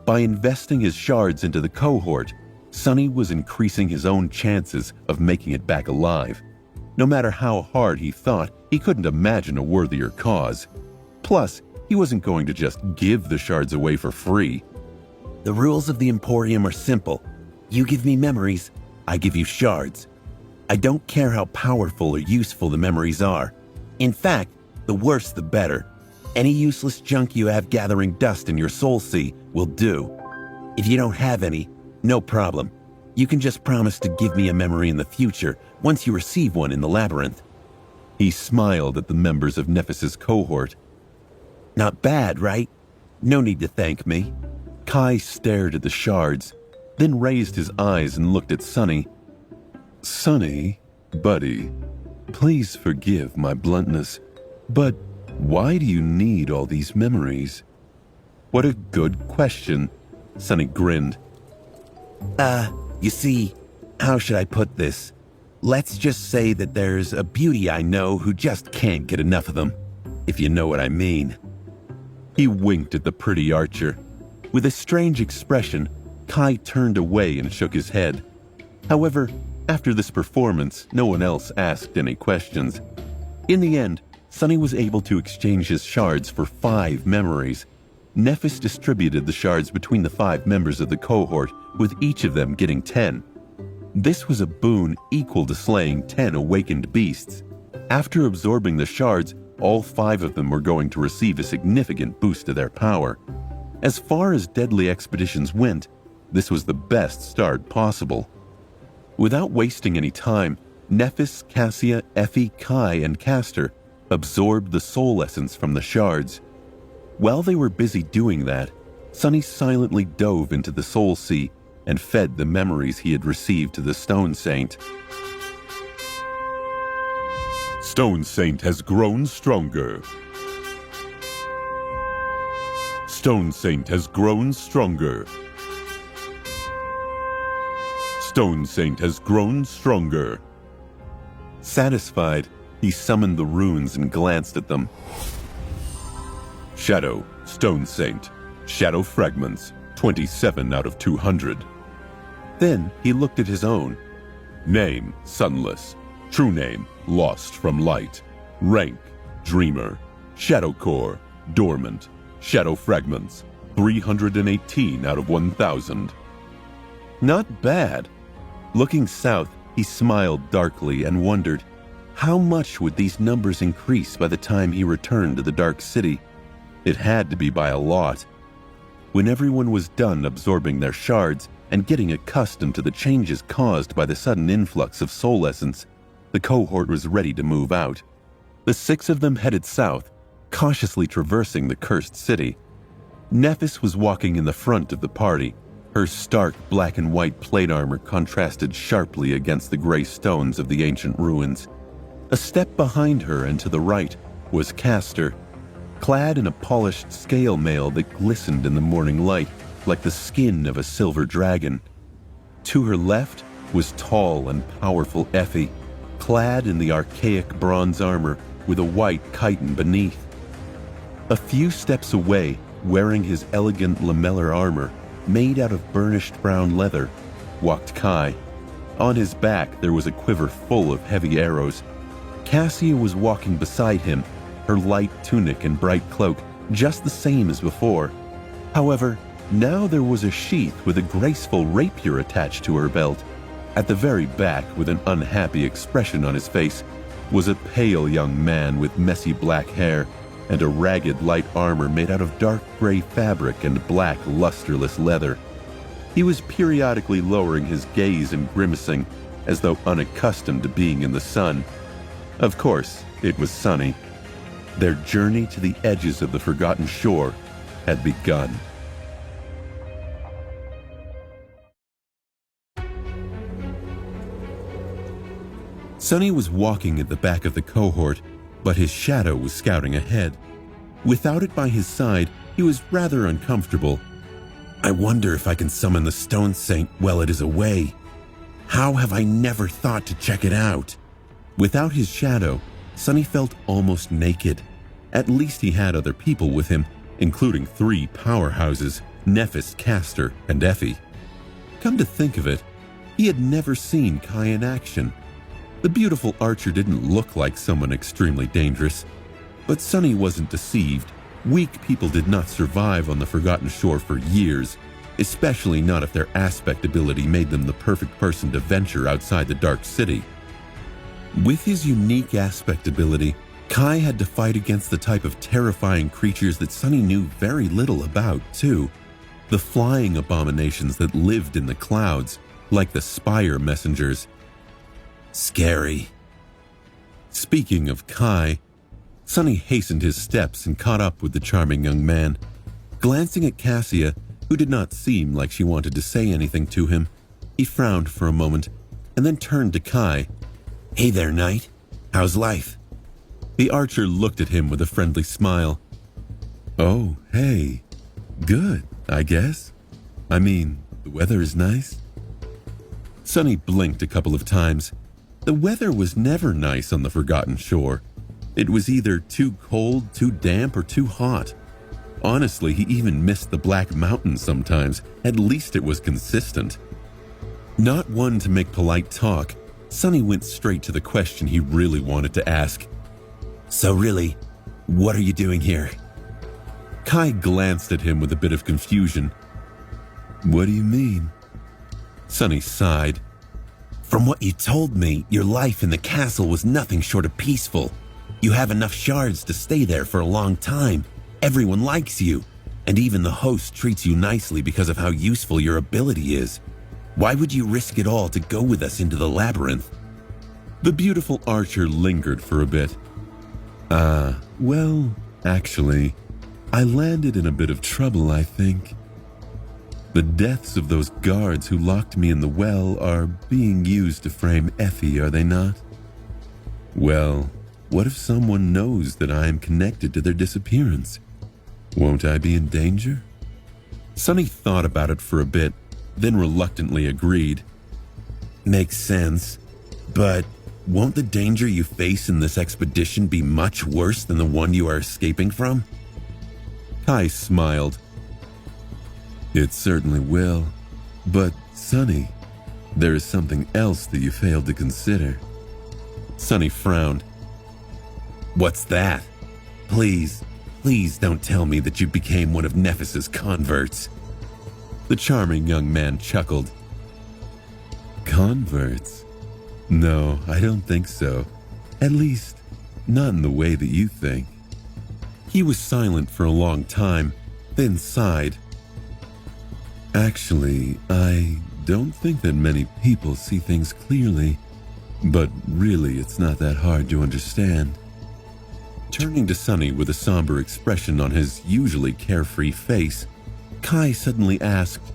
[SPEAKER 1] By investing his shards into the cohort, Sonny was increasing his own chances of making it back alive. No matter how hard he thought, he couldn't imagine a worthier cause. Plus, he wasn't going to just give the shards away for free.
[SPEAKER 2] The rules of the Emporium are simple. You give me memories, I give you shards. I don't care how powerful or useful the memories are. In fact, the worse the better. Any useless junk you have gathering dust in your soul sea will do. If you don't have any, no problem. You can just promise to give me a memory in the future once you receive one in the labyrinth.
[SPEAKER 1] He smiled at the members of Nephis' cohort.
[SPEAKER 2] Not bad, right? No need to thank me.
[SPEAKER 1] Kai stared at the shards, then raised his eyes and looked at Sonny. Sonny, buddy, please forgive my bluntness, but why do you need all these memories? What a good question, Sonny grinned.
[SPEAKER 2] You see, how should I put this? Let's just say that there's a beauty I know who just can't get enough of them, if you know what I mean.
[SPEAKER 1] He winked at the pretty archer. With a strange expression, Kai turned away and shook his head. However, after this performance, no one else asked any questions. In the end, Sonny was able to exchange his shards for 5 memories. Nephis distributed the shards between the 5 members of the cohort, with each of them getting 10. This was a boon equal to slaying 10 awakened beasts. After absorbing the shards, all 5 of them were going to receive a significant boost to their power. As far as deadly expeditions went, this was the best start possible. Without wasting any time, Nephis, Cassia, Effie, Kai, and Castor absorbed the soul essence from the shards. While they were busy doing that, Sonny silently dove into the soul sea and fed the memories he had received to the Stone Saint. Stone Saint has grown stronger. Stone Saint has grown stronger. Stone Saint has grown stronger. Satisfied, he summoned the runes and glanced at them. Shadow, Stone Saint. Shadow fragments, 27 out of 200. Then he looked at his own. Name, Sunless. True name, Lost from Light. Rank, Dreamer. Shadow Core, Dormant. Shadow fragments, 318 out of 1,000. Not bad. Looking south, he smiled darkly and wondered, how much would these numbers increase by the time he returned to the Dark City? It had to be by a lot. When everyone was done absorbing their shards and getting accustomed to the changes caused by the sudden influx of soul essence, the cohort was ready to move out. The 6 of them headed south, cautiously traversing the cursed city. Nephis was walking in the front of the party, Her stark black and white plate armor contrasted sharply against the gray stones of the ancient ruins. A step behind her and to the right was Castor, clad in a polished scale mail that glistened in the morning light like the skin of a silver dragon. To her left was tall and powerful Effie, clad in the archaic bronze armor with a white chiton beneath. A few steps away, wearing his elegant lamellar armor made out of burnished brown leather, walked Kai. On his back there was a quiver full of heavy arrows. Cassia was walking beside him, her light tunic and bright cloak just the same as before. However, now there was a sheath with a graceful rapier attached to her belt. At the very back, with an unhappy expression on his face, was a pale young man with messy black hair and a ragged light armor made out of dark gray fabric and black lusterless leather. He was periodically lowering his gaze and grimacing, as though unaccustomed to being in the sun. Of course, it was sunny. Their journey to the edges of the Forgotten Shore had begun.
[SPEAKER 2] Sunny was walking at the back of the cohort, but his shadow was scouting ahead. Without it by his side, he was rather uncomfortable. I wonder if I can summon the Stone Saint while it is away. How have I never thought to check it out? Without his shadow, Sunny felt almost naked. At least he had other people with him, including 3 powerhouses, Nephis, Castor, and Effie. Come to think of it, he had never seen Kai in action. The beautiful archer didn't look like someone extremely dangerous. But Sunny wasn't deceived. Weak people did not survive on the Forgotten Shore for years, especially not if their aspect ability made them the perfect person to venture outside the Dark City. With his unique aspect ability, Kai had to fight against the type of terrifying creatures that Sunny knew very little about, too. The flying abominations that lived in the clouds, like the Spire Messengers. Scary. Speaking of Kai, Sunny hastened his steps and caught up with the charming young man. Glancing at Cassia, who did not seem like she wanted to say anything to him, he frowned for a moment and then turned to Kai. Hey there, Knight. How's life? The archer looked at him with a friendly smile. Oh, hey. Good, I guess. I mean, the weather is nice. Sunny blinked a couple of times. The weather was never nice on the Forgotten Shore. It was either too cold, too damp, or too hot. Honestly, he even missed the Black Mountains sometimes. At least it was consistent. Not one to make polite talk, Sunny went straight to the question he really wanted to ask. So really, what are you doing here? Kai glanced at him with a bit of confusion. What do you mean? Sunny sighed. From what you told me, your life in the castle was nothing short of peaceful. You have enough shards to stay there for a long time. Everyone likes you, and even the host treats you nicely because of how useful your ability is. Why would you risk it all to go with us into the labyrinth? The beautiful archer lingered for a bit. Well, actually, I landed in a bit of trouble, I think. The deaths of those guards who locked me in the well are being used to frame Effie, are they not? Well, what if someone knows that I am connected to their disappearance? Won't I be in danger? Sunny thought about it for a bit, then reluctantly agreed. Makes sense, but won't the danger you face in this expedition be much worse than the one you are escaping from? Kai smiled. It certainly will, but Sunny, there is something else that you failed to consider. Sunny frowned. What's that? Please don't tell me that you became one of Nephis's converts. The charming young man chuckled. Converts? No, I don't think so. At least, not in the way that you think. He was silent for a long time, then sighed. Actually, I don't think that many people see things clearly, but really it's not that hard to understand. Turning to Sunny with a somber expression on his usually carefree face, Kai suddenly asked,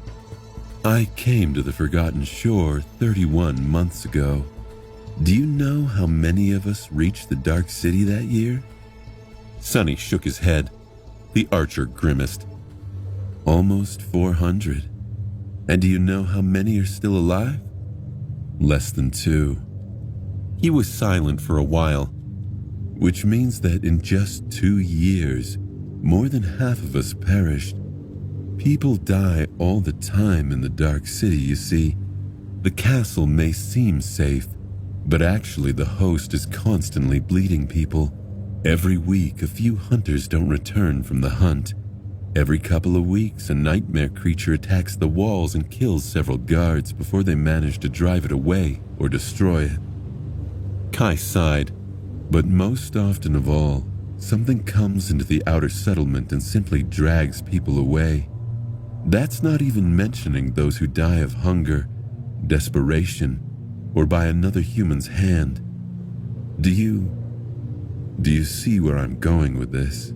[SPEAKER 2] I came to the Forgotten Shore 31 months ago. Do you know how many of us reached the Dark City that year?
[SPEAKER 1] Sonny shook his head. The archer grimaced.
[SPEAKER 2] Almost 400. And do you know how many are still alive? Less than 2.
[SPEAKER 1] He was silent for a while.
[SPEAKER 2] Which means that in just 2 years, more than half of us perished. People die all the time in the Dark City, you see. The castle may seem safe, but actually the host is constantly bleeding people. Every week, a few hunters don't return from the hunt. Every couple of weeks, a nightmare creature attacks the walls and kills several guards before they manage to drive it away or destroy it.
[SPEAKER 1] Kai sighed.
[SPEAKER 2] But most often of all, something comes into the outer settlement and simply drags people away. That's not even mentioning those who die of hunger, desperation, or by another human's hand. Do you see where I'm going with this?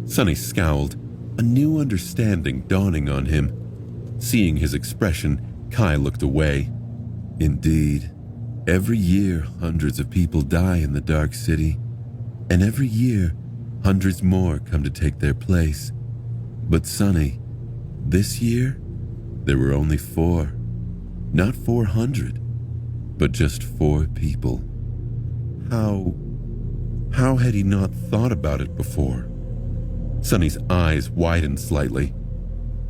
[SPEAKER 1] Sonny scowled, a new understanding dawning on him. Seeing his expression, Kai looked away.
[SPEAKER 2] Indeed. Every year, hundreds of people die in the Dark City. And every year, hundreds more come to take their place. But Sonny, this year, there were only 4. Not 400, but just 4 people. How had he not thought about it before?
[SPEAKER 1] Sonny's eyes widened slightly.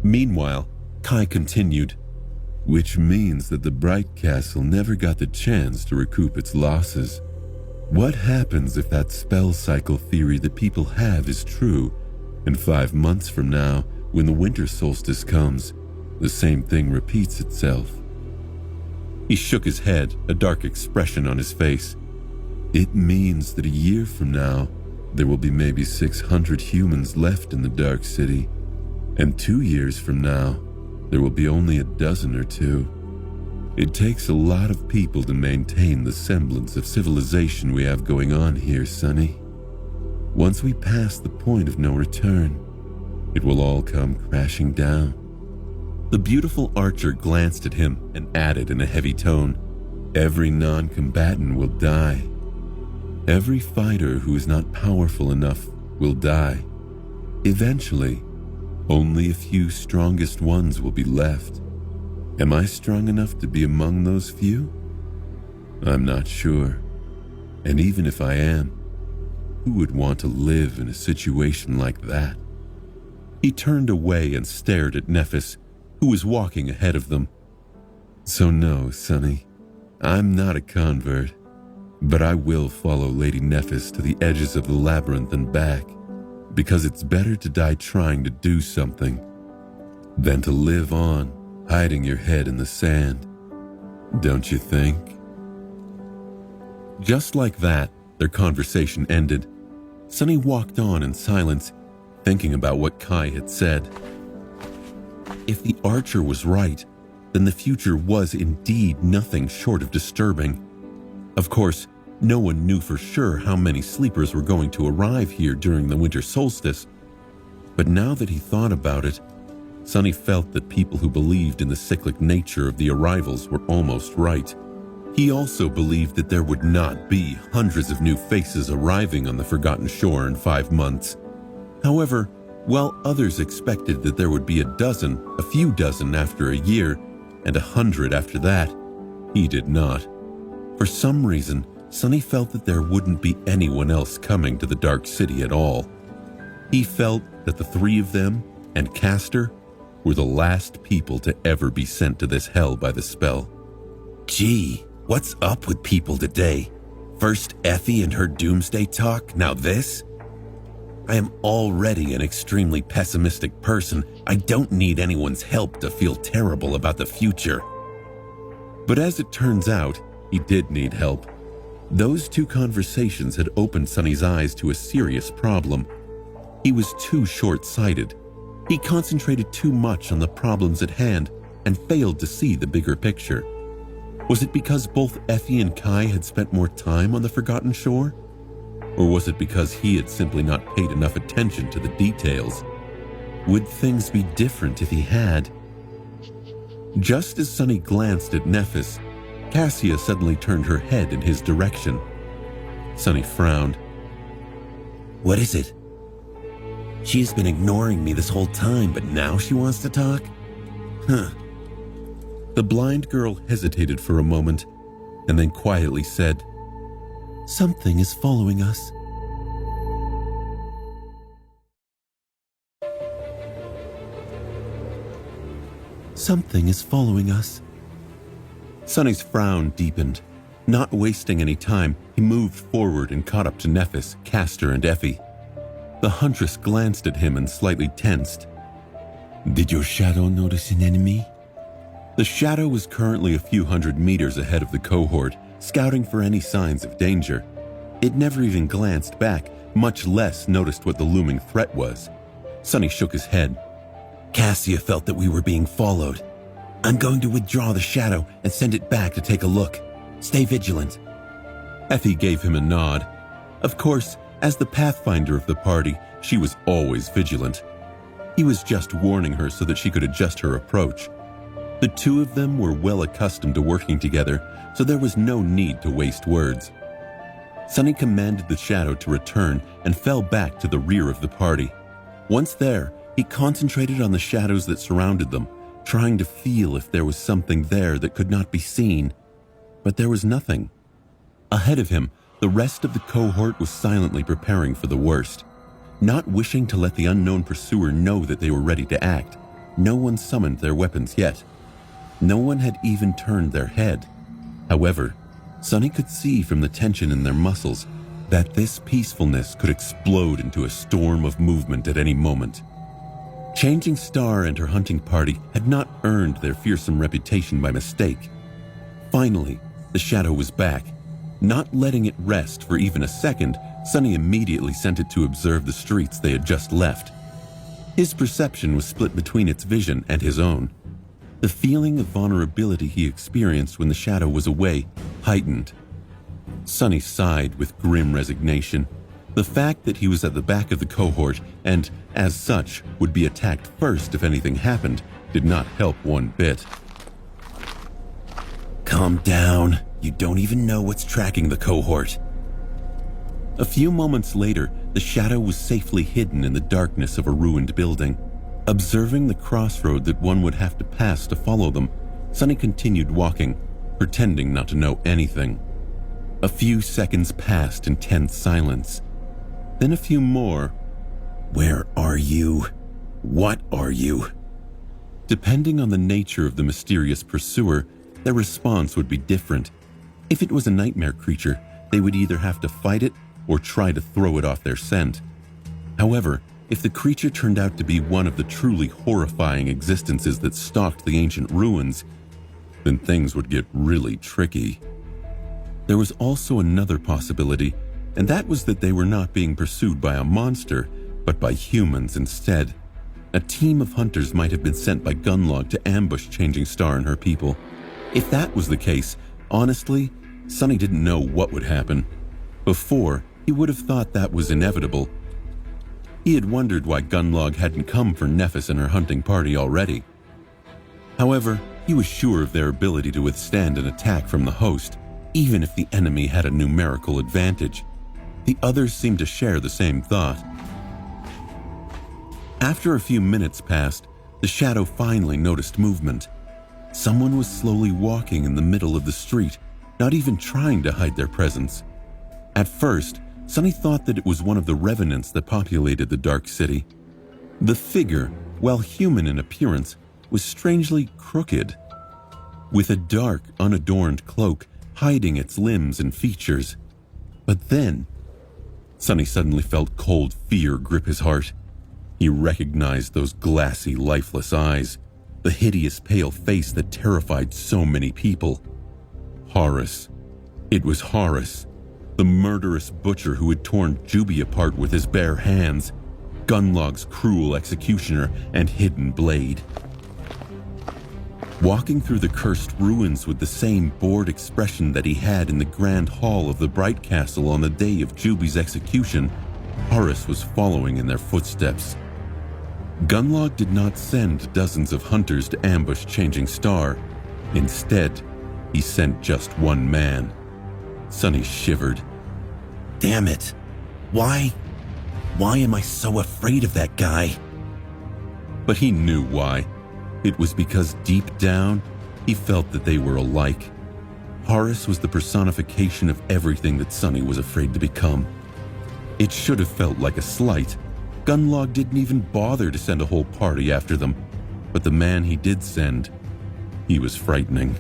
[SPEAKER 1] Meanwhile, Kai continued.
[SPEAKER 2] Which means that the Bright Castle never got the chance to recoup its losses. What happens if that spell cycle theory that people have is true, and 5 months from now, when the winter solstice comes, the same thing repeats itself?
[SPEAKER 1] He shook his head, a dark expression on his face.
[SPEAKER 2] It means that a year from now, there will be maybe 600 humans left in the Dark City, and 2 years from now, there will be only a dozen or 2. It takes a lot of people to maintain the semblance of civilization we have going on here, Sonny. Once we pass the point of no return, it will all come crashing down.
[SPEAKER 1] The beautiful archer glanced at him and added in a heavy tone,
[SPEAKER 2] Every non-combatant will die. Every fighter who is not powerful enough will die. Eventually, only a few strongest ones will be left. Am I strong enough to be among those few? I'm not sure. And even if I am, who would want to live in a situation like that?
[SPEAKER 1] He turned away and stared at Nephis, who was walking ahead of them.
[SPEAKER 2] So no, Sonny, I'm not a convert, but I will follow Lady Nephis to the edges of the labyrinth and back, because it's better to die trying to do something than to live on hiding your head in the sand. Don't you think?
[SPEAKER 1] Just like that, their conversation ended. Sonny walked on in silence, thinking about what Kai had said. If the archer was right, then the future was indeed nothing short of disturbing. Of course, no one knew for sure how many sleepers were going to arrive here during the winter solstice. But now that he thought about it, Sonny felt that people who believed in the cyclic nature of the arrivals were almost right. He also believed that there would not be hundreds of new faces arriving on the Forgotten Shore in 5 months. However, while others expected that there would be a few dozen after a year, and 100 after that, he did not. For some reason, Sonny felt that there wouldn't be anyone else coming to the Dark City at all. He felt that the 3 of them and Castor were the last people to ever be sent to this hell by the spell.
[SPEAKER 4] Gee, what's up with people today? First Effie and her doomsday talk, now this? I am already an extremely pessimistic person. I don't need anyone's help to feel terrible about the future.
[SPEAKER 1] But as it turns out, he did need help. Those 2 conversations had opened Sonny's eyes to a serious problem. He was too short-sighted. He concentrated too much on the problems at hand and failed to see the bigger picture. Was it because both Effie and Kai had spent more time on the Forgotten Shore? Or was it because he had simply not paid enough attention to the details? Would things be different if he had? Just as Sunny glanced at Nephis, Cassia suddenly turned her head in his direction. Sunny frowned.
[SPEAKER 4] What is it? She has been ignoring me this whole time, but now she wants to talk? Huh.
[SPEAKER 1] The blind girl hesitated for a moment and then quietly said,
[SPEAKER 2] Something is following us. Something is following us.
[SPEAKER 1] Sunny's frown deepened. Not wasting any time, he moved forward and caught up to Nephis, Castor, and Effie. The huntress glanced at him and slightly tensed.
[SPEAKER 2] Did your shadow notice an enemy?
[SPEAKER 1] The shadow was currently a few hundred meters ahead of the cohort, scouting for any signs of danger. It never even glanced back, much less noticed what the looming threat was. Sunny shook his head.
[SPEAKER 4] Cassia felt that we were being followed. I'm going to withdraw the shadow and send it back to take a look. Stay vigilant.
[SPEAKER 1] Effie gave him a nod. Of course, as the pathfinder of the party, she was always vigilant. He was just warning her so that she could adjust her approach. The two of them were well accustomed to working together, so there was no need to waste words. Sunny commanded the shadow to return and fell back to the rear of the party. Once there, he concentrated on the shadows that surrounded them, trying to feel if there was something there that could not be seen. But there was nothing. Ahead of him, the rest of the cohort was silently preparing for the worst. Not wishing to let the unknown pursuer know that they were ready to act, no one summoned their weapons yet. No one had even turned their head. However, Sunny could see from the tension in their muscles that this peacefulness could explode into a storm of movement at any moment. Changing Star and her hunting party had not earned their fearsome reputation by mistake. Finally, the shadow was back. Not letting it rest for even a second, Sunny immediately sent it to observe the streets they had just left. His perception was split between its vision and his own. The feeling of vulnerability he experienced when the shadow was away heightened. Sunny sighed with grim resignation. The fact that he was at the back of the cohort and, as such, would be attacked first if anything happened did not help one bit.
[SPEAKER 4] Calm down. You don't even know what's tracking the cohort.
[SPEAKER 1] A few moments later, the shadow was safely hidden in the darkness of a ruined building. Observing the crossroad that one would have to pass to follow them, Sunny continued walking, pretending not to know anything. A few seconds passed in tense silence. Then a few more.
[SPEAKER 4] Where are you? What are you?
[SPEAKER 1] Depending on the nature of the mysterious pursuer, their response would be different. If it was a nightmare creature, they would either have to fight it or try to throw it off their scent. However, if the creature turned out to be one of the truly horrifying existences that stalked the ancient ruins, then things would get really tricky. There was also another possibility, and that was that they were not being pursued by a monster, but by humans instead. A team of hunters might have been sent by Gunlog to ambush Changing Star and her people. If that was the case, honestly, Sunny didn't know what would happen. Before, he would have thought that was inevitable. He had wondered why Gunlog hadn't come for Nephis and her hunting party already. However, he was sure of their ability to withstand an attack from the host, even if the enemy had a numerical advantage. The others seemed to share the same thought. After a few minutes passed, the shadow finally noticed movement. Someone was slowly walking in the middle of the street, not even trying to hide their presence. At first, Sunny thought that it was one of the revenants that populated the dark city. The figure, while human in appearance, was strangely crooked, with a dark, unadorned cloak hiding its limbs and features. But then, Sunny suddenly felt cold fear grip his heart. He recognized those glassy, lifeless eyes, the hideous pale face that terrified so many people. Horus. It was Horus, the murderous butcher who had torn Juby apart with his bare hands, Gunlog's cruel executioner and hidden blade. Walking through the cursed ruins with the same bored expression that he had in the grand hall of the Bright Castle on the day of Juby's execution, Horus was following in their footsteps.
[SPEAKER 3] Gunlog did not send dozens of hunters to ambush Changing Star. Instead, he sent just one man. Sunny shivered.
[SPEAKER 4] Damn it. Why am I so afraid of that guy?
[SPEAKER 3] But he knew why. It was because deep down, he felt that they were alike. Horus was the personification of everything that Sunny was afraid to become. It should have felt like a slight. Gunlog didn't even bother to send a whole party after them, but the man he did send, he was frightening.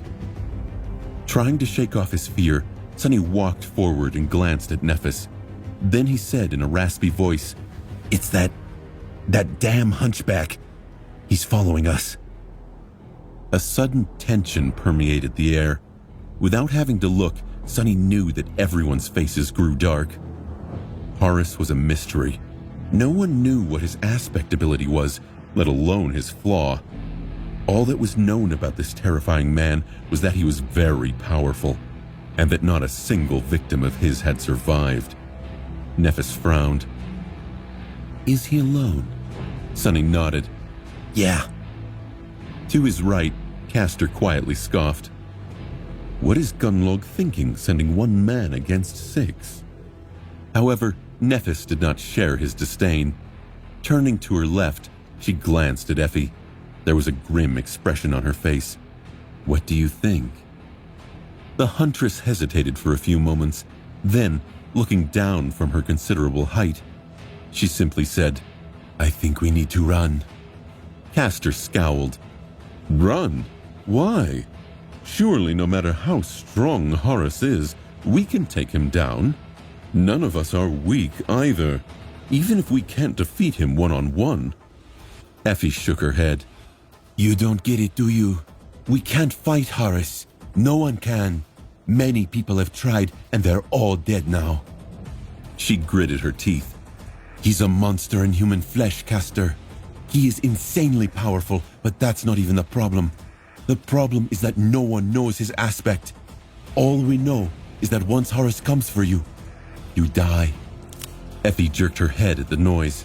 [SPEAKER 3] Trying to shake off his fear, Sunny walked forward and glanced at Nephis. Then he said in a raspy voice,
[SPEAKER 4] It's that damn hunchback. He's following us.
[SPEAKER 3] A sudden tension permeated the air. Without having to look, Sunny knew that everyone's faces grew dark. Horus was a mystery. No one knew what his aspect ability was, let alone his flaw. All that was known about this terrifying man was that he was very powerful, and that not a single victim of his had survived. Nephis frowned.
[SPEAKER 2] Is he alone?
[SPEAKER 3] Sunny nodded.
[SPEAKER 4] Yeah.
[SPEAKER 3] To his right, Castor quietly scoffed. What is Gunlog thinking, sending one man against 6? However, Nephis did not share his disdain. Turning to her left, she glanced at Effie. There was a grim expression on her face. What do you think? The huntress hesitated for a few moments. Then, looking down from her considerable height, she simply said,
[SPEAKER 2] I think we need to run.
[SPEAKER 3] Castor scowled. Run? Why? Surely no matter how strong Horus is, we can take him down. None of us are weak either, even if we can't defeat him one-on-one. Effie shook her head.
[SPEAKER 2] You don't get it, do you? We can't fight Horus. No one can. Many people have tried, and they're all dead now.
[SPEAKER 3] She gritted her teeth.
[SPEAKER 2] He's a monster in human flesh, Castor. He is insanely powerful, but that's not even the problem. The problem is that no one knows his aspect. All we know is that once Horus comes for you, you die.
[SPEAKER 3] Effie jerked her head at the noise.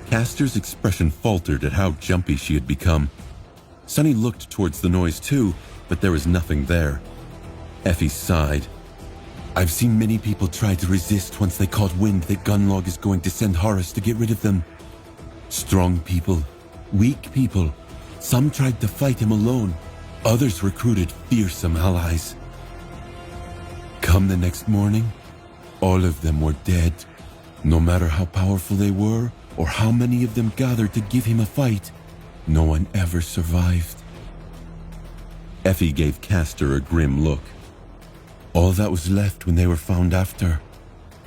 [SPEAKER 3] Castor's expression faltered at how jumpy she had become. Sunny looked towards the noise too, but there was nothing there. Effie sighed.
[SPEAKER 2] I've seen many people try to resist once they caught wind that Gunlog is going to send Horus to get rid of them. Strong people, weak people. Some tried to fight him alone. Others recruited fearsome allies. Come the next morning, all of them were dead. No matter how powerful they were, or how many of them gathered to give him a fight, no one ever survived.
[SPEAKER 3] Effie gave Castor a grim look.
[SPEAKER 2] All that was left when they were found after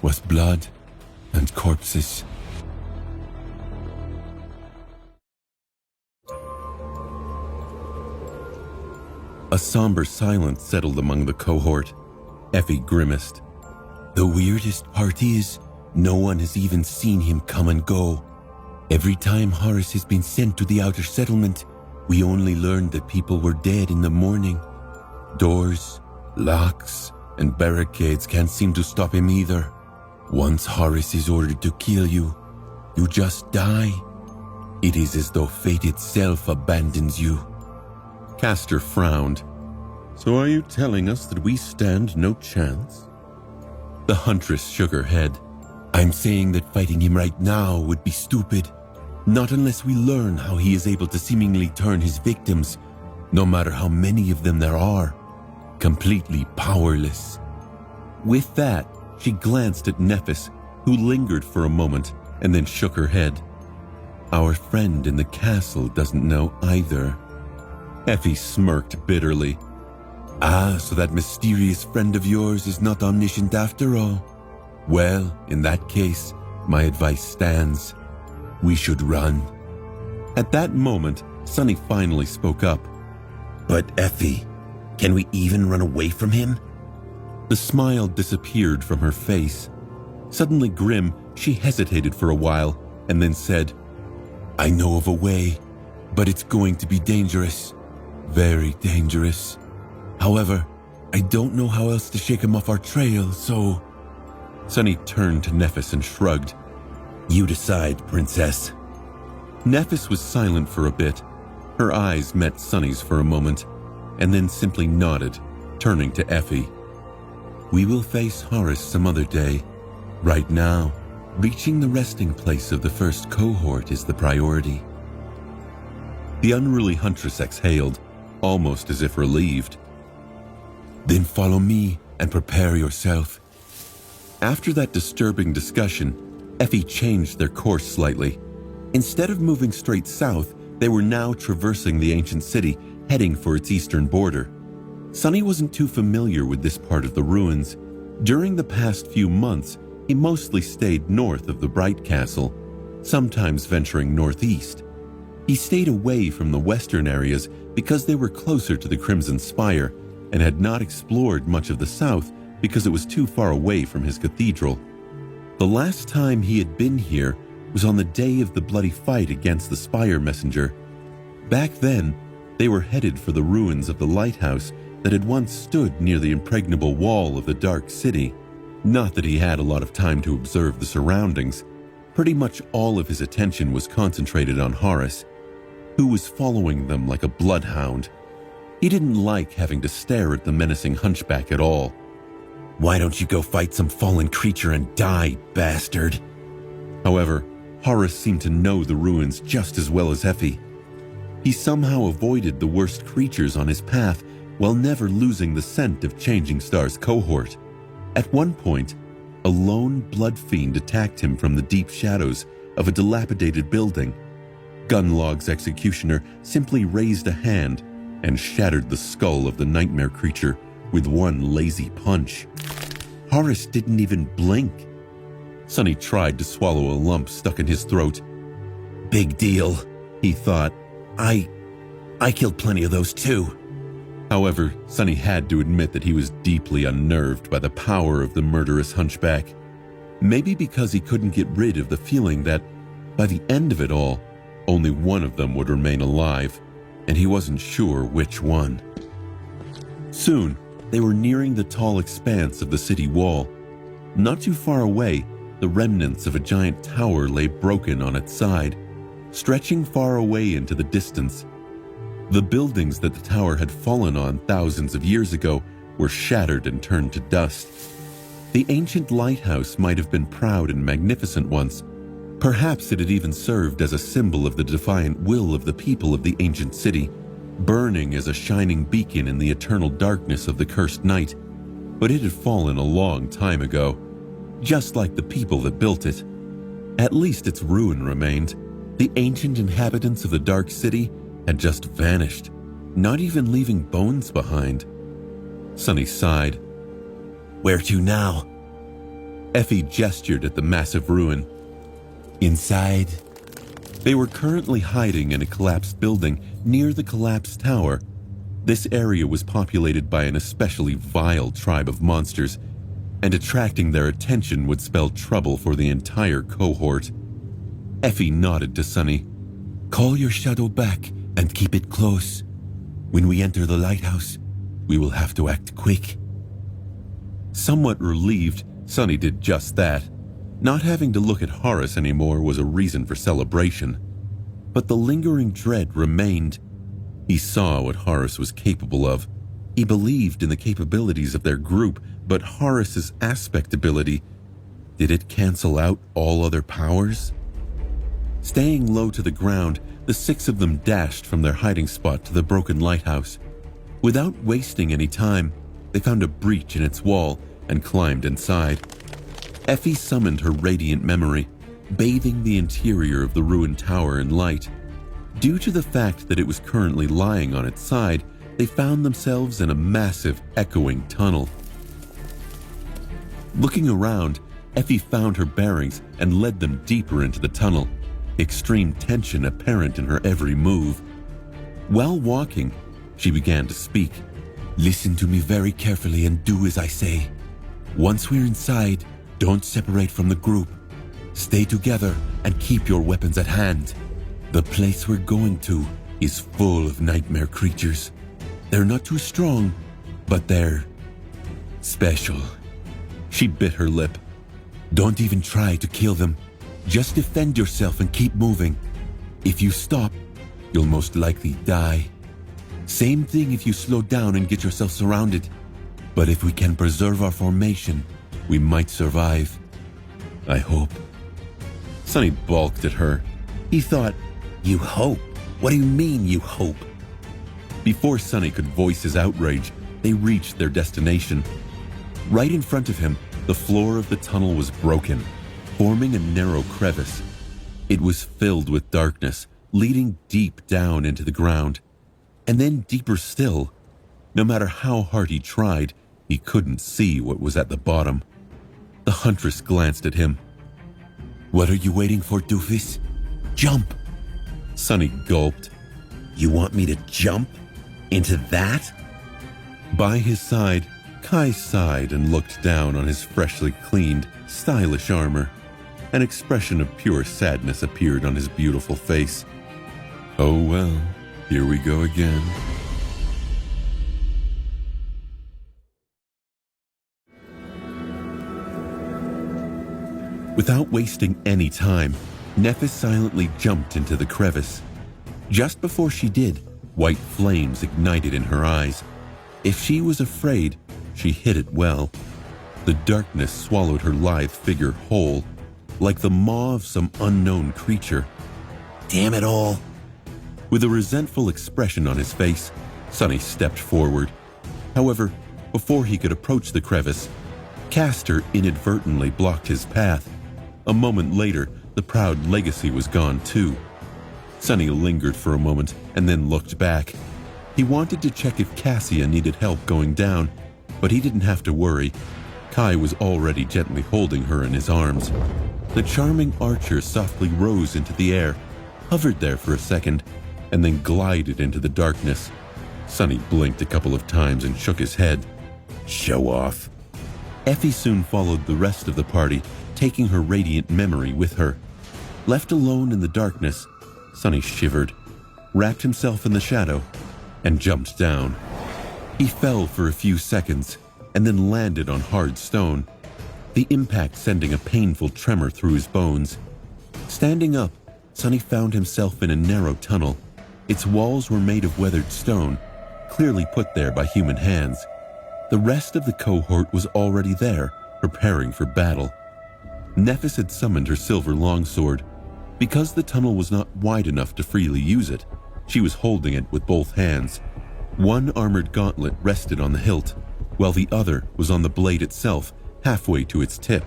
[SPEAKER 2] was blood and corpses.
[SPEAKER 3] A somber silence settled among the cohort. Effie grimaced.
[SPEAKER 2] The weirdest part is, no one has even seen him come and go. Every time Horus has been sent to the outer settlement, we only learned that people were dead in the morning. Doors, locks, and barricades can't seem to stop him either. Once Horus is ordered to kill you, you just die. It is as though fate itself abandons you.
[SPEAKER 3] Castor frowned. So are you telling us that we stand no chance? The huntress shook her head.
[SPEAKER 2] I'm saying that fighting him right now would be stupid. Not unless we learn how he is able to seemingly turn his victims, no matter how many of them there are, completely powerless.
[SPEAKER 3] With that, she glanced at Nephis, who lingered for a moment and then shook her head. Our friend in the castle doesn't know either. Effie smirked bitterly.
[SPEAKER 2] Ah, so that mysterious friend of yours is not omniscient after all. Well, in that case, my advice stands. We should run.
[SPEAKER 3] At that moment, Sunny finally spoke up.
[SPEAKER 4] But Effie, can we even run away from him?
[SPEAKER 3] The smile disappeared from her face. Suddenly grim, she hesitated for a while and then said,
[SPEAKER 2] I know of a way, but it's going to be dangerous. Very dangerous. However, I don't know how else to shake him off our trail, so...
[SPEAKER 3] Sunny turned to Nephis and shrugged.
[SPEAKER 4] You decide, princess.
[SPEAKER 1] Nephis was silent for a bit. Her eyes met Sunny's for a moment, and then simply nodded, turning to Effie.
[SPEAKER 2] We will face Horus some other day. Right now, reaching the resting place of the first cohort is the priority.
[SPEAKER 1] The unruly huntress exhaled, almost as if relieved.
[SPEAKER 2] Then follow me and prepare yourself.
[SPEAKER 1] After that disturbing discussion, Effie changed their course slightly. Instead of moving straight south, they were now traversing the ancient city, heading for its eastern border. Sunny wasn't too familiar with this part of the ruins. During the past few months, he mostly stayed north of the Bright Castle, sometimes venturing northeast. He stayed away from the western areas because they were closer to the Crimson Spire, and had not explored much of the south because it was too far away from his cathedral. The last time he had been here was on the day of the bloody fight against the Spire Messenger. Back then, they were headed for the ruins of the lighthouse that had once stood near the impregnable wall of the Dark City. Not that he had a lot of time to observe the surroundings. Pretty much all of his attention was concentrated on Horus, who was following them like a bloodhound. He didn't like having to stare at the menacing hunchback at all.
[SPEAKER 4] Why don't you go fight some fallen creature and die, bastard?
[SPEAKER 1] However, Horus seemed to know the ruins just as well as Effie. He somehow avoided the worst creatures on his path while never losing the scent of Changing Star's cohort. At one point, a lone blood fiend attacked him from the deep shadows of a dilapidated building. Gunlog's executioner simply raised a hand and shattered the skull of the nightmare creature with one lazy punch. Horus didn't even blink. Sunny tried to swallow a lump stuck in his throat.
[SPEAKER 4] Big deal, he thought. I killed plenty of those too.
[SPEAKER 1] However, Sunny had to admit that he was deeply unnerved by the power of the murderous hunchback. Maybe because he couldn't get rid of the feeling that, by the end of it all, only one of them would remain alive, and he wasn't sure which one. Soon, they were nearing the tall expanse of the city wall. Not too far away, the remnants of a giant tower lay broken on its side, stretching far away into the distance. The buildings that the tower had fallen on thousands of years ago were shattered and turned to dust. The ancient lighthouse might have been proud and magnificent once. Perhaps it had even served as a symbol of the defiant will of the people of the ancient city, burning as a shining beacon in the eternal darkness of the cursed night. But it had fallen a long time ago, just like the people that built it. At least its ruin remained. The ancient inhabitants of the Dark City had just vanished, not even leaving bones behind. Sunny sighed.
[SPEAKER 4] Where to now?
[SPEAKER 1] Effie gestured at the massive ruin.
[SPEAKER 2] Inside.
[SPEAKER 1] They were currently hiding in a collapsed building near the collapsed tower. This area was populated by an especially vile tribe of monsters, and attracting their attention would spell trouble for the entire cohort. Effie nodded to Sunny.
[SPEAKER 2] Call your shadow back and keep it close. When we enter the lighthouse, we will have to act quick.
[SPEAKER 1] Somewhat relieved, Sunny did just that. Not having to look at Horus anymore was a reason for celebration. But the lingering dread remained. He saw what Horus was capable of. He believed in the capabilities of their group, but Horus's aspect ability, did it cancel out all other powers? Staying low to the ground, the six of them dashed from their hiding spot to the broken lighthouse. Without wasting any time, they found a breach in its wall and climbed inside. Effie summoned her radiant memory, bathing the interior of the ruined tower in light. Due to the fact that it was currently lying on its side, they found themselves in a massive, echoing tunnel. Looking around, Effie found her bearings and led them deeper into the tunnel, extreme tension apparent in her every move. While walking, she began to speak.
[SPEAKER 2] Listen to me very carefully and do as I say. Once we're inside, don't separate from the group. Stay together and keep your weapons at hand. The place we're going to is full of nightmare creatures. They're not too strong, but they're special.
[SPEAKER 1] She bit her lip.
[SPEAKER 2] Don't even try to kill them. Just defend yourself and keep moving. If you stop, you'll most likely die. Same thing if you slow down and get yourself surrounded. But if we can preserve our formation, we might survive. I hope.
[SPEAKER 1] Sonny balked at her. He thought,
[SPEAKER 4] You hope? What do you mean, you hope?
[SPEAKER 1] before Sonny could voice his outrage, they reached their destination. Right in front of him, the floor of the tunnel was broken, forming a narrow crevice. It was filled with darkness, leading deep down into the ground. And then deeper still. No matter how hard he tried, he couldn't see what was at the bottom. The huntress glanced at him.
[SPEAKER 2] What are you waiting for, doofus? Jump!
[SPEAKER 1] Sonny gulped.
[SPEAKER 4] You want me to jump? Into that?
[SPEAKER 1] By his side, Kai sighed and looked down on his freshly cleaned, stylish armor. An expression of pure sadness appeared on his beautiful face. Oh well, here we go again. Without wasting any time, Nephis silently jumped into the crevice. Just before she did, white flames ignited in her eyes. If she was afraid, she hid it well. The darkness swallowed her lithe figure whole, like the maw of some unknown creature.
[SPEAKER 4] Damn it all.
[SPEAKER 1] With a resentful expression on his face, Sonny stepped forward. However, before he could approach the crevice, Castor inadvertently blocked his path. A moment later, the proud legacy was gone too. Sonny lingered for a moment and then looked back. He wanted to check if Cassia needed help going down, but he didn't have to worry. Kai was already gently holding her in his arms. The charming archer softly rose into the air, hovered there for a second, and then glided into the darkness. Sonny blinked a couple of times and shook his head.
[SPEAKER 4] Show off.
[SPEAKER 1] Effie soon followed the rest of the party, taking her radiant memory with her. Left alone in the darkness, Sonny shivered, wrapped himself in the shadow, and jumped down. He fell for a few seconds and then landed on hard stone, the impact sending a painful tremor through his bones. Standing up, Sonny found himself in a narrow tunnel. Its walls were made of weathered stone, clearly put there by human hands. The rest of the cohort was already there, preparing for battle. Nephis had summoned her silver longsword. Because the tunnel was not wide enough to freely use it, she was holding it with both hands. One armored gauntlet rested on the hilt, while the other was on the blade itself, halfway to its tip.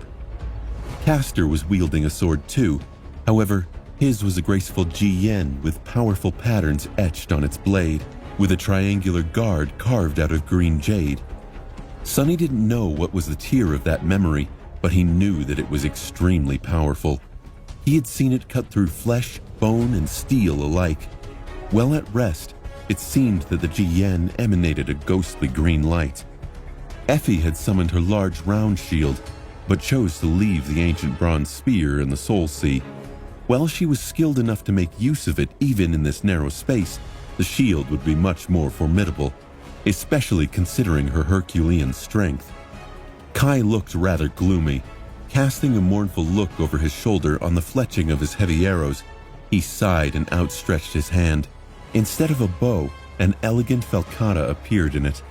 [SPEAKER 1] Castor was wielding a sword too. However, his was a graceful Ji-Yen with powerful patterns etched on its blade, with a triangular guard carved out of green jade. Sonny didn't know what was the tier of that memory, but he knew that it was extremely powerful. He had seen it cut through flesh, bone, and steel alike. Well at rest, it seemed that the Ji-Yen emanated a ghostly green light. Effie had summoned her large round shield, but chose to leave the ancient bronze spear in the Soul Sea. While she was skilled enough to make use of it even in this narrow space, the shield would be much more formidable, especially considering her Herculean strength. Kai looked rather gloomy. Casting a mournful look over his shoulder on the fletching of his heavy arrows, he sighed and outstretched his hand. Instead of a bow, an elegant falcata appeared in it.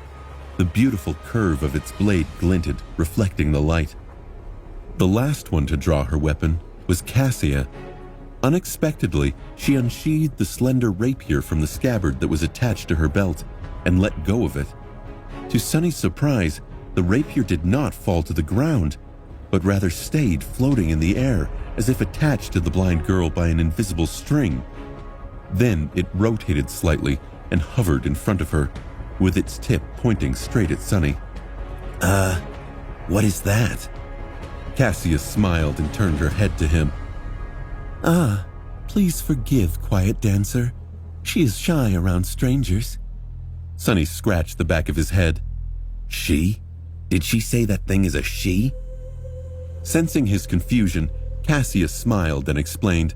[SPEAKER 1] The beautiful curve of its blade glinted, reflecting the light. The last one to draw her weapon was Cassia. Unexpectedly, she unsheathed the slender rapier from the scabbard that was attached to her belt and let go of it. To Sonny's surprise, the rapier did not fall to the ground, but rather stayed floating in the air as if attached to the blind girl by an invisible string. Then it rotated slightly and hovered in front of her, with its tip pointing straight at Sonny.
[SPEAKER 4] What is that?
[SPEAKER 1] Cassia smiled and turned her head to him. Please forgive Quiet Dancer. She is shy around strangers. Sonny scratched the back of his head.
[SPEAKER 4] She? Did she say that thing is a she?
[SPEAKER 1] Sensing his confusion, Cassia smiled and explained,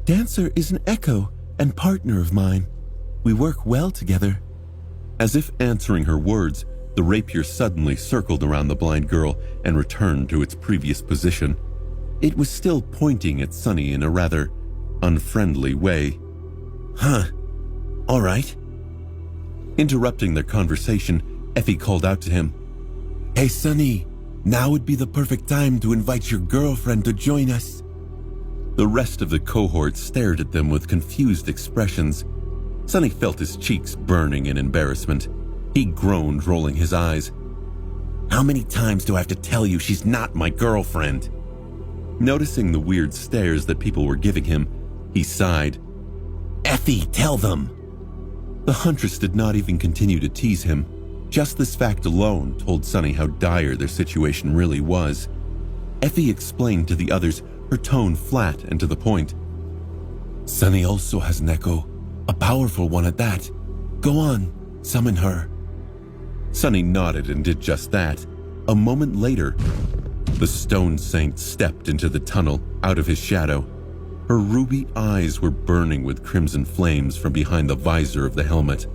[SPEAKER 1] Dancer is an echo and partner of mine. We work well together. As if answering her words, the rapier suddenly circled around the blind girl and returned to its previous position. It was still pointing at Sonny in a rather unfriendly way.
[SPEAKER 4] Huh. All right.
[SPEAKER 1] Interrupting their conversation, Effie called out to him.
[SPEAKER 2] Hey, Sonny, now would be the perfect time to invite your girlfriend to join us.
[SPEAKER 1] The rest of the cohort stared at them with confused expressions. Sonny felt his cheeks burning in embarrassment. He groaned, rolling his eyes.
[SPEAKER 4] How many times do I have to tell you she's not my girlfriend?
[SPEAKER 1] Noticing the weird stares that people were giving him, he sighed.
[SPEAKER 4] Effie, tell them.
[SPEAKER 1] The huntress did not even continue to tease him. Just this fact alone told Sonny how dire their situation really was. Effie explained to the others, her tone flat and to the point.
[SPEAKER 2] Sonny also has an echo, a powerful one at that. Go on, summon her.
[SPEAKER 1] Sonny nodded and did just that. A moment later, the stone saint stepped into the tunnel out of his shadow. Her ruby eyes were burning with crimson flames from behind the visor of the helmet.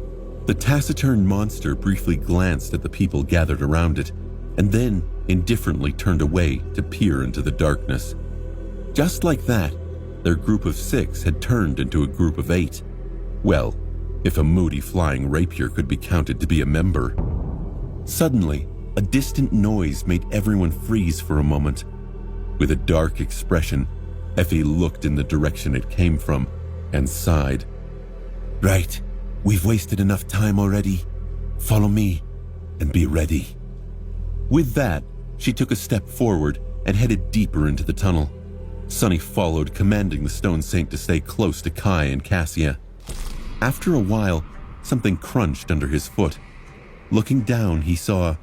[SPEAKER 1] The taciturn monster briefly glanced at the people gathered around it, and then indifferently turned away to peer into the darkness. Just like that, their group of 6 had turned into a group of 8. Well, if a moody flying rapier could be counted to be a member. Suddenly, a distant noise made everyone freeze for a moment. With a dark expression, Effie looked in the direction it came from and sighed.
[SPEAKER 2] Right, we've wasted enough time already. Follow me and be ready.
[SPEAKER 1] With that, she took a step forward and headed deeper into the tunnel. Sonny followed, commanding the stone saint to stay close to Kai and Cassia. After a while, something crunched under his foot. Looking down, he saw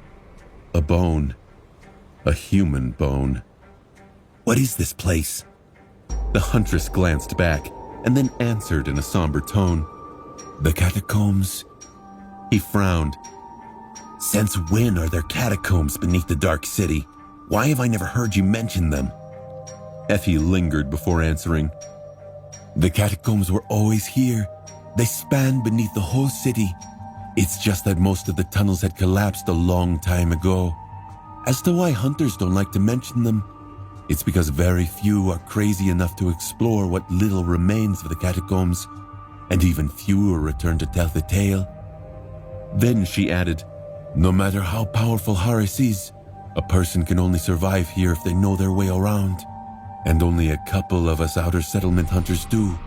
[SPEAKER 1] a bone. A human bone.
[SPEAKER 4] What is this place?
[SPEAKER 1] The huntress glanced back and then answered in a somber tone.
[SPEAKER 2] The catacombs.
[SPEAKER 1] He frowned.
[SPEAKER 4] Since when are there catacombs beneath the Dark City? Why have I never heard you mention them?
[SPEAKER 1] Effie lingered before answering.
[SPEAKER 2] The catacombs were always here. They spanned beneath the whole city. It's just that most of the tunnels had collapsed a long time ago. As to why hunters don't like to mention them, it's because very few are crazy enough to explore what little remains of the catacombs, and even fewer return to tell the tale.
[SPEAKER 1] Then she added,
[SPEAKER 2] no matter how powerful Horus is, a person can only survive here if they know their way around, and only a couple of us outer settlement hunters do.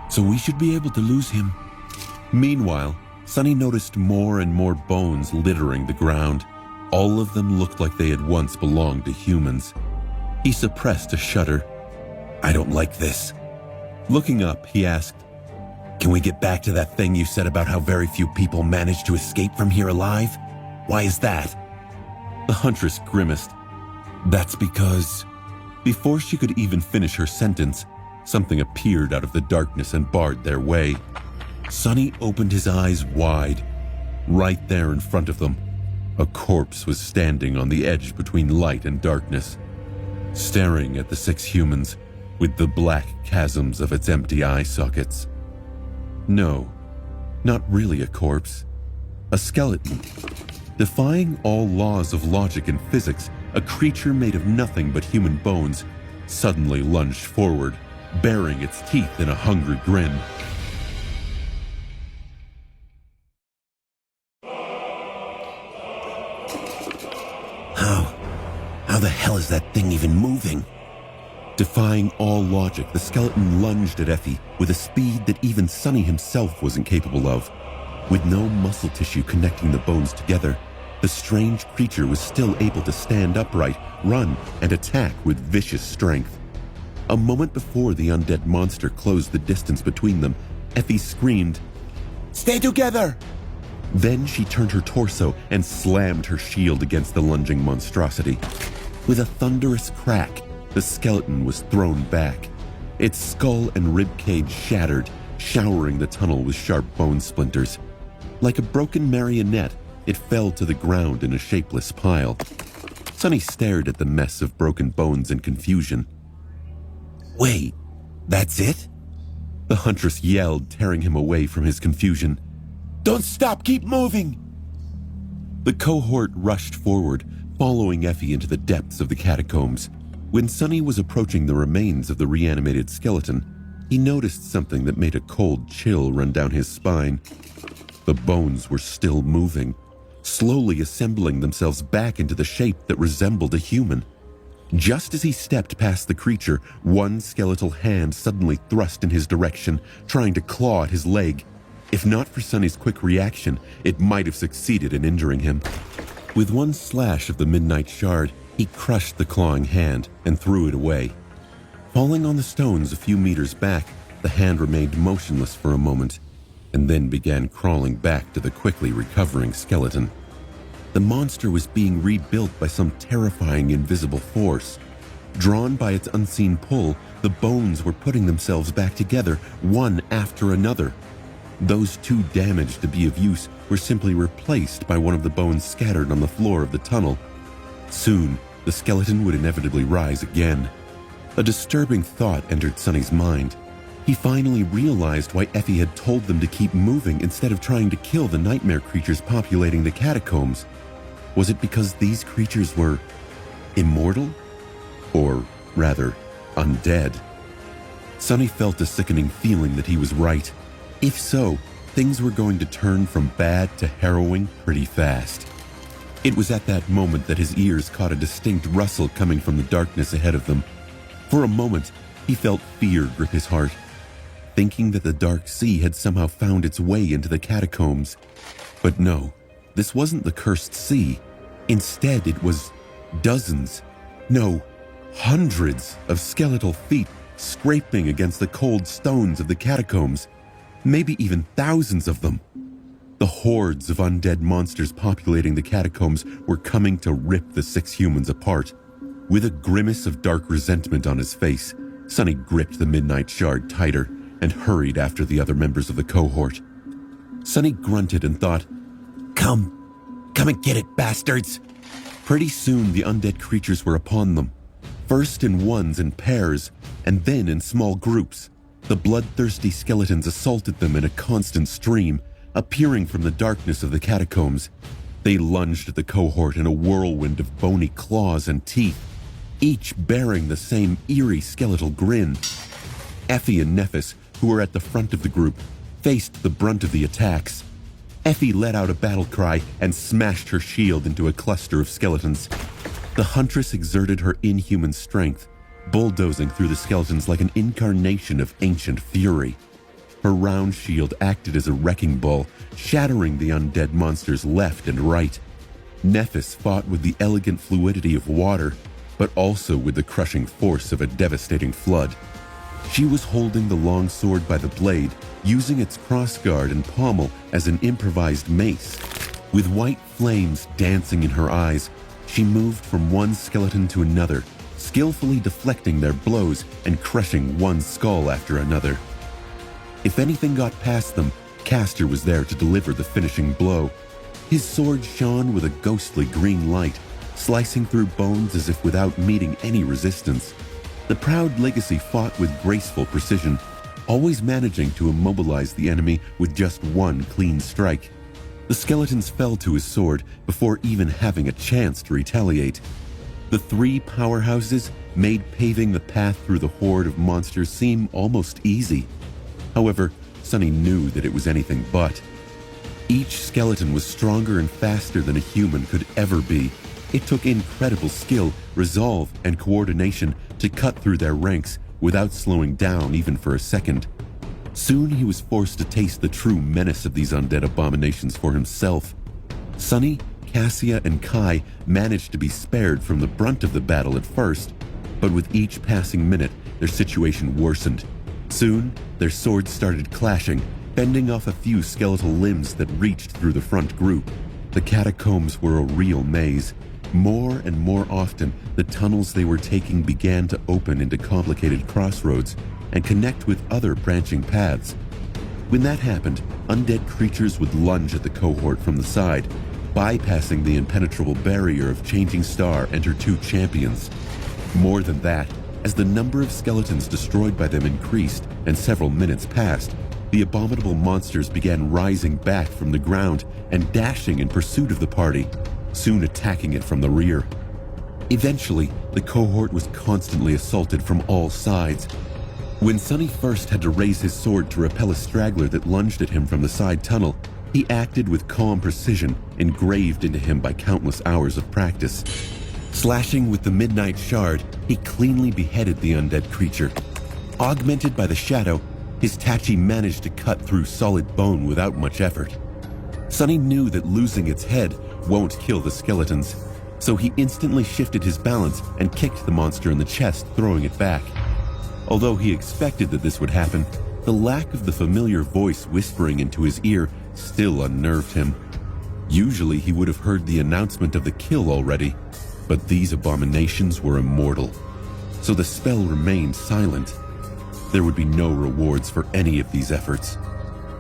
[SPEAKER 2] So we should be able to lose him.
[SPEAKER 1] Meanwhile, Sonny noticed more and more bones littering the ground. All of them looked like they had once belonged to humans. He suppressed a shudder.
[SPEAKER 4] I don't like this.
[SPEAKER 1] Looking up, he asked,
[SPEAKER 4] Can we get back to that thing you said about how very few people manage to escape from here alive? Why is that?
[SPEAKER 1] The huntress grimaced.
[SPEAKER 2] That's because...
[SPEAKER 1] Before she could even finish her sentence, something appeared out of the darkness and barred their way. Sonny opened his eyes wide. Right there in front of them, a corpse was standing on the edge between light and darkness, staring at the 6 humans with the black chasms of its empty eye sockets. No, not really a corpse. A skeleton. Defying all laws of logic and physics, a creature made of nothing but human bones suddenly lunged forward, baring its teeth in a hungry grin.
[SPEAKER 4] How the hell is that thing even moving?
[SPEAKER 1] Defying all logic, the skeleton lunged at Effie with a speed that even Sonny himself wasn't capable of. With no muscle tissue connecting the bones together, the strange creature was still able to stand upright, run, and attack with vicious strength. A moment before the undead monster closed the distance between them, Effie screamed,
[SPEAKER 2] Stay together!
[SPEAKER 1] Then she turned her torso and slammed her shield against the lunging monstrosity. With a thunderous crack, the skeleton was thrown back. Its skull and ribcage shattered, showering the tunnel with sharp bone splinters. Like a broken marionette, it fell to the ground in a shapeless pile. Sonny stared at the mess of broken bones in confusion.
[SPEAKER 4] Wait, that's it?
[SPEAKER 1] The huntress yelled, tearing him away from his confusion.
[SPEAKER 2] Don't stop, keep moving!
[SPEAKER 1] The cohort rushed forward, following Effie into the depths of the catacombs. When Sonny was approaching the remains of the reanimated skeleton, he noticed something that made a cold chill run down his spine. The bones were still moving, slowly assembling themselves back into the shape that resembled a human. Just as he stepped past the creature, one skeletal hand suddenly thrust in his direction, trying to claw at his leg. If not for Sonny's quick reaction, it might have succeeded in injuring him. With one slash of the midnight shard, he crushed the clawing hand and threw it away. Falling on the stones a few meters back, the hand remained motionless for a moment, and then began crawling back to the quickly recovering skeleton. The monster was being rebuilt by some terrifying invisible force. Drawn by its unseen pull, the bones were putting themselves back together, one after another. Those too damaged to be of use were simply replaced by one of the bones scattered on the floor of the tunnel. Soon, the skeleton would inevitably rise again. A disturbing thought entered Sonny's mind. He finally realized why Effie had told them to keep moving instead of trying to kill the nightmare creatures populating the catacombs. Was it because these creatures were immortal? Or rather, undead? Sonny felt a sickening feeling that he was right. If so, things were going to turn from bad to harrowing pretty fast. It was at that moment that his ears caught a distinct rustle coming from the darkness ahead of them. For a moment, he felt fear grip his heart, thinking that the dark sea had somehow found its way into the catacombs. But no, this wasn't the cursed sea. Instead, it was dozens, no, hundreds of skeletal feet scraping against the cold stones of the catacombs, maybe even thousands of them. The hordes of undead monsters populating the catacombs were coming to rip the 6 humans apart. With a grimace of dark resentment on his face, Sonny gripped the midnight shard tighter and hurried after the other members of the cohort. Sonny grunted and thought, Come and get it, bastards! Pretty soon the undead creatures were upon them, first in ones and pairs, and then in small groups. The bloodthirsty skeletons assaulted them in a constant stream, appearing from the darkness of the catacombs. They lunged at the cohort in a whirlwind of bony claws and teeth, each bearing the same eerie skeletal grin. Effie and Nephis, who were at the front of the group, faced the brunt of the attacks. Effie let out a battle cry and smashed her shield into a cluster of skeletons. The huntress exerted her inhuman strength, bulldozing through the skeletons like an incarnation of ancient fury. Her round shield acted as a wrecking ball, shattering the undead monsters left and right. Nephis fought with the elegant fluidity of water, but also with the crushing force of a devastating flood. She was holding the long sword by the blade, using its crossguard and pommel as an improvised mace. With white flames dancing in her eyes, she moved from one skeleton to another, skillfully deflecting their blows and crushing one skull after another. If anything got past them, Castor was there to deliver the finishing blow. His sword shone with a ghostly green light, slicing through bones as if without meeting any resistance. The proud legacy fought with graceful precision, always managing to immobilize the enemy with just one clean strike. The skeletons fell to his sword before even having a chance to retaliate. The 3 powerhouses made paving the path through the horde of monsters seem almost easy. However, Sonny knew that it was anything but. Each skeleton was stronger and faster than a human could ever be. It took incredible skill, resolve, and coordination to cut through their ranks without slowing down even for a second. Soon he was forced to taste the true menace of these undead abominations for himself. Sonny, Cassia, and Kai managed to be spared from the brunt of the battle at first, but with each passing minute, their situation worsened. Soon, their swords started clashing, fending off a few skeletal limbs that reached through the front group. The catacombs were a real maze. More and more often, the tunnels they were taking began to open into complicated crossroads and connect with other branching paths. When that happened, undead creatures would lunge at the cohort from the side, bypassing the impenetrable barrier of Changing Star and her 2 champions. More than that, as the number of skeletons destroyed by them increased and several minutes passed, the abominable monsters began rising back from the ground and dashing in pursuit of the party, soon attacking it from the rear. Eventually, the cohort was constantly assaulted from all sides. When Sonny first had to raise his sword to repel a straggler that lunged at him from the side tunnel, he acted with calm precision engraved into him by countless hours of practice. Slashing with the Midnight Shard, he cleanly beheaded the undead creature. Augmented by the shadow, his tachi managed to cut through solid bone without much effort. Sonny knew that losing its head won't kill the skeletons, so he instantly shifted his balance and kicked the monster in the chest, throwing it back. Although he expected that this would happen, the lack of the familiar voice whispering into his ear still unnerved him. Usually he would have heard the announcement of the kill already, but these abominations were immortal, so the spell remained silent. There would be no rewards for any of these efforts.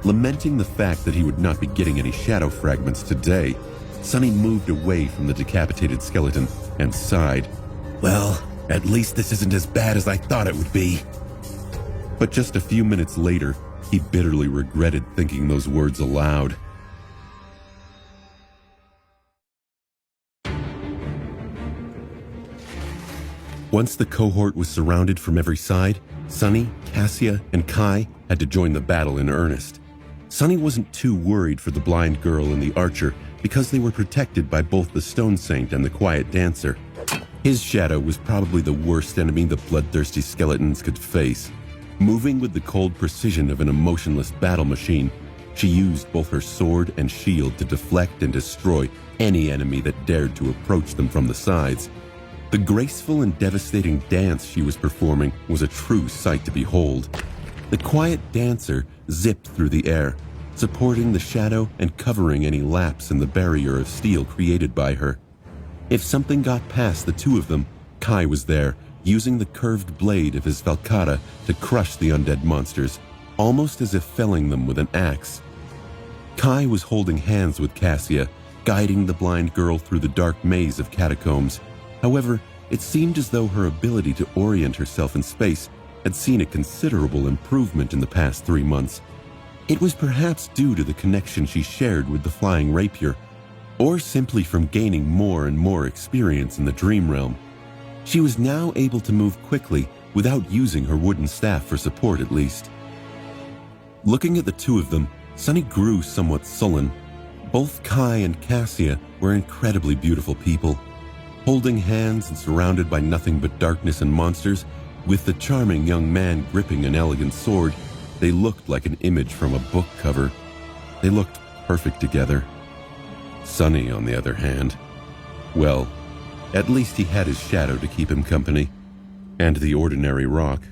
[SPEAKER 1] Lamenting the fact that he would not be getting any shadow fragments today, Sonny moved away from the decapitated skeleton and sighed.
[SPEAKER 4] Well, at least this isn't as bad as I thought it would be.
[SPEAKER 1] But just a few minutes later, he bitterly regretted thinking those words aloud. Once the cohort was surrounded from every side, Sonny, Cassia, and Kai had to join the battle in earnest. Sonny wasn't too worried for the blind girl and the archer because they were protected by both the Stone Saint and the Quiet Dancer. His shadow was probably the worst enemy the bloodthirsty skeletons could face. Moving with the cold precision of an emotionless battle machine, she used both her sword and shield to deflect and destroy any enemy that dared to approach them from the sides. The graceful and devastating dance she was performing was a true sight to behold. The Quiet Dancer zipped through the air, supporting the shadow and covering any lapse in the barrier of steel created by her. If something got past the two of them, Kai was there, using the curved blade of his falcata to crush the undead monsters, almost as if felling them with an axe. Kai was holding hands with Cassia, guiding the blind girl through the dark maze of catacombs. However, it seemed as though her ability to orient herself in space had seen a considerable improvement in the past 3 months. It was perhaps due to the connection she shared with the flying rapier, or simply from gaining more and more experience in the dream realm. She was now able to move quickly without using her wooden staff for support at least. Looking at the two of them, Sonny grew somewhat sullen. Both Kai and Cassia were incredibly beautiful people. Holding hands and surrounded by nothing but darkness and monsters, with the charming young man gripping an elegant sword, they looked like an image from a book cover. They looked perfect together. Sonny, on the other hand, well, at least he had his shadow to keep him company, and the ordinary rock.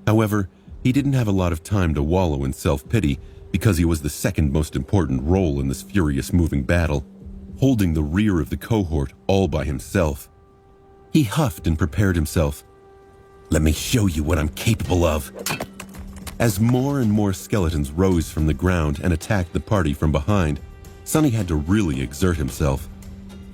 [SPEAKER 1] However, he didn't have a lot of time to wallow in self-pity because he was the second most important role in this furious moving battle, holding the rear of the cohort all by himself. He huffed and prepared himself.
[SPEAKER 4] Let me show you what I'm capable of.
[SPEAKER 1] As more and more skeletons rose from the ground and attacked the party from behind, Sonny had to really exert himself.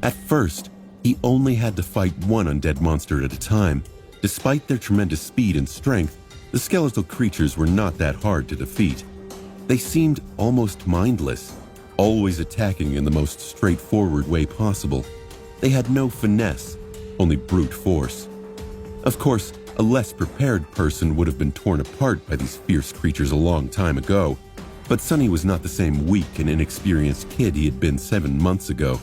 [SPEAKER 1] At first, he only had to fight one undead monster at a time. Despite their tremendous speed and strength, the skeletal creatures were not that hard to defeat. They seemed almost mindless, always attacking in the most straightforward way possible. They had no finesse, only brute force. Of course, a less prepared person would have been torn apart by these fierce creatures a long time ago, but Sonny was not the same weak and inexperienced kid he had been 7 months ago.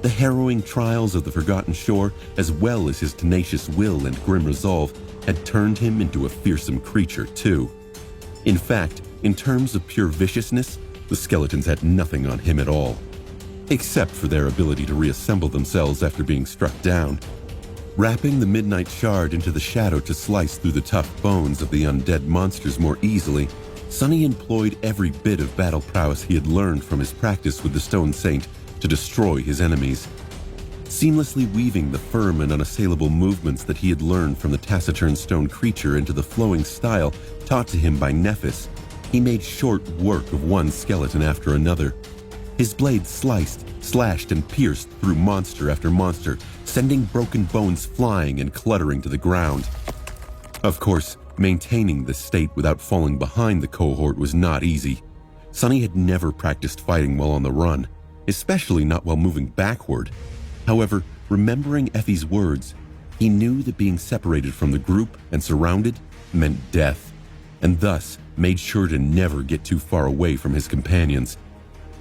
[SPEAKER 1] The harrowing trials of the Forgotten Shore, as well as his tenacious will and grim resolve, had turned him into a fearsome creature too. In fact, in terms of pure viciousness, the skeletons had nothing on him at all, except for their ability to reassemble themselves after being struck down. Wrapping the Midnight Shard into the shadow to slice through the tough bones of the undead monsters more easily, Sonny employed every bit of battle prowess he had learned from his practice with the Stone Saint to destroy his enemies. Seamlessly weaving the firm and unassailable movements that he had learned from the taciturn stone creature into the flowing style taught to him by Nephis, he made short work of one skeleton after another. His blade sliced, slashed, and pierced through monster after monster, sending broken bones flying and cluttering to the ground. Of course, maintaining this state without falling behind the cohort was not easy. Sonny had never practiced fighting while on the run, especially not while moving backward. However, remembering Effie's words, he knew that being separated from the group and surrounded
[SPEAKER 3] meant death, and thus made sure to never get too far away from his companions.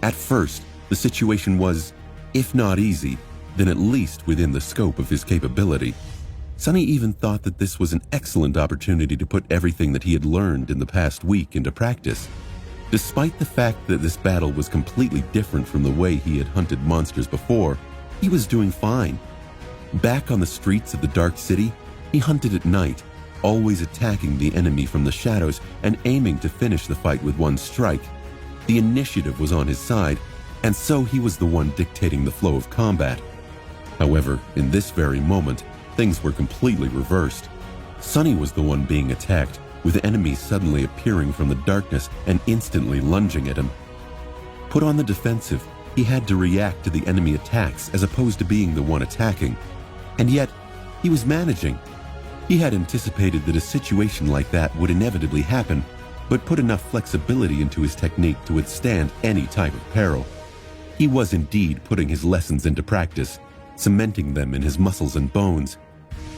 [SPEAKER 3] At first, the situation was, if not easy, then at least within the scope of his capability. Sonny even thought that this was an excellent opportunity to put everything that he had learned in the past week into practice. Despite the fact that this battle was completely different from the way he had hunted monsters before, he was doing fine. Back on the streets of the Dark City, he hunted at night, always attacking the enemy from the shadows and aiming to finish the fight with one strike. The initiative was on his side, and so he was the one dictating the flow of combat. However, in this very moment, things were completely reversed. Sonny was the one being attacked, with enemies suddenly appearing from the darkness and instantly lunging at him. Put on the defensive, he had to react to the enemy attacks as opposed to being the one attacking. And yet, he was managing. He had anticipated that a situation like that would inevitably happen, but put enough flexibility into his technique to withstand any type of peril. He was indeed putting his lessons into practice, cementing them in his muscles and bones.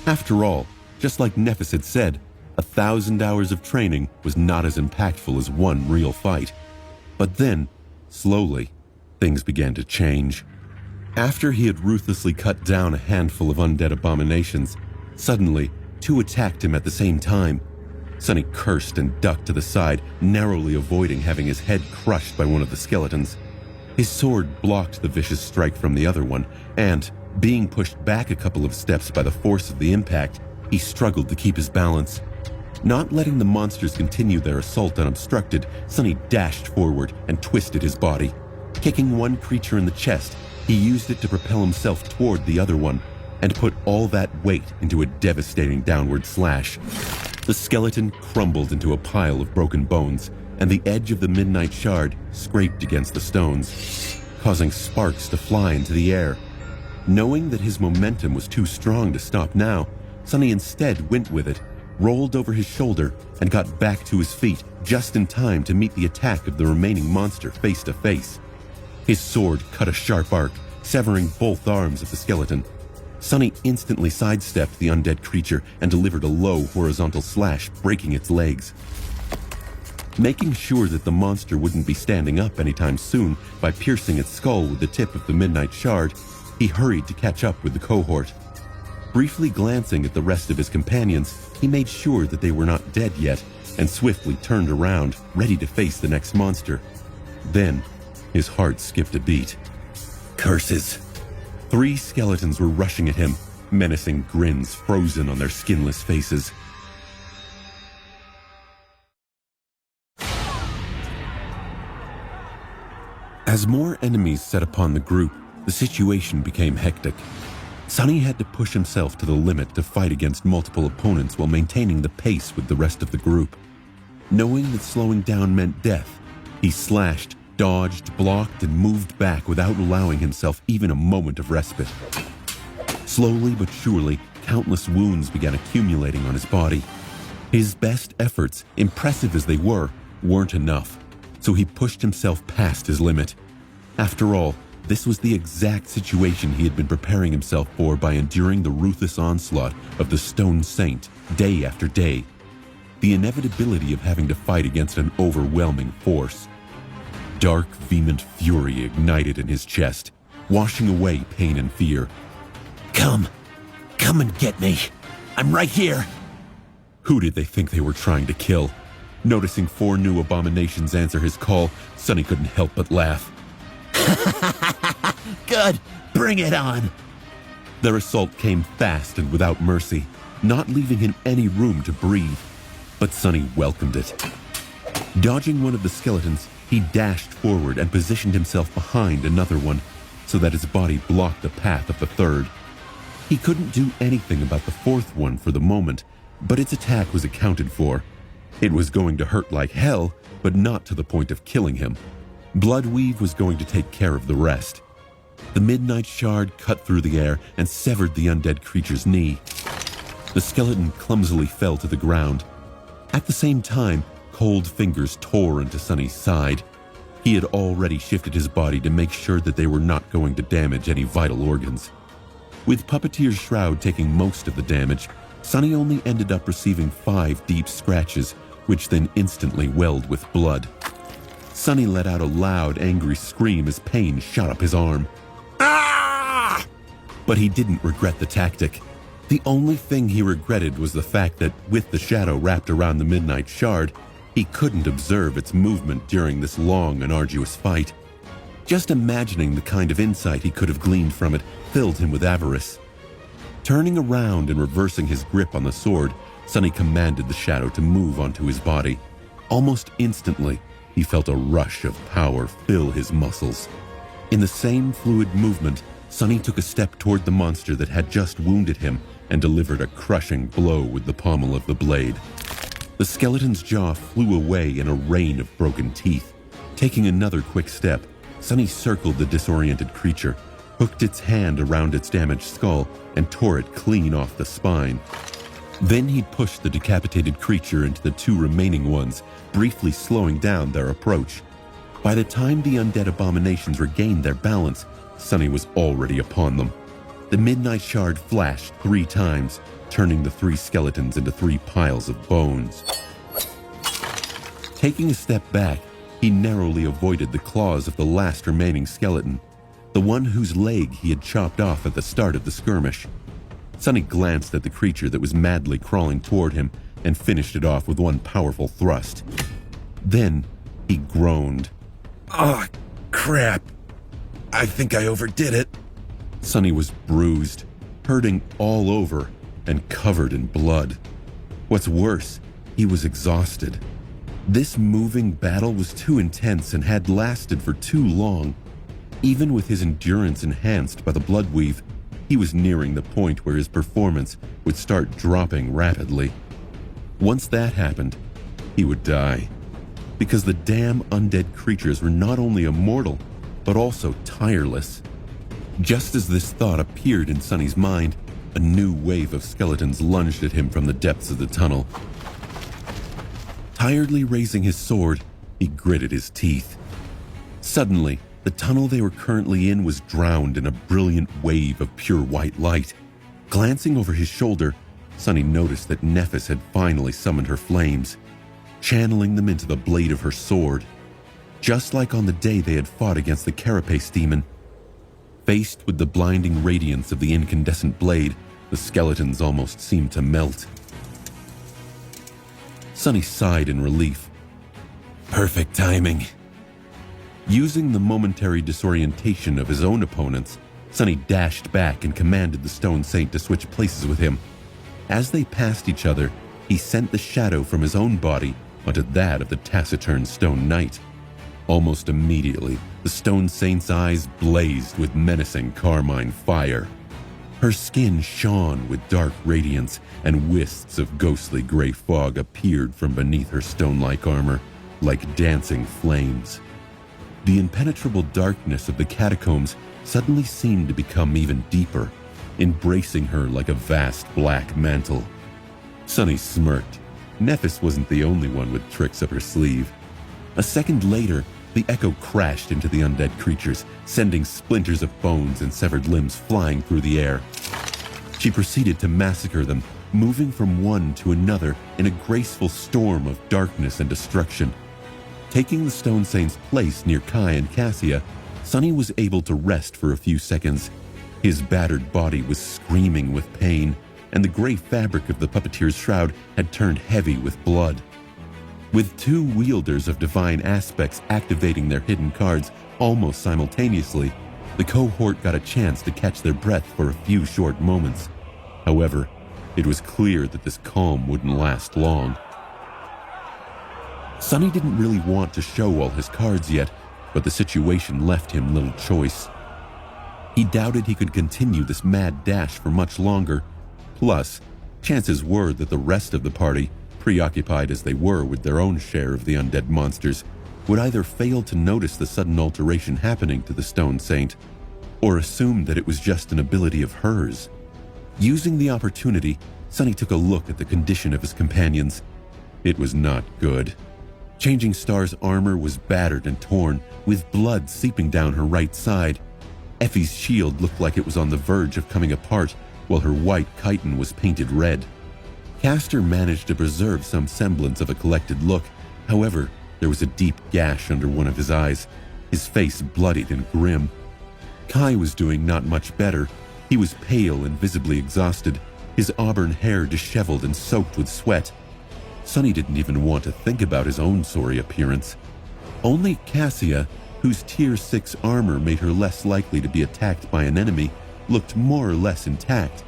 [SPEAKER 3] After all, just like Nephis had said, 1,000 hours of training was not as impactful as one real fight. But then, slowly, things began to change. After he had ruthlessly cut down a handful of undead abominations, suddenly, two attacked him at the same time. Sonny cursed and ducked to the side, narrowly avoiding having his head crushed by one of the skeletons. His sword blocked the vicious strike from the other one, and, being pushed back a couple of steps by the force of the impact, he struggled to keep his balance. Not letting the monsters continue their assault unobstructed, Sonny dashed forward and twisted his body. Kicking one creature in the chest, he used it to propel himself toward the other one, and put all that weight into a devastating downward slash. The skeleton crumbled into a pile of broken bones, and the edge of the Midnight Shard scraped against the stones, causing sparks to fly into the air. Knowing that his momentum was too strong to stop now, Sonny instead went with it, rolled over his shoulder, and got back to his feet just in time to meet the attack of the remaining monster face to face. His sword cut a sharp arc, severing both arms of the skeleton. Sonny instantly sidestepped the undead creature and delivered a low horizontal slash, breaking its legs. Making sure that the monster wouldn't be standing up anytime soon by piercing its skull with the tip of the Midnight Shard, he hurried to catch up with the cohort. Briefly glancing at the rest of his companions, he made sure that they were not dead yet, and swiftly turned around, ready to face the next monster. Then, his heart skipped a beat. Curses! 3 skeletons were rushing at him, menacing grins frozen on their skinless faces. As more enemies set upon the group, the situation became hectic. Sonny had to push himself to the limit to fight against multiple opponents while maintaining the pace with the rest of the group. Knowing that slowing down meant death, he slashed, dodged, blocked, and moved back without allowing himself even a moment of respite. Slowly but surely, countless wounds began accumulating on his body. His best efforts, impressive as they were, weren't enough, so he pushed himself past his limit. After all, this was the exact situation he had been preparing himself for by enduring the ruthless onslaught of the Stone Saint day after day. The inevitability of having to fight against an overwhelming force. Dark, vehement fury ignited in his chest, washing away pain and fear. Come and get me. I'm right here. Who did they think they were trying to kill? Noticing 4 new abominations answer his call, Sonny couldn't help but laugh. Good, bring it on. Their assault came fast and without mercy, not leaving him any room to breathe. But Sonny welcomed it. Dodging one of the skeletons, he dashed forward and positioned himself behind another one, so that his body blocked the path of the third. He couldn't do anything about the 4th one for the moment, but its attack was accounted for. It was going to hurt like hell, but not to the point of killing him. Bloodweave was going to take care of the rest. The Midnight Shard cut through the air and severed the undead creature's knee. The skeleton clumsily fell to the ground. At the same time, cold fingers tore into Sonny's side. He had already shifted his body to make sure that they were not going to damage any vital organs. With Puppeteer's Shroud taking most of the damage,
[SPEAKER 1] Sunny only ended up receiving 5 deep scratches, which then instantly welled with blood. Sunny let out a loud, angry scream as pain shot up his arm. Ah! But he didn't regret the tactic. The only thing he regretted was the fact that, with the shadow wrapped around the Midnight Shard, he couldn't observe its movement during this long and arduous fight. Just imagining the kind of insight he could have gleaned from it filled him with avarice. Turning around and reversing his grip on the sword, Sunny commanded the shadow to move onto his body. Almost instantly, he felt a rush of power fill his muscles. In the same fluid movement, Sunny took a step toward the monster that had just wounded him and delivered a crushing blow with the pommel of the blade. The skeleton's jaw flew away in a rain of broken teeth. Taking another quick step, Sunny circled the disoriented creature, hooked its hand around its damaged skull, and tore it clean off the spine. Then he pushed the decapitated creature into the 2 remaining ones, briefly slowing down their approach. By the time the undead abominations regained their balance, Sunny was already upon them. The Midnight Shard flashed 3 times, turning the 3 skeletons into 3 piles of bones. Taking a step back, he narrowly avoided the claws of the last remaining skeleton, the one whose leg he had chopped off at the start of the skirmish. Sunny glanced at the creature that was madly crawling toward him and finished it off with one powerful thrust. Then he groaned.
[SPEAKER 4] Oh, crap. I think I overdid it.
[SPEAKER 1] Sunny was bruised, hurting all over, and covered in blood. What's worse, he was exhausted. This moving battle was too intense and had lasted for too long. Even with his endurance enhanced by the blood weave, he was nearing the point where his performance would start dropping rapidly. Once that happened, he would die. Because the damn undead creatures were not only immortal, but also tireless. Just as this thought appeared in Sunny's mind, a new wave of skeletons lunged at him from the depths of the tunnel. Tiredly raising his sword, he gritted his teeth. Suddenly, the tunnel they were currently in was drowned in a brilliant wave of pure white light. Glancing over his shoulder, Sunny noticed that Nephis had finally summoned her flames, channeling them into the blade of her sword. Just like on the day they had fought against the Carapace demon. Faced with the blinding radiance of the incandescent blade, the skeletons almost seemed to melt. Sunny sighed in relief. Perfect timing. Using the momentary disorientation of his own opponents, Sunny dashed back and commanded the Stone Saint to switch places with him. As they passed each other, he sent the shadow from his own body onto that of the taciturn Stone Knight. Almost immediately, the Stone Saint's eyes blazed with menacing carmine fire. Her skin shone with dark radiance, and wisps of ghostly gray fog appeared from beneath her stone-like armor, like dancing flames. The impenetrable darkness of the catacombs suddenly seemed to become even deeper, embracing her like a vast black mantle. Sunny smirked. Nephis wasn't the only one with tricks up her sleeve. A second later, the echo crashed into the undead creatures, sending splinters of bones and severed limbs flying through the air. She proceeded to massacre them, moving from one to another in a graceful storm of darkness and destruction. Taking the Stone Saint's place near Kai and Cassia, Sunny was able to rest for a few seconds. His battered body was screaming with pain, and the gray fabric of the puppeteer's shroud had turned heavy with blood. With 2 wielders of divine aspects activating their hidden cards almost simultaneously, the cohort got a chance to catch their breath for a few short moments. However, it was clear that this calm wouldn't last long. Sunny didn't really want to show all his cards yet, but the situation left him little choice. He doubted he could continue this mad dash for much longer. Plus, chances were that the rest of the party, preoccupied as they were with their own share of the undead monsters, would either fail to notice the sudden alteration happening to the Stone Saint, or assume that it was just an ability of hers. Using the opportunity, Sunny took a look at the condition of his companions. It was not good. Changing Star's armor was battered and torn, with blood seeping down her right side. Effie's shield looked like it was on the verge of coming apart, while her white chiton was painted red. Castor managed to preserve some semblance of a collected look. However, there was a deep gash under one of his eyes, his face bloodied and grim. Kai was doing not much better. He was pale and visibly exhausted, his auburn hair disheveled and soaked with sweat. Sonny didn't even want to think about his own sorry appearance. Only Cassia, whose Tier 6 armor made her less likely to be attacked by an enemy, looked more or less intact.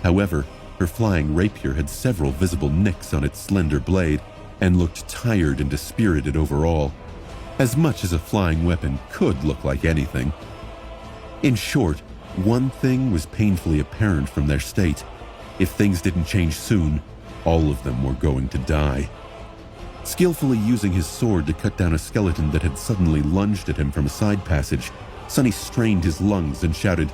[SPEAKER 1] However, her flying rapier had several visible nicks on its slender blade and looked tired and dispirited overall, as much as a flying weapon could look like anything. In short, one thing was painfully apparent from their state. If things didn't change soon, all of them were going to die. Skillfully using his sword to cut down a skeleton that had suddenly lunged at him from a side passage, Sonny strained his lungs and shouted,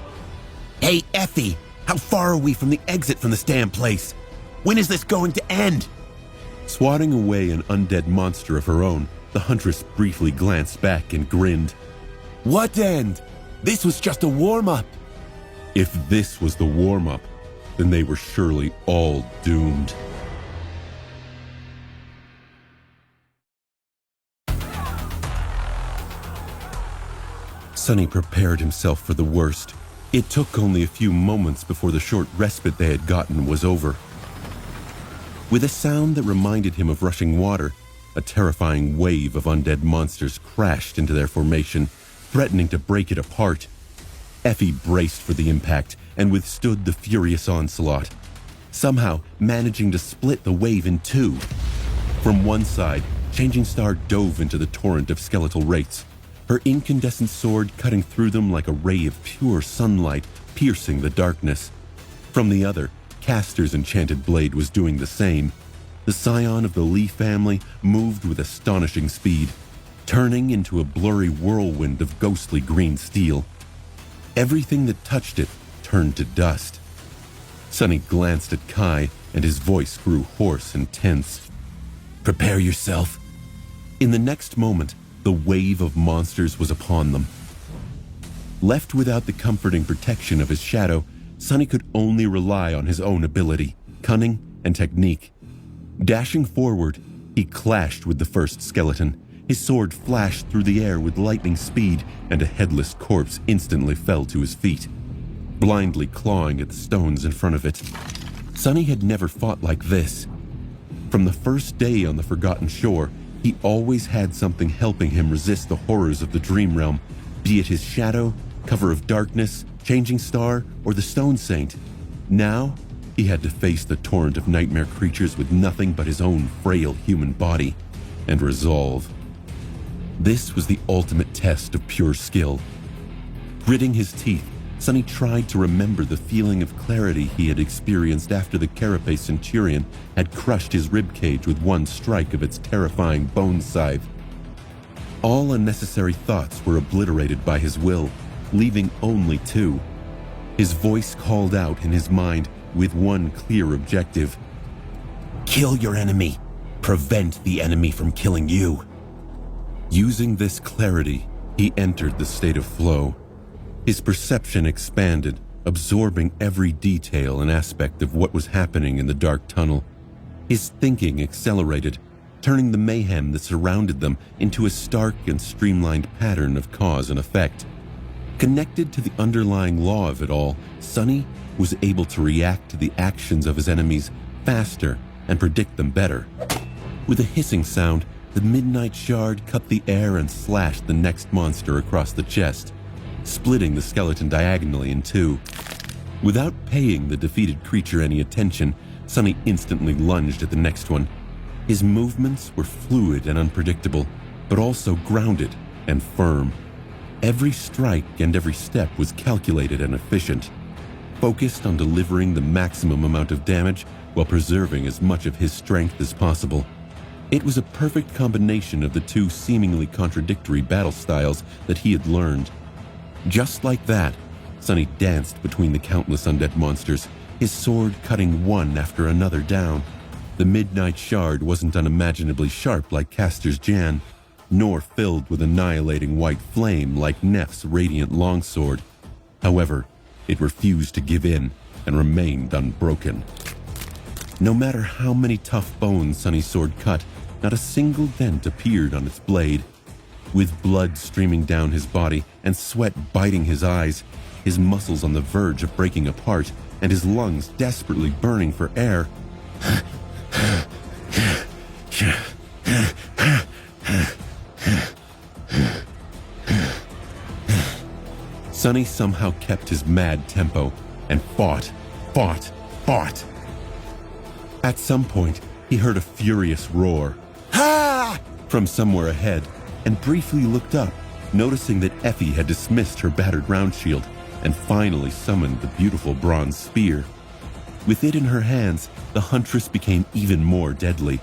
[SPEAKER 4] Hey, Effie! How far are we from the exit from this damn place? When is this going to end?
[SPEAKER 1] Swatting away an undead monster of her own, the huntress briefly glanced back and grinned.
[SPEAKER 4] What end? This was just a warm-up.
[SPEAKER 1] If this was the warm-up, then they were surely all doomed. Sonny prepared himself for the worst. It took only a few moments before the short respite they had gotten was over. With a sound that reminded him of rushing water, a terrifying wave of undead monsters crashed into their formation, threatening to break it apart. Effie braced for the impact and withstood the furious onslaught, somehow managing to split the wave in two. From one side, Changing Star dove into the torrent of skeletal wraiths, her incandescent sword cutting through them like a ray of pure sunlight, piercing the darkness. From the other, Castor's enchanted blade was doing the same. The scion of the Lee family moved with astonishing speed, turning into a blurry whirlwind of ghostly green steel. Everything that touched it turned to dust. Sonny glanced at Kai, and his voice grew hoarse and tense.
[SPEAKER 4] Prepare yourself.
[SPEAKER 1] In the next moment, the wave of monsters was upon them. Left without the comforting protection of his shadow, Sonny could only rely on his own ability, cunning, and technique. Dashing forward, he clashed with the first skeleton. His sword flashed through the air with lightning speed, and a headless corpse instantly fell to his feet, blindly clawing at the stones in front of it. Sonny had never fought like this. From the first day on the Forgotten Shore, he always had something helping him resist the horrors of the Dream Realm, be it his shadow, cover of darkness, Changing Star, or the Stone Saint. Now, he had to face the torrent of nightmare creatures with nothing but his own frail human body and resolve. This was the ultimate test of pure skill. Gritting his teeth, Sonny tried to remember the feeling of clarity he had experienced after the Carapace Centurion had crushed his ribcage with one strike of its terrifying bone scythe. All unnecessary thoughts were obliterated by his will, leaving only two. His voice called out in his mind with one clear objective:
[SPEAKER 4] Kill your enemy. Prevent the enemy from killing you.
[SPEAKER 1] Using this clarity, he entered the state of flow. His perception expanded, absorbing every detail and aspect of what was happening in the dark tunnel. His thinking accelerated, turning the mayhem that surrounded them into a stark and streamlined pattern of cause and effect. Connected to the underlying law of it all, Sonny was able to react to the actions of his enemies faster and predict them better. With a hissing sound, the Midnight Shard cut the air and slashed the next monster across the chest, splitting the skeleton diagonally in two. Without paying the defeated creature any attention, Sonny instantly lunged at the next one. His movements were fluid and unpredictable, but also grounded and firm. Every strike and every step was calculated and efficient, focused on delivering the maximum amount of damage while preserving as much of his strength as possible. It was a perfect combination of the two seemingly contradictory battle styles that he had learned. Just like that, Sonny danced between the countless undead monsters, his sword cutting one after another down. The Midnight Shard wasn't unimaginably sharp like Castor's Jan, nor filled with annihilating white flame like Neff's radiant longsword. However, it refused to give in and remained unbroken. No matter how many tough bones Sunny's sword cut, not a single dent appeared on its blade. With blood streaming down his body and sweat biting his eyes, his muscles on the verge of breaking apart, and his lungs desperately burning for air, Sunny somehow kept his mad tempo and fought. At some point, he heard a furious roar from somewhere ahead and briefly looked up, noticing that Effie had dismissed her battered round shield and finally summoned the beautiful bronze spear. With it in her hands, the huntress became even more deadly.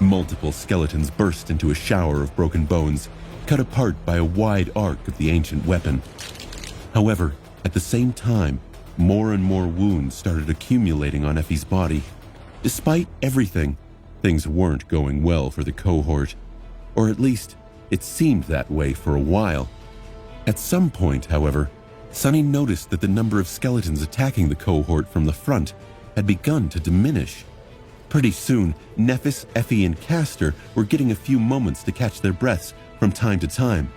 [SPEAKER 1] Multiple skeletons burst into a shower of broken bones, cut apart by a wide arc of the ancient weapon. However, at the same time, more and more wounds started accumulating on Effie's body. Despite everything, things weren't going well for the cohort, or at least it seemed that way for a while. At some point, however, Sunny noticed that the number of skeletons attacking the cohort from the front had begun to diminish. Pretty soon, Nephis, Effie, and Castor were getting a few moments to catch their breaths from time to time.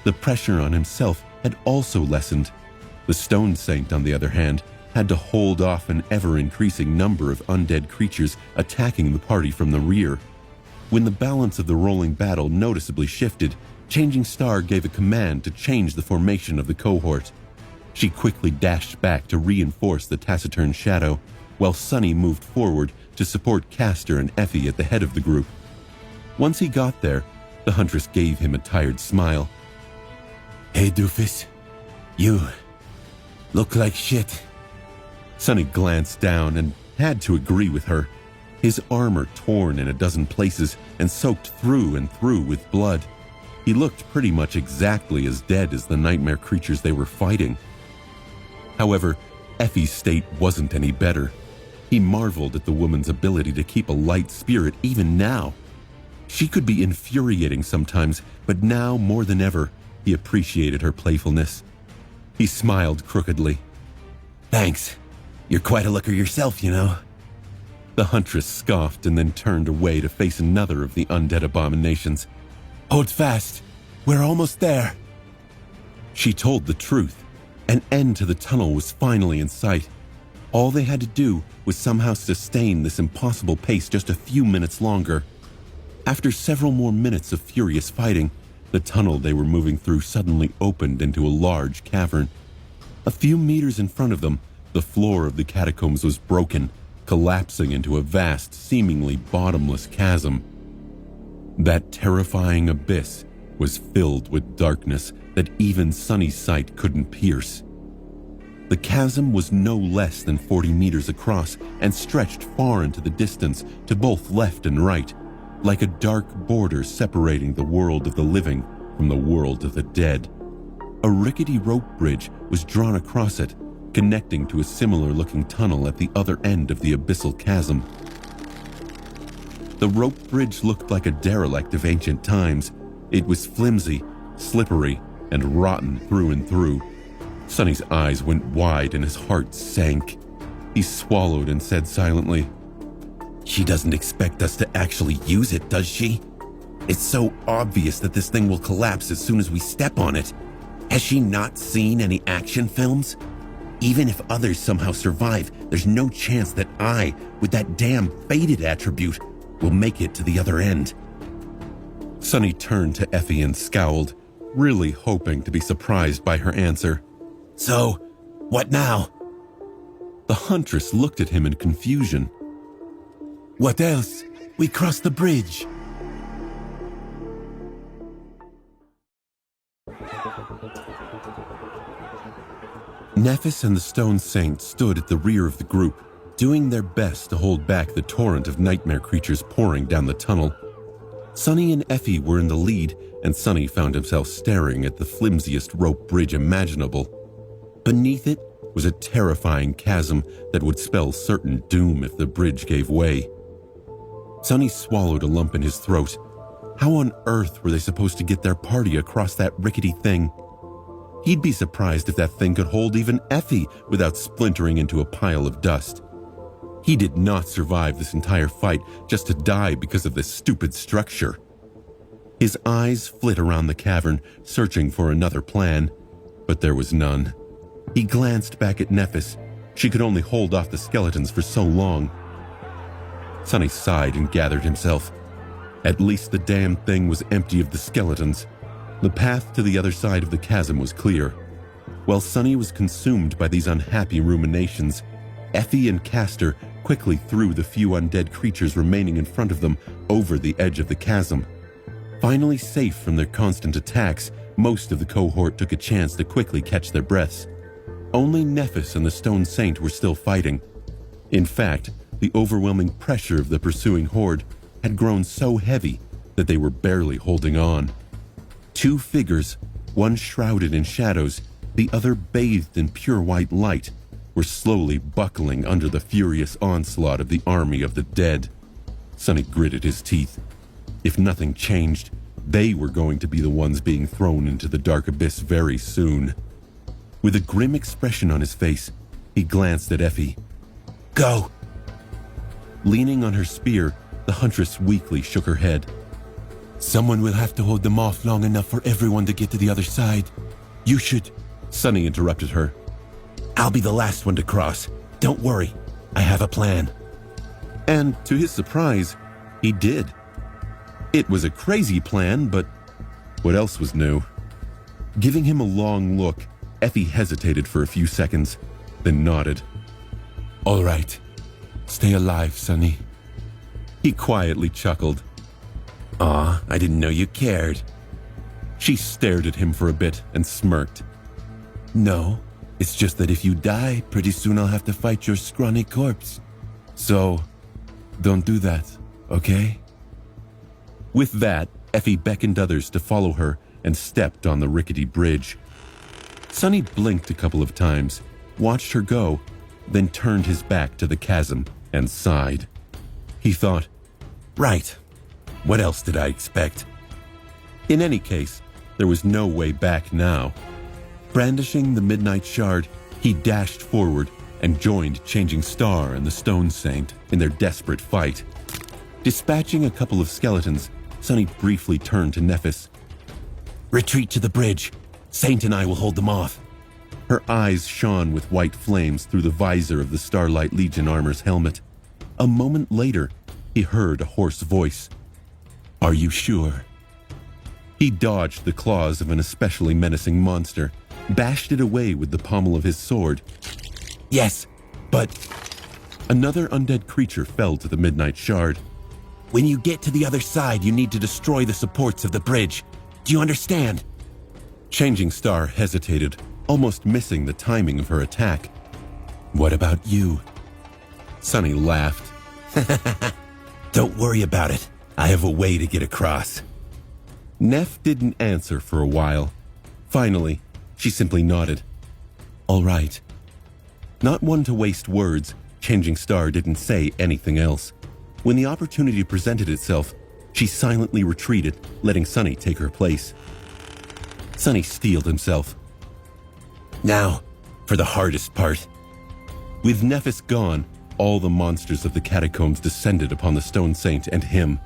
[SPEAKER 1] The pressure on himself had also lessened. The Stone Saint, on the other hand, had to hold off an ever-increasing number of undead creatures attacking the party from the rear. When the balance of the rolling battle noticeably shifted, Changing Star gave a command to change the formation of the cohort. She quickly dashed back to reinforce the taciturn shadow, while Sunny moved forward to support Castor and Effie at the head of the group. Once he got there, the huntress gave him a tired smile.
[SPEAKER 2] Hey, doofus. You look like shit.
[SPEAKER 1] Sunny glanced down and had to agree with her. His armor torn in a dozen places and soaked through and through with blood. He looked pretty much exactly as dead as the nightmare creatures they were fighting. However, Effie's state wasn't any better. He marveled at the woman's ability to keep a light spirit even now. She could be infuriating sometimes, but now more than ever, he appreciated her playfulness. He smiled crookedly.
[SPEAKER 2] Thanks. You're quite a looker yourself, you know.
[SPEAKER 1] The huntress scoffed and then turned away to face another of the undead abominations.
[SPEAKER 2] Hold fast. We're almost there.
[SPEAKER 1] She told the truth. An end to the tunnel was finally in sight. All they had to do was somehow sustain this impossible pace just a few minutes longer. After several more minutes of furious fighting, the tunnel they were moving through suddenly opened into a large cavern. A few meters in front of them, the floor of the catacombs was broken, collapsing into a vast, seemingly bottomless chasm. That terrifying abyss was filled with darkness that even Sunny's sight couldn't pierce. The chasm was no less than 40 meters across and stretched far into the distance to both left and right, like a dark border separating the world of the living from the world of the dead. A rickety rope bridge was drawn across it, connecting to a similar-looking tunnel at the other end of the abyssal chasm. The rope bridge looked like a derelict of ancient times. It was flimsy, slippery, and rotten through and through. Sunny's eyes went wide and his heart sank. He swallowed and said silently,
[SPEAKER 2] She doesn't expect us to actually use it, does she? It's so obvious that this thing will collapse as soon as we step on it. Has she not seen any action films? Even if others somehow survive, there's no chance that I, with that damn fated attribute, will make it to the other end.
[SPEAKER 1] Sunny turned to Effie and scowled, really hoping to be surprised by her answer.
[SPEAKER 2] So, what now?
[SPEAKER 1] The huntress looked at him in confusion.
[SPEAKER 2] What else? We crossed the bridge.
[SPEAKER 1] Nephis and the Stone Saint stood at the rear of the group, doing their best to hold back the torrent of nightmare creatures pouring down the tunnel. Sunny and Effie were in the lead, and Sunny found himself staring at the flimsiest rope bridge imaginable. Beneath it was a terrifying chasm that would spell certain doom if the bridge gave way. Sunny swallowed a lump in his throat. How on earth were they supposed to get their party across that rickety thing? He'd be surprised if that thing could hold even Effie without splintering into a pile of dust. He did not survive this entire fight just to die because of this stupid structure. His eyes flit around the cavern, searching for another plan, but there was none. He glanced back at Nephis. She could only hold off the skeletons for so long. Sonny sighed and gathered himself. At least the damn thing was empty of the skeletons. The path to the other side of the chasm was clear. While Sonny was consumed by these unhappy ruminations, Effie and Castor quickly threw the few undead creatures remaining in front of them over the edge of the chasm. Finally safe from their constant attacks, most of the cohort took a chance to quickly catch their breaths. Only Nephis and the Stone Saint were still fighting. In fact, the overwhelming pressure of the pursuing horde had grown so heavy that they were barely holding on. Two figures, one shrouded in shadows, the other bathed in pure white light, were slowly buckling under the furious onslaught of the army of the dead. Sonny gritted his teeth. If nothing changed, they were going to be the ones being thrown into the dark abyss very soon. With a grim expression on his face, he glanced at Effie. "Go!" Leaning on her spear, the huntress weakly shook her head. "Someone will have to hold them off long enough for everyone to get to the other side. You should..." Sonny interrupted her. "I'll be the last one to cross. Don't worry, I have a plan." And to his surprise, he did. It was a crazy plan, but what else was new? Giving him a long look, Effie hesitated for a few seconds, then nodded.
[SPEAKER 2] All right. Stay alive, Sonny.
[SPEAKER 1] He quietly chuckled.
[SPEAKER 4] Aw, I didn't know you cared.
[SPEAKER 1] She stared at him for a bit and smirked.
[SPEAKER 2] No, it's just that if you die, pretty soon I'll have to fight your scrawny corpse. So, don't do that, okay?
[SPEAKER 1] With that, Effie beckoned others to follow her and stepped on the rickety bridge. Sonny blinked a couple of times, watched her go, then turned his back to the chasm and sighed. He thought,
[SPEAKER 4] Right. What else did I expect?
[SPEAKER 1] in any case, there was no way back now. Brandishing the Midnight Shard, he dashed forward and joined Changing Star and the Stone Saint in their desperate fight. Dispatching a couple of skeletons, Sonny briefly turned to Nephis.
[SPEAKER 4] Retreat to the bridge. Saint and I will hold them off.
[SPEAKER 1] Her eyes shone with white flames through the visor of the Starlight Legion armor's helmet. A moment later, he heard a hoarse voice.
[SPEAKER 2] Are you sure?
[SPEAKER 1] He dodged the claws of an especially menacing monster, bashed it away with the pommel of his sword.
[SPEAKER 4] Yes, but
[SPEAKER 1] Another undead creature fell to the Midnight Shard.
[SPEAKER 4] when you get to the other side, you need to destroy the supports of the bridge. Do you understand?
[SPEAKER 1] Changing Star hesitated, almost missing the timing of her attack.
[SPEAKER 2] What about you?
[SPEAKER 1] Sonny laughed.
[SPEAKER 4] Don't worry about it. I have a way to get across.
[SPEAKER 1] Neff didn't answer for a while. Finally, she simply nodded.
[SPEAKER 2] All right.
[SPEAKER 1] Not one to waste words, Changing Star didn't say anything else. When the opportunity presented itself, she silently retreated, letting Sonny take her place. Sonny steeled himself.
[SPEAKER 4] Now, for the hardest part.
[SPEAKER 1] With Nephis gone, all the monsters of the catacombs descended upon the Stone Saint and him.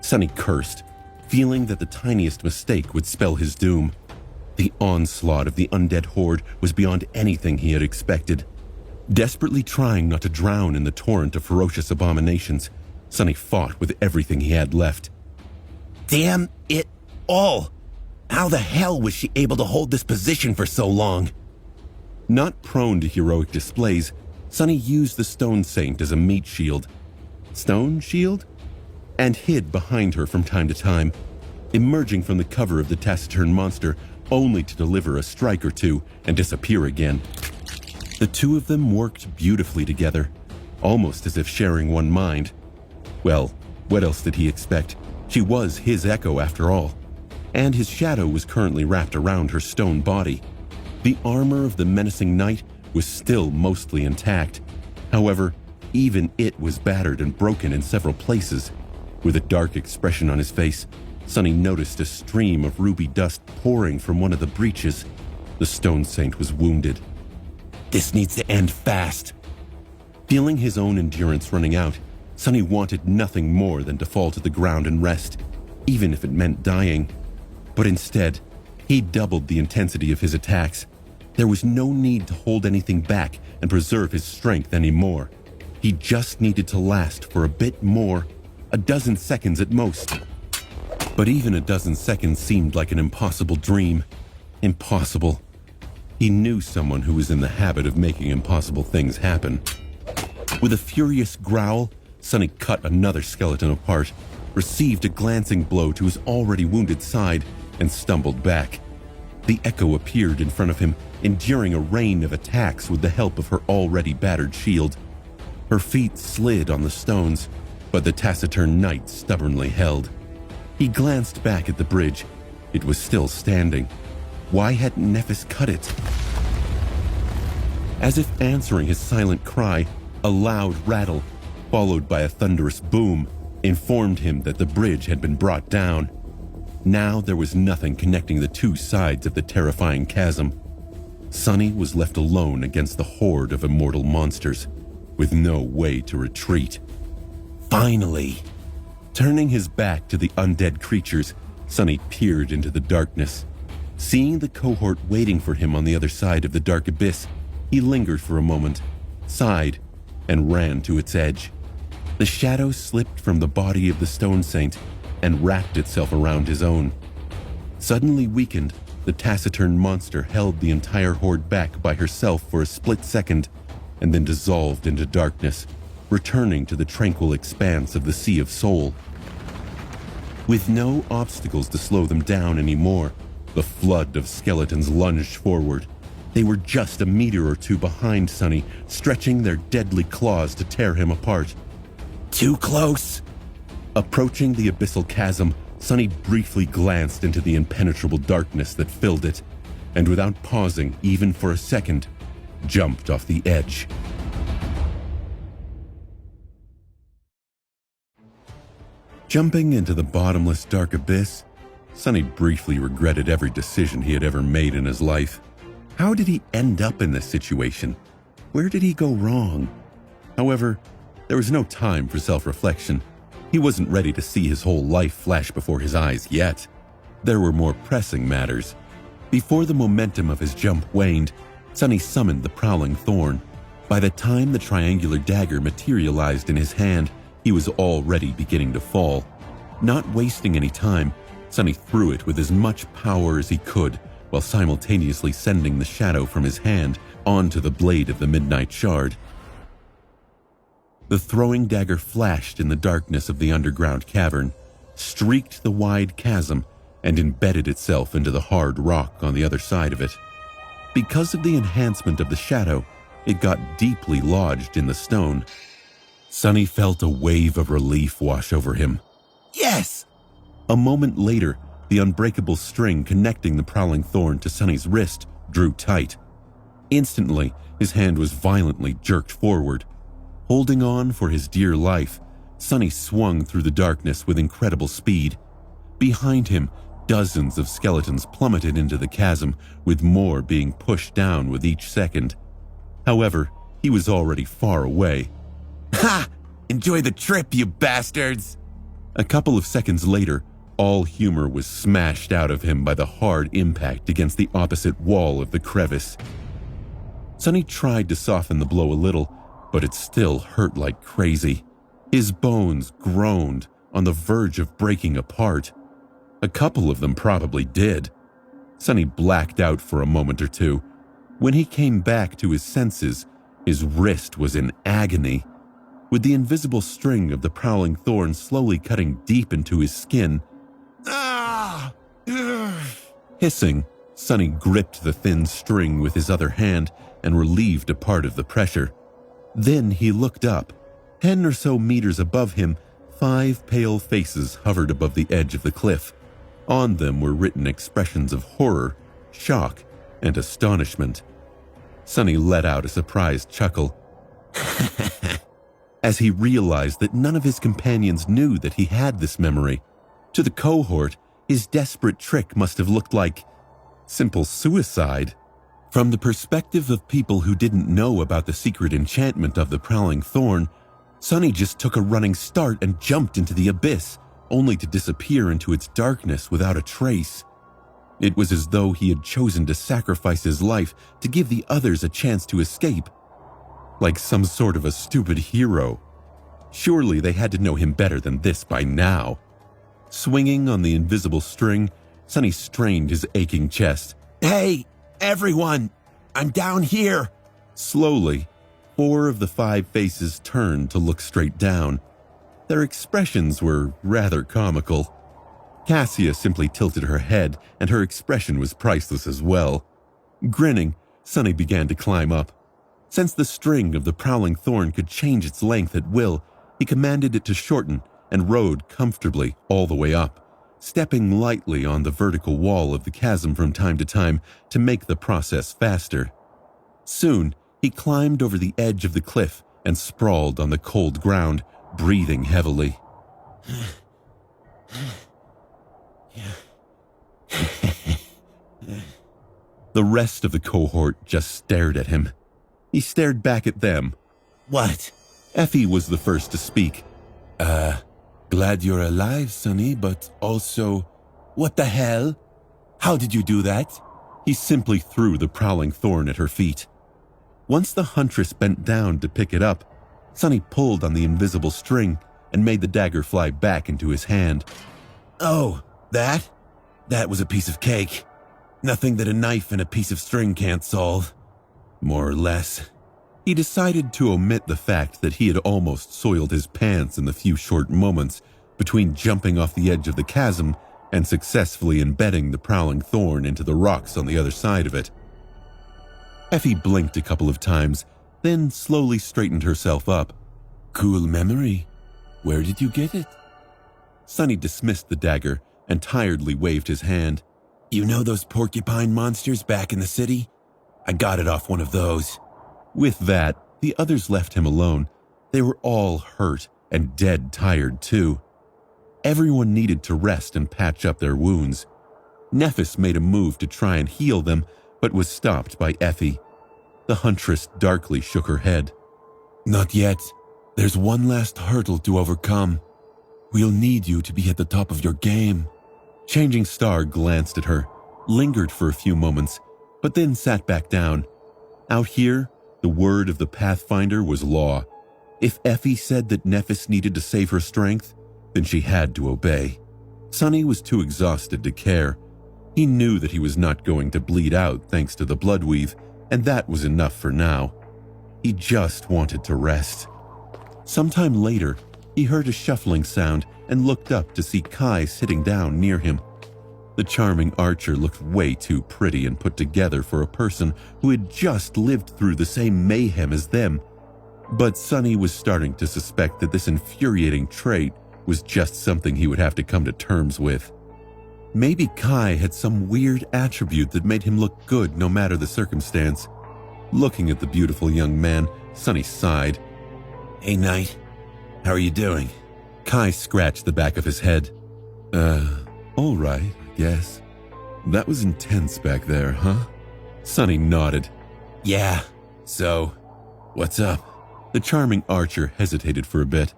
[SPEAKER 1] Sonny cursed, feeling that the tiniest mistake would spell his doom. The onslaught of the undead horde was beyond anything he had expected. Desperately trying not to drown in the torrent of ferocious abominations, Sonny fought with everything he had left.
[SPEAKER 4] Damn it all! How the hell was she able to hold this position for so long?
[SPEAKER 1] Not prone to heroic displays, Sonny used the Stone Saint as a meat shield. Stone shield? And hid behind her from time to time, emerging from the cover of the taciturn monster only to deliver a strike or two and disappear again. The two of them worked beautifully together, almost as if sharing one mind. Well, what else did he expect? She was his echo after all. And his shadow was currently wrapped around her stone body. The armor of the menacing knight was still mostly intact. However, even it was battered and broken in several places. With a dark expression on his face, Sonny noticed a stream of ruby dust pouring from one of the breaches. The Stone Saint was wounded.
[SPEAKER 4] This needs to end fast.
[SPEAKER 1] Feeling his own endurance running out, Sonny wanted nothing more than to fall to the ground and rest, even if it meant dying. But instead, he doubled the intensity of his attacks. There was no need to hold anything back and preserve his strength anymore. He just needed to last for a bit more, a dozen seconds at most. But even a dozen seconds seemed like an impossible dream. Impossible. He knew someone who was in the habit of making impossible things happen. With a furious growl, Sonny cut another skeleton apart, received a glancing blow to his already wounded side, and stumbled back. The Echo appeared in front of him, enduring a rain of attacks with the help of her already battered shield. Her feet slid on the stones, but the taciturn knight stubbornly held. He glanced back at the bridge. It was still standing. Why hadn't Nephis cut it? As if answering his silent cry, a loud rattle, followed by a thunderous boom, informed him that the bridge had been brought down. Now there was nothing connecting the two sides of the terrifying chasm. Sonny was left alone against the horde of immortal monsters, with no way to retreat. Finally! Turning his back to the undead creatures, Sonny peered into the darkness. Seeing the cohort waiting for him on the other side of the dark abyss, he lingered for a moment, sighed, and ran to its edge. The shadow slipped from the body of the stone saint and wrapped itself around his own. Suddenly weakened, the taciturn monster held the entire horde back by herself for a split second, and then dissolved into darkness, returning to the tranquil expanse of the Sea of Soul. With no obstacles to slow them down anymore, the flood of skeletons lunged forward. They were just a meter or two behind Sonny, stretching their deadly claws to tear him apart. Too close! Approaching the abyssal chasm, Sonny briefly glanced into the impenetrable darkness that filled it, and without pausing even for a second, jumped off the edge. Jumping into the bottomless dark abyss, Sonny briefly regretted every decision he had ever made in his life. How did he end up in this situation? Where did he go wrong? However, there was no time for self-reflection. He wasn't ready to see his whole life flash before his eyes yet. There were more pressing matters. Before the momentum of his jump waned, Sonny summoned the Prowling Thorn. By the time the triangular dagger materialized in his hand, he was already beginning to fall. Not wasting any time, Sonny threw it with as much power as he could, while simultaneously sending the shadow from his hand onto the blade of the Midnight Shard. The throwing dagger flashed in the darkness of the underground cavern, streaked the wide chasm, and embedded itself into the hard rock on the other side of it. Because of the enhancement of the shadow, it got deeply lodged in the stone. Sonny felt a wave of relief wash over him. Yes! A moment later, the unbreakable string connecting the Prowling Thorn to Sonny's wrist drew tight. Instantly, his hand was violently jerked forward. Holding on for his dear life, Sonny swung through the darkness with incredible speed. Behind him, dozens of skeletons plummeted into the chasm, with more being pushed down with each second. However, he was already far away. Ha! Enjoy the trip, you bastards! A couple of seconds later, all humor was smashed out of him by the hard impact against the opposite wall of the crevice. Sonny tried to soften the blow a little, but it still hurt like crazy. His bones groaned, on the verge of breaking apart. A couple of them probably did. Sonny blacked out for a moment or two. When he came back to his senses, his wrist was in agony. With the invisible string of the Prowling Thorn slowly cutting deep into his skin. Hissing, Sonny gripped the thin string with his other hand and relieved a part of the pressure. Then he looked up. 10 or so meters above him, 5 pale faces hovered above the edge of the cliff. On them were written expressions of horror, shock, and astonishment. Sonny let out a surprised chuckle. As he realized that none of his companions knew that he had this memory. To the cohort, his desperate trick must have looked like simple suicide. From the perspective of people who didn't know about the secret enchantment of the Prowling Thorn, Sunny just took a running start and jumped into the abyss, only to disappear into its darkness without a trace. It was as though he had chosen to sacrifice his life to give the others a chance to escape. Like some sort of a stupid hero. Surely they had to know him better than this by now. Swinging on the invisible string, Sunny strained his aching chest.
[SPEAKER 4] Hey, everyone! I'm down here!
[SPEAKER 1] Slowly, 4 of the 5 faces turned to look straight down. Their expressions were rather comical. Cassia simply tilted her head, and her expression was priceless as well. Grinning, Sunny began to climb up. Since the string of the Prowling Thorn could change its length at will, he commanded it to shorten and rode comfortably all the way up, stepping lightly on the vertical wall of the chasm from time to time to make the process faster. Soon, he climbed over the edge of the cliff and sprawled on the cold ground, breathing heavily. The rest of the cohort just stared at him. He stared back at them.
[SPEAKER 4] What?
[SPEAKER 1] Effie was the first to speak.
[SPEAKER 2] Glad you're alive, Sonny, but also, what the hell? How did you do that?
[SPEAKER 1] He simply threw the Prowling Thorn at her feet. Once the huntress bent down to pick it up, Sunny pulled on the invisible string and made the dagger fly back into his hand.
[SPEAKER 4] Oh, that? That was a piece of cake. Nothing that a knife and a piece of string can't solve. More or less.
[SPEAKER 1] He decided to omit the fact that he had almost soiled his pants in the few short moments between jumping off the edge of the chasm and successfully embedding the Prowling Thorn into the rocks on the other side of it. Effie blinked a couple of times, then slowly straightened herself up.
[SPEAKER 2] Cool memory. Where did you get it?
[SPEAKER 1] Sunny dismissed the dagger and tiredly waved his hand.
[SPEAKER 4] You know those porcupine monsters back in the city? I got it off one of those.
[SPEAKER 1] With that, the others left him alone. They were all hurt and dead tired too. Everyone needed to rest and patch up their wounds. Nephis made a move to try and heal them, but was stopped by Effie. The huntress darkly shook her head.
[SPEAKER 2] Not yet. There's one last hurdle to overcome. We'll need you to be at the top of your game.
[SPEAKER 1] Changing Star glanced at her, lingered for a few moments, but then sat back down. Out here, the word of the Pathfinder was law. If Effie said that Nephis needed to save her strength, then she had to obey. Sunny was too exhausted to care. He knew that he was not going to bleed out thanks to the bloodweave, and that was enough for now. He just wanted to rest. Sometime later, he heard a shuffling sound and looked up to see Kai sitting down near him. The charming archer looked way too pretty and put together for a person who had just lived through the same mayhem as them. But Sunny was starting to suspect that this infuriating trait was just something he would have to come to terms with. Maybe Kai had some weird attribute that made him look good no matter the circumstance. Looking at the beautiful young man, Sunny sighed.
[SPEAKER 4] Hey, Knight. How are you doing?
[SPEAKER 1] Kai scratched the back of his head.
[SPEAKER 3] All right, I guess. That was intense back there, huh?
[SPEAKER 1] Sunny nodded.
[SPEAKER 4] Yeah. So, what's up?
[SPEAKER 1] The charming archer hesitated for a bit.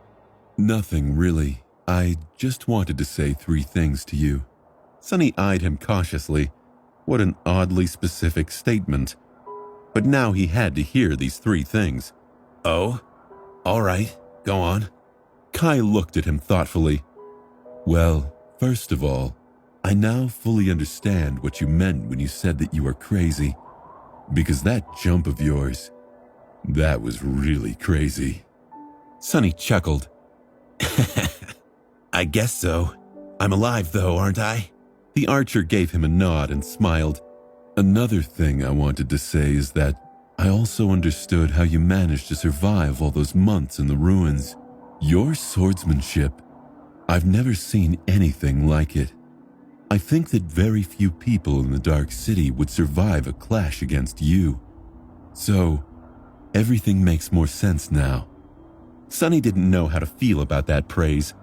[SPEAKER 3] Nothing, really. I just wanted to say 3 things to you.
[SPEAKER 1] Sunny eyed him cautiously. What an oddly specific statement. But now he had to hear these 3 things.
[SPEAKER 4] Oh? All right. Go on.
[SPEAKER 1] Kai looked at him thoughtfully.
[SPEAKER 3] Well, first of all, I now fully understand what you meant when you said that you were crazy. Because that jump of yours, that was really crazy.
[SPEAKER 1] Sunny chuckled.
[SPEAKER 4] I guess so. I'm alive though, aren't I?
[SPEAKER 1] The archer gave him a nod and smiled.
[SPEAKER 3] Another thing I wanted to say is that I also understood how you managed to survive all those months in the ruins. Your swordsmanship, I've never seen anything like it. I think that very few people in the Dark City would survive a clash against you. So, everything makes more sense now.
[SPEAKER 1] Sunny didn't know how to feel about that praise.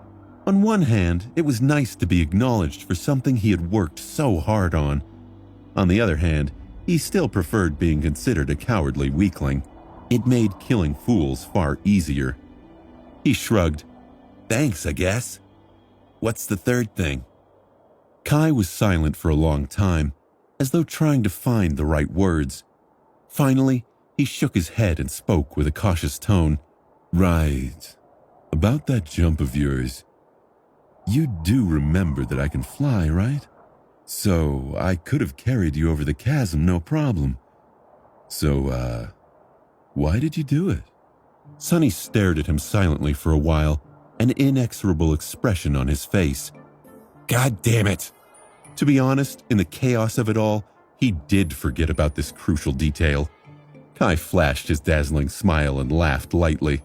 [SPEAKER 1] On one hand, it was nice to be acknowledged for something he had worked so hard on. On the other hand, He still preferred being considered a cowardly weakling. It made killing fools far easier. He shrugged.
[SPEAKER 4] Thanks, I guess. What's the third thing?
[SPEAKER 1] Kai was silent for a long time, as though trying to find the right words. Finally, he shook his head and spoke with a cautious tone.
[SPEAKER 3] Right. About that jump of yours. You do remember that I can fly, right? So I could have carried you over the chasm, no problem. So, why did you do it?
[SPEAKER 1] Sonny stared at him silently for a while, an inexorable expression on his face.
[SPEAKER 4] God damn it!
[SPEAKER 1] To be honest, in the chaos of it all, he did forget about this crucial detail. Kai flashed his dazzling smile and laughed lightly.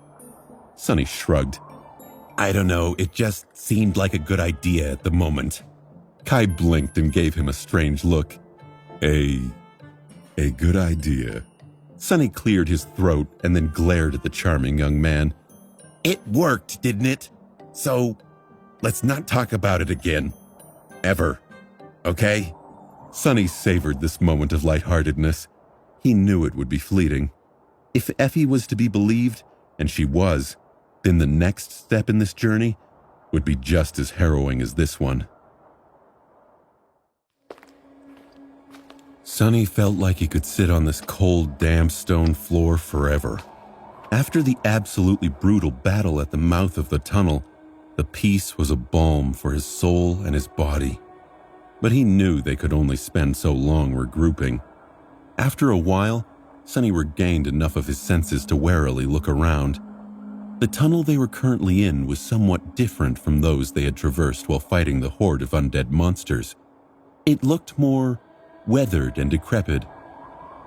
[SPEAKER 1] Sonny shrugged.
[SPEAKER 4] I don't know, it just seemed like a good idea at the moment.
[SPEAKER 1] Kai blinked and gave him a strange look.
[SPEAKER 3] A good idea.
[SPEAKER 1] Sonny cleared his throat and then glared at the charming young man.
[SPEAKER 4] It worked, didn't it? So, let's not talk about it again. Ever. Okay?
[SPEAKER 1] Sonny savored this moment of lightheartedness. He knew it would be fleeting. If Effie was to be believed, and she was, then the next step in this journey would be just as harrowing as this one. Sonny felt like he could sit on this cold, damp stone floor forever. After the absolutely brutal battle at the mouth of the tunnel, the peace was a balm for his soul and his body. But he knew they could only spend so long regrouping. After a while, Sonny regained enough of his senses to warily look around. The tunnel they were currently in was somewhat different from those they had traversed while fighting the horde of undead monsters. It looked more weathered and decrepit,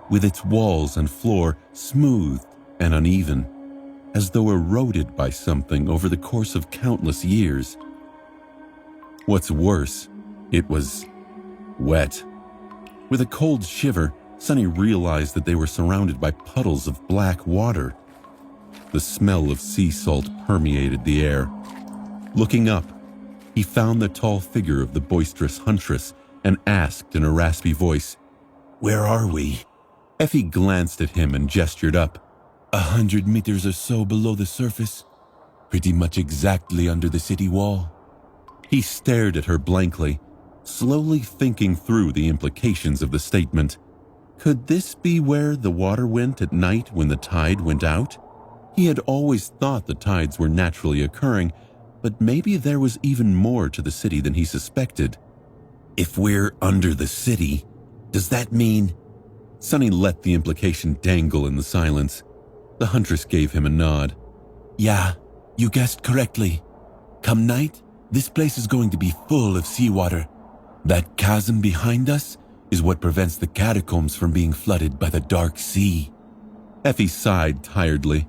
[SPEAKER 1] with its walls and floor smooth and uneven, as though eroded by something over the course of countless years. What's worse, it was wet. With a cold shiver, Sonny realized that they were surrounded by puddles of black water. The smell of sea salt permeated the air. Looking up, he found the tall figure of the boisterous huntress and asked in a raspy voice,
[SPEAKER 4] Where are we?
[SPEAKER 1] Effie glanced at him and gestured up.
[SPEAKER 2] 100 meters or so below the surface, pretty much exactly under the city wall.
[SPEAKER 1] He stared at her blankly, slowly thinking through the implications of the statement. Could this be where the water went at night when the tide went out? He had always thought the tides were naturally occurring, but maybe there was even more to the city than he suspected.
[SPEAKER 4] If we're under the city, does that mean...
[SPEAKER 1] Sonny let the implication dangle in the silence. The huntress gave him a nod.
[SPEAKER 2] Yeah, you guessed correctly. Come night, this place is going to be full of seawater. That chasm behind us is what prevents the catacombs from being flooded by the dark sea.
[SPEAKER 1] Effie sighed tiredly.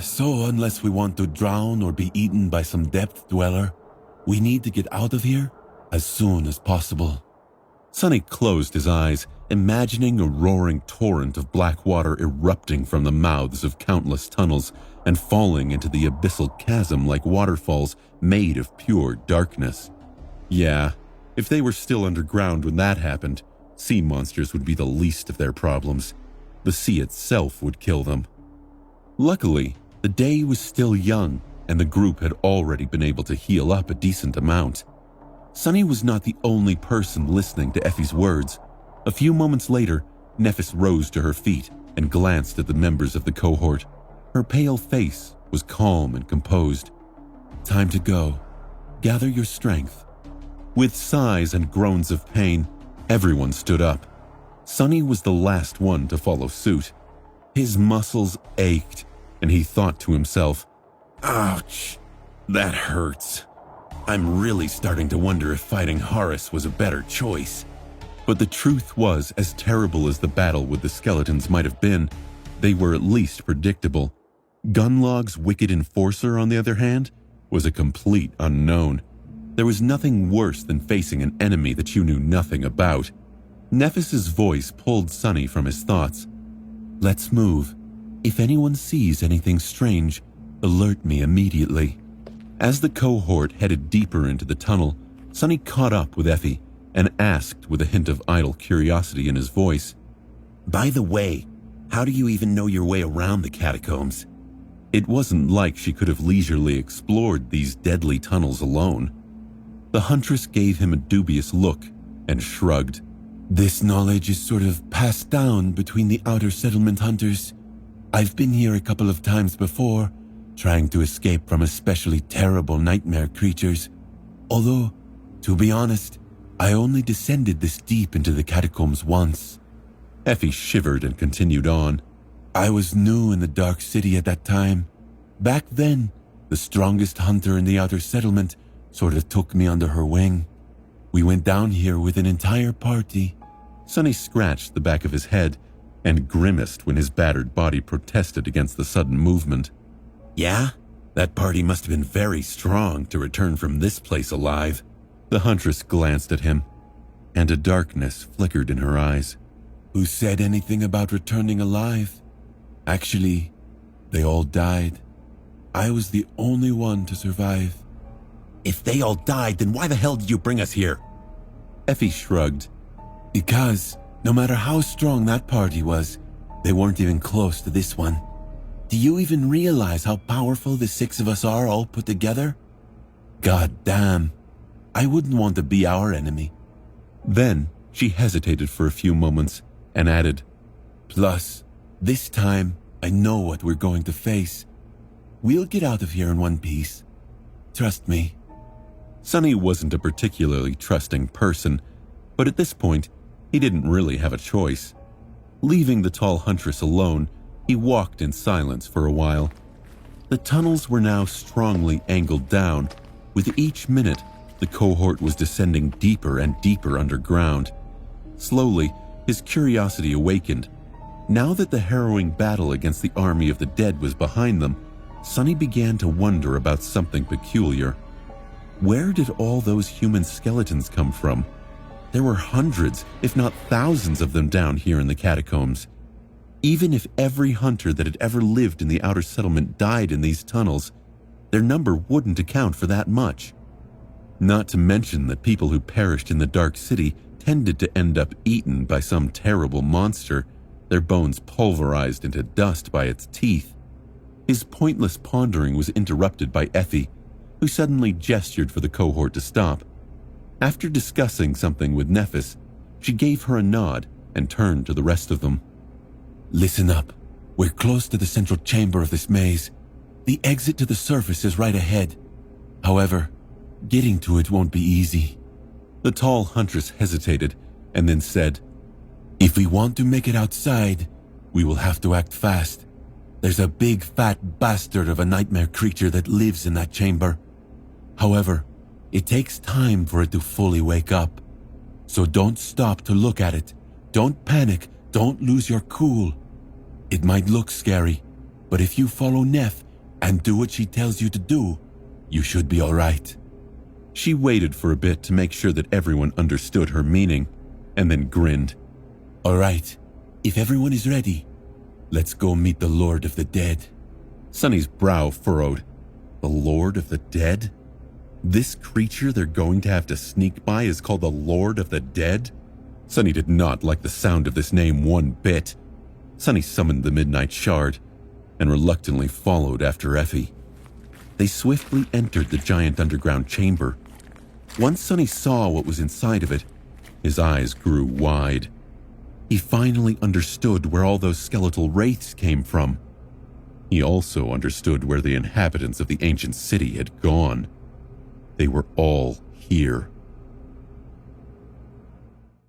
[SPEAKER 2] So unless we want to drown or be eaten by some depth dweller, we need to get out of here as soon as possible.
[SPEAKER 1] Sonny closed his eyes, imagining a roaring torrent of black water erupting from the mouths of countless tunnels and falling into the abyssal chasm like waterfalls made of pure darkness. Yeah, if they were still underground when that happened, sea monsters would be the least of their problems. The sea itself would kill them. Luckily, the day was still young, and the group had already been able to heal up a decent amount. Sonny was not the only person listening to Effie's words. A few moments later, Nephis rose to her feet and glanced at the members of the cohort. Her pale face was calm and composed.
[SPEAKER 2] Time to go. Gather your strength.
[SPEAKER 1] With sighs and groans of pain, everyone stood up. Sonny was the last one to follow suit. His muscles ached, and he thought to himself,
[SPEAKER 4] Ouch, that hurts. I'm really starting to wonder if fighting Horus was a better choice.
[SPEAKER 1] But the truth was, as terrible as the battle with the skeletons might have been, they were at least predictable. Gunlog's wicked enforcer, on the other hand, was a complete unknown. There was nothing worse than facing an enemy that you knew nothing about. Nephis's voice pulled Sonny from his thoughts.
[SPEAKER 2] Let's move. If anyone sees anything strange, alert me immediately.
[SPEAKER 1] As the cohort headed deeper into the tunnel, Sonny caught up with Effie and asked with a hint of idle curiosity in his voice,
[SPEAKER 4] By the way, how do you even know your way around the catacombs?
[SPEAKER 1] It wasn't like she could have leisurely explored these deadly tunnels alone. The huntress gave him a dubious look and shrugged.
[SPEAKER 2] This knowledge is sort of passed down between the outer settlement hunters. I've been here a couple of times before, trying to escape from especially terrible nightmare creatures. Although, to be honest, I only descended this deep into the catacombs once.
[SPEAKER 1] Effie shivered and continued on.
[SPEAKER 2] I was new in the Dark City at that time. Back then, the strongest hunter in the outer settlement sort of took me under her wing. We went down here with an entire party.
[SPEAKER 1] Sonny scratched the back of his head and grimaced when his battered body protested against the sudden movement.
[SPEAKER 4] Yeah? That party must have been very strong to return from this place alive.
[SPEAKER 1] The huntress glanced at him, and a darkness flickered in her eyes.
[SPEAKER 2] Who said anything about returning alive? Actually, they all died. I was the only one to survive.
[SPEAKER 4] If they all died, then why the hell did you bring us here?
[SPEAKER 1] Effie shrugged.
[SPEAKER 2] Because, no matter how strong that party was, they weren't even close to this one. Do you even realize how powerful the 6 of us are all put together? God damn. I wouldn't want to be our enemy.
[SPEAKER 1] Then she hesitated for a few moments and added,
[SPEAKER 2] Plus, this time I know what we're going to face. We'll get out of here in one piece. Trust me.
[SPEAKER 1] Sonny wasn't a particularly trusting person, but at this point, he didn't really have a choice. Leaving the tall huntress alone, he walked in silence for a while. The tunnels were now strongly angled down. With each minute, the cohort was descending deeper and deeper underground. Slowly, his curiosity awakened. Now that the harrowing battle against the army of the dead was behind them, Sonny began to wonder about something peculiar. Where did all those human skeletons come from? There were hundreds, if not thousands of them down here in the catacombs. Even if every hunter that had ever lived in the outer settlement died in these tunnels, their number wouldn't account for that much. Not to mention that people who perished in the Dark City tended to end up eaten by some terrible monster, their bones pulverized into dust by its teeth. His pointless pondering was interrupted by Effie, who suddenly gestured for the cohort to stop. After discussing something with Nephis, she gave her a nod and turned to the rest of them.
[SPEAKER 2] Listen up. We're close to the central chamber of this maze. The exit to the surface is right ahead. However, getting to it won't be easy.
[SPEAKER 1] The tall huntress hesitated and then said,
[SPEAKER 2] If we want to make it outside, we will have to act fast. There's a big fat bastard of a nightmare creature that lives in that chamber. However, it takes time for it to fully wake up. So don't stop to look at it. Don't panic. Don't lose your cool. It might look scary, but if you follow Neph and do what she tells you to do, you should be all right.
[SPEAKER 1] She waited for a bit to make sure that everyone understood her meaning, and then grinned.
[SPEAKER 2] All right, if everyone is ready, let's go meet the Lord of the Dead.
[SPEAKER 1] Sonny's brow furrowed. The Lord of the Dead? This creature they're going to have to sneak by is called the Lord of the Dead? Sonny did not like the sound of this name one bit. Sonny summoned the Midnight Shard and reluctantly followed after Effie. They swiftly entered the giant underground chamber. Once Sonny saw what was inside of it, his eyes grew wide. He finally understood where all those skeletal wraiths came from. He also understood where the inhabitants of the ancient city had gone. They were all here.